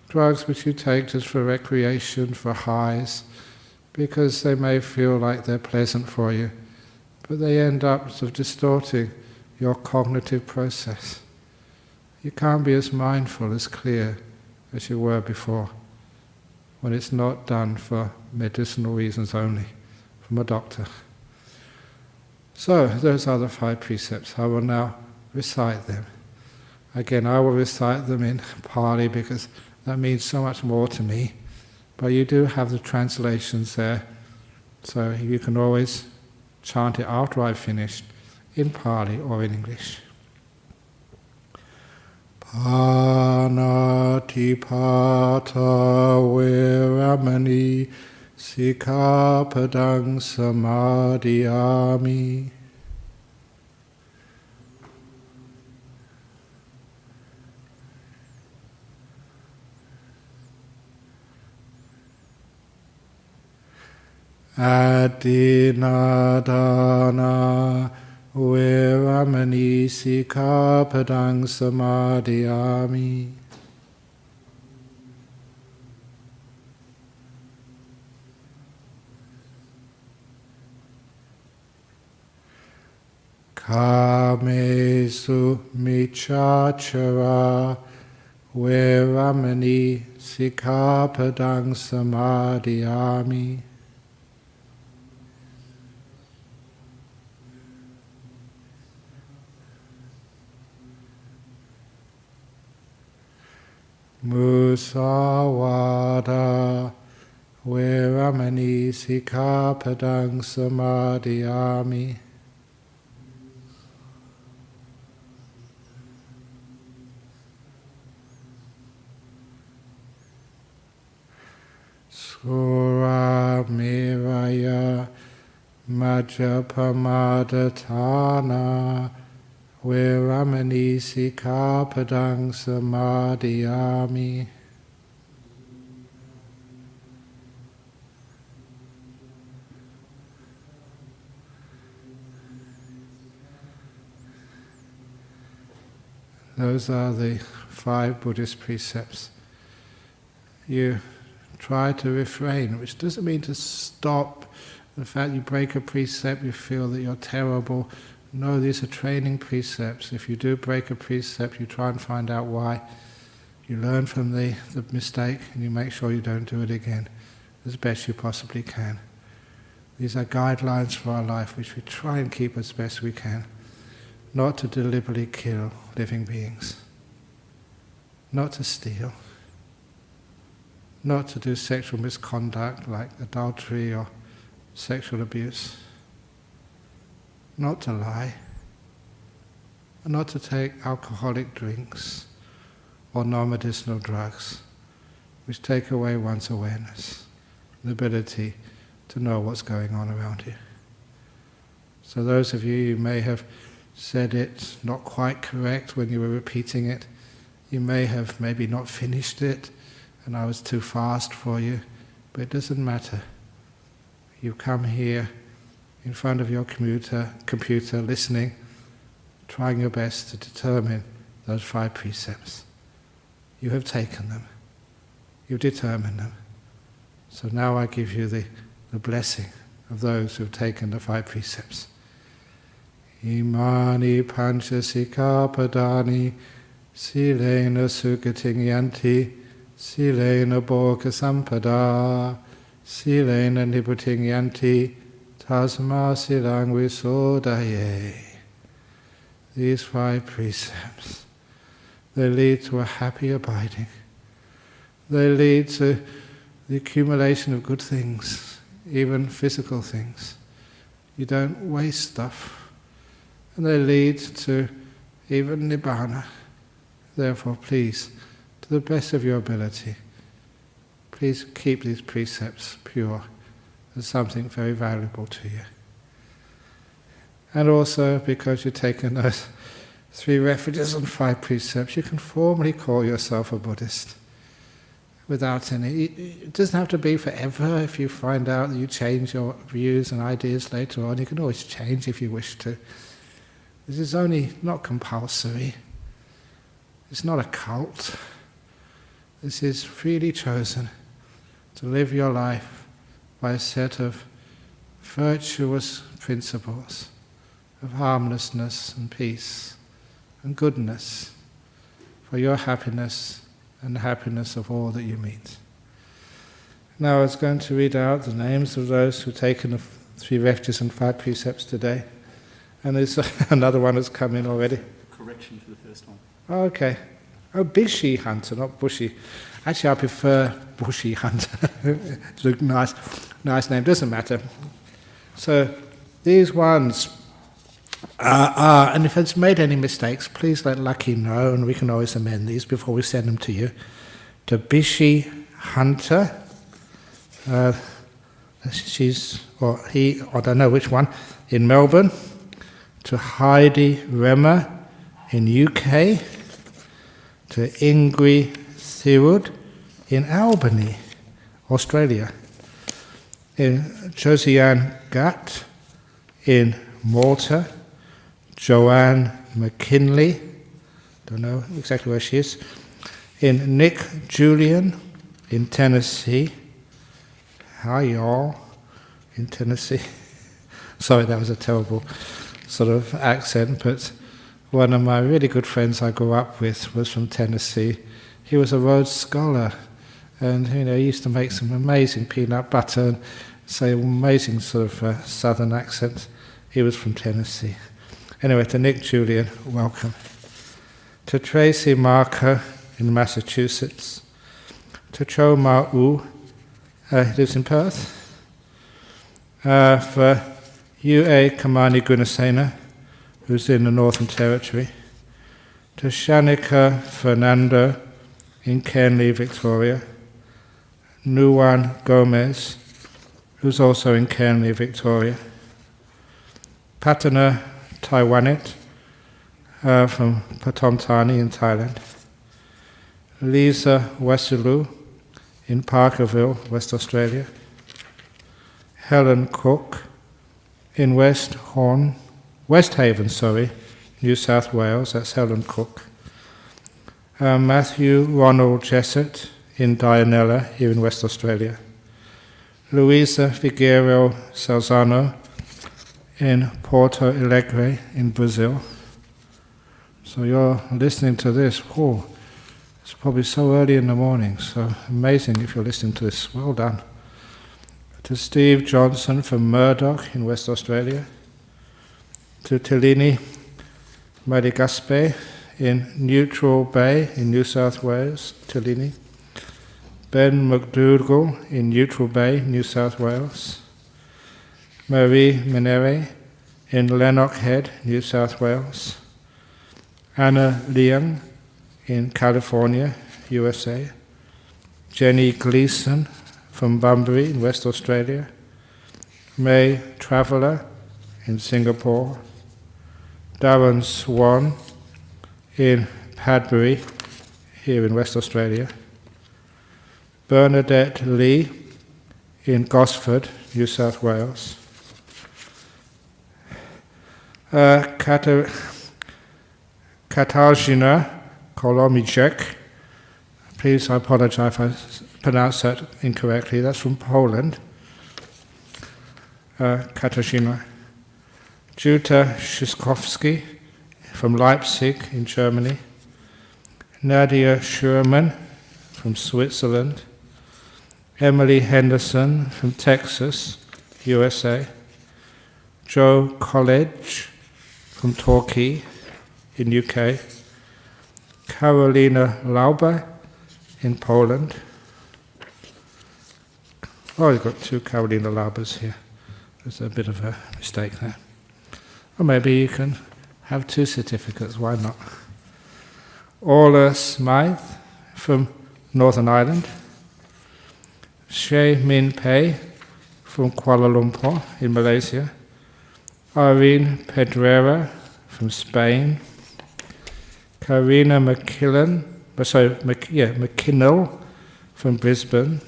Drugs which you take just for recreation, for highs, because they may feel like they're pleasant for you, but they end up sort of distorting your cognitive process. You can't be as mindful, as clear as you were before, when it's not done for medicinal reasons only, from a doctor. So, those are the 5 precepts. I will now recite them. Again, I will recite them in Pali because that means so much more to me. But you do have the translations there, so you can always chant it after I've finished, in Pali or in English. Panatipata Veramani Sikkhapadang Samadhiyami. Adinadana Veramani Sikkhapadang Samadhiyami. Kamesu Michachara Veramani Sikkhapadang Samadhiyami. Musawada Veramani Sikkhapadang Samadhiyami. Suramiraya Majjapamadatthana Veramani Sikkhapadang Samadhiyami. Those are the 5 Buddhist precepts. You try to refrain, which doesn't mean to stop. The fact you break a precept, you feel that you're terrible. No, these are training precepts. If you do break a precept, you try and find out why. You learn from the mistake and you make sure you don't do it again as best you possibly can. These are guidelines for our life which we try and keep as best we can. Not to deliberately kill living beings. Not to steal. Not to do sexual misconduct like adultery or sexual abuse. Not to lie. And not to take alcoholic drinks or non-medicinal drugs, which take away one's awareness, the ability to know what's going on around you. So those of you who may have said it not quite correct when you were repeating it, you may have maybe not finished it, and I was too fast for you, but it doesn't matter. You come here in front of your computer listening, trying your best to determine those 5 precepts. You have taken them. You've determined them. So now I give you the blessing of those who have taken the 5 precepts. Imani pancha sikkhapadani silena sugating yanti silena bhoga sampada silena niputing yanti tasma silang visodaye. These 5 precepts, they lead to a happy abiding. They lead to the accumulation of good things, even physical things. You don't waste stuff. And they lead to even nibbana. Therefore, please, to the best of your ability, please keep these precepts pure as something very valuable to you. And also, because you've taken those 3 refuges and 5 precepts, you can formally call yourself a Buddhist. Without any, it doesn't have to be forever. If you find out that you change your views and ideas later on, you can always change if you wish to. This is only not compulsory. It's not a cult. This is freely chosen to live your life by a set of virtuous principles of harmlessness and peace and goodness, for your happiness and the happiness of all that you meet. Now I was going to read out the names of those who've taken the 3 refuges and 5 precepts today. And there's another one that's come in already. Correction for the first one. Oh, okay. Oh, Bishi Hunter, not Bushy. Actually, I prefer Bushy Hunter. It's a nice name, doesn't matter. So these ones are, and if it's made any mistakes, please let Lucky know, and we can always amend these before we send them to you. To Bishi Hunter, she's, or he, I don't know which one, in Melbourne. To Heidi Remmer in UK. To Ingrid Thirud in Albany, Australia. In Josiane Gatt in Malta. Joanne McKinley, don't know exactly where she is. In Nick Julian in Tennessee. Hi y'all in Tennessee. Sorry, that was a terrible sort of accent, but one of my really good friends I grew up with was from Tennessee. He was a Rhodes Scholar, and he used to make some amazing peanut butter and say amazing sort of southern accent. He was from Tennessee. Anyway, to Nick Julian, welcome. To Tracy Marker in Massachusetts. To Cho Ma U, he lives in Perth. For U.A. Kamani Gunasena, who's in the Northern Territory. To Shanika Fernando in Kenley, Victoria. Nuwan Gomez, who's also in Kenley, Victoria. Patana Taiwanit from Pathom Thani in Thailand. Lisa Wesulu in Parkerville, West Australia. Helen Cook in West Haven, New South Wales, that's Helen Cook. Matthew Ronald Jessett in Dianella, here in West Australia. Luisa Figueiredo Salzano in Porto Alegre in Brazil. So you're listening to this, it's probably so early in the morning, so amazing if you're listening to this, well done. To Steve Johnson from Murdoch in West Australia. To Telini Madagaspe in Neutral Bay in New South Wales, Telini. Ben McDougall in Neutral Bay, New South Wales. Marie Menere in Lennox Head, New South Wales. Anna Leung in California, USA. Jenny Gleason from Bunbury in West Australia. May Traveller in Singapore. Darren Swan in Padbury, here in West Australia. Bernadette Lee in Gosford, New South Wales. Katarzyna Kolomijek, please, I apologize if I pronounced that incorrectly, that's from Poland. Katarzyna. Jutta Szyskowski from Leipzig in Germany. Nadia Sherman from Switzerland. Emily Henderson from Texas, USA. Joe College from Torquay in UK. Carolina Lauber in Poland. Oh, you've got 2 Carolina Laubers here. There's a bit of a mistake there. Or maybe you can have 2 certificates, why not? Orla Smythe from Northern Ireland. Shea Min Pei from Kuala Lumpur in Malaysia. Irene Pedrera from Spain. Karina McKinnell from Brisbane.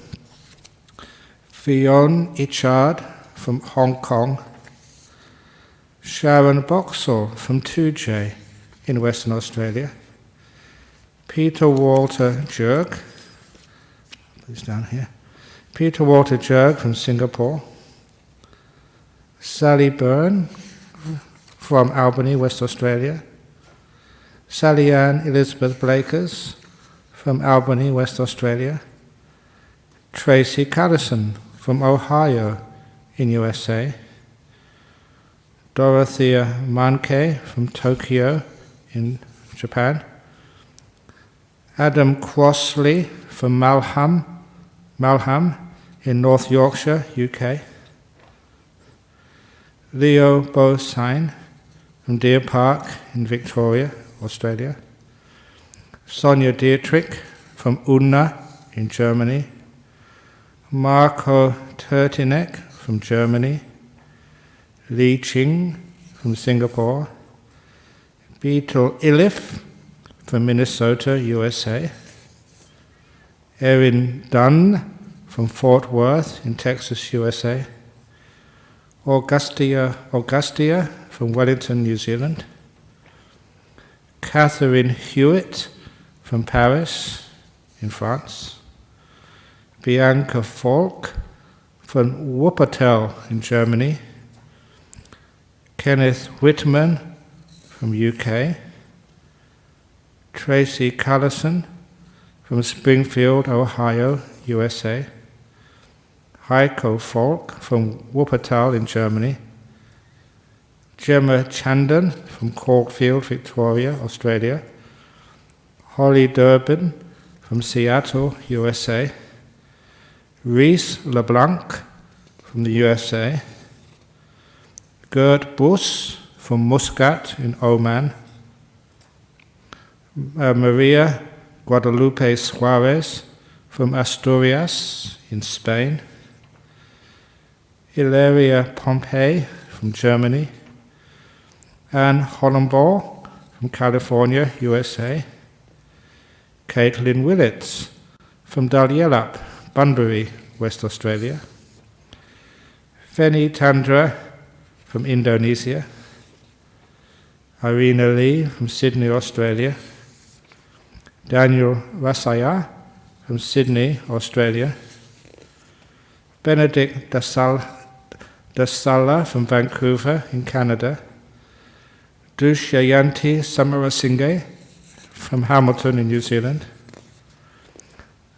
Fionn Ichard from Hong Kong. Sharon Boxall from 2J in Western Australia. Peter Walter Jerk, please down here. Peter Walter Jerk from Singapore. Sally Byrne from Albany, West Australia. Sally Ann Elizabeth Blakers from Albany, West Australia. Tracy Callison from Ohio in USA. Dorothea Manke from Tokyo in Japan. Adam Crossley from Malham in North Yorkshire, UK. Leo Bosine from Deer Park in Victoria, Australia. Sonia Dietrich from Unna in Germany. Marco Tertinek from Germany. Li Ching from Singapore. Beetle Ilif from Minnesota, USA. Erin Dunn from Fort Worth in Texas, USA. Augustia from Wellington, New Zealand. Catherine Hewitt from Paris in France. Bianca Falk from Wuppertal in Germany. Kenneth Whitman from UK. Tracy Callison from Springfield, Ohio, USA. Heiko Falk from Wuppertal in Germany. Gemma Chandan from Caulfield, Victoria, Australia. Holly Durbin from Seattle, USA. Reese LeBlanc from the USA. Gert Bus from Muscat in Oman. Maria Guadalupe Suarez from Asturias in Spain. Hilaria Pompey from Germany. Anne Hollenbaugh from California, USA. Caitlin Willits from Dalyellup, Bunbury, West Australia. Feni Tandra from Indonesia. Irina Lee from Sydney, Australia. Daniel Rasaya from Sydney, Australia. Benedict Dasala from Vancouver in Canada. Dushayanti Samarasinghe from Hamilton in New Zealand.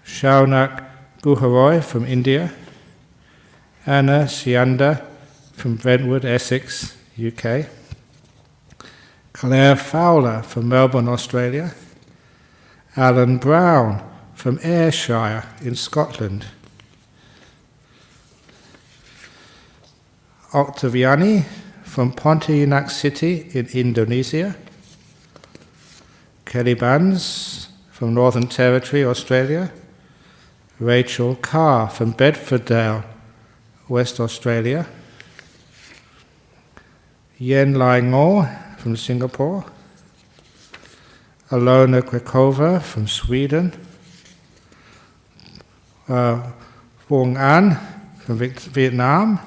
Shaunak Guharoy from India. Anna Sianda from Brentwood, Essex, UK. Claire Fowler from Melbourne, Australia. Alan Brown from Ayrshire in Scotland. Octaviani from Pontianak City in Indonesia. Kelly Bands from Northern Territory, Australia. Rachel Carr from Bedfordale, West Australia. Yen Lai Ngo from Singapore. Alona Krekova from Sweden. Vuong An from Vietnam.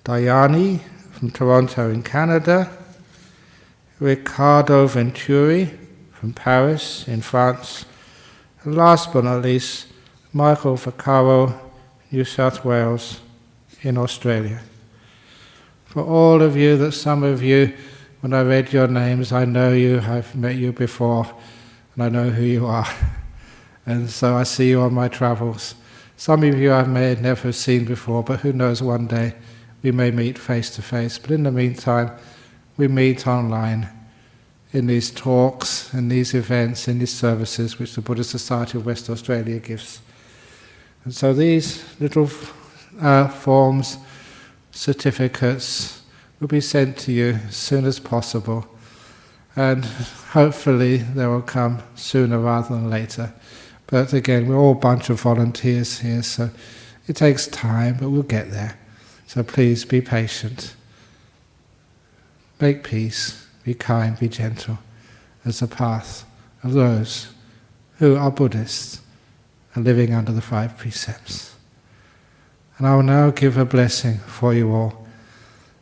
Dayani from Toronto in Canada. Ricardo Venturi from Paris in France. And last but not least, Michael Vaccaro, New South Wales in Australia. For all of you, that some of you, when I read your names, I know you, I've met you before, and I know who you are. And so I see you on my travels. Some of you I may never have seen before, but who knows, one day we may meet face to face. But in the meantime, we meet online in these talks, in these events, in these services which the Buddhist Society of West Australia gives. And so these little forms, certificates, will be sent to you as soon as possible. And hopefully they will come sooner rather than later. But again, we're all a bunch of volunteers here, so it takes time, but we'll get there. So please be patient. Make peace, be kind, be gentle, as the path of those who are Buddhists and living under the 5 precepts. And I will now give a blessing for you all.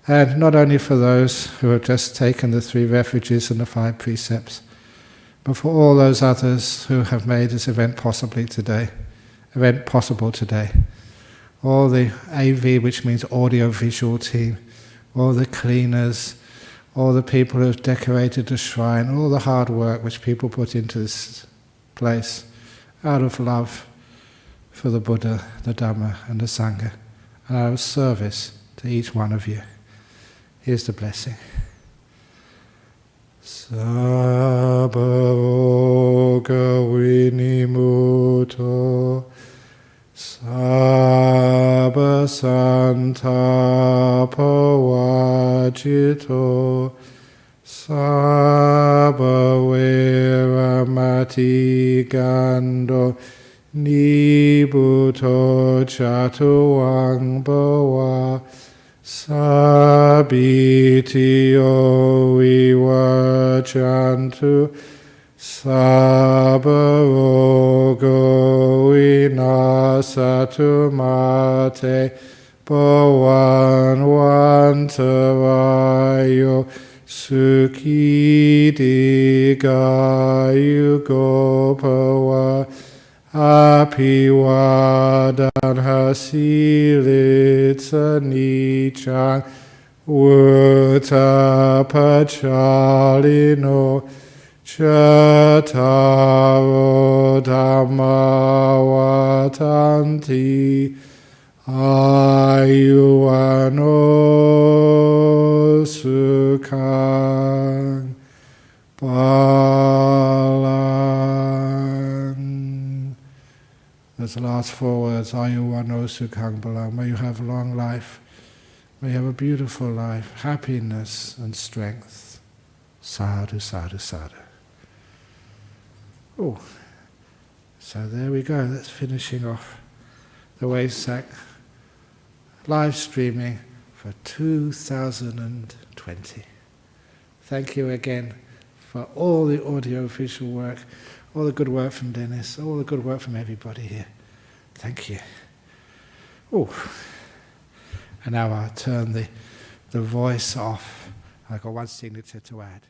And not only for those who have just taken the 3 refuges and the 5 precepts, but for all those others who have made this event possible today. All the AV, which means audio-visual team, all the cleaners, all the people who have decorated the shrine, all the hard work which people put into this place out of love for the Buddha, the Dhamma and the Sangha, and out of service to each one of you. Here's the blessing. Sabba roga vinimuto, sabba santapa vajito, sabba veramati gando, nibuto chatuang bhawa, sabitio vivajantu, sabba rogo vinasatu mate, bhavan vantarayo, sukhi digayugo bhava, apivadan hasilitsa nichang, Utapachalino Chataro Dhammavatanti Ayuano Sukhang Balang. That's the last 4 words. Ayuano Sukhang Balang. May you have long life. May you have a beautiful life, happiness and strength. Sadhu, sadhu, sadhu. Oh, so there we go. That's finishing off the Vesak live streaming for 2020. Thank you again for all the audio-visual work, all the good work from Dennis, all the good work from everybody here. Thank you. Oh. And now I'll turn the voice off. I've got one signature to add.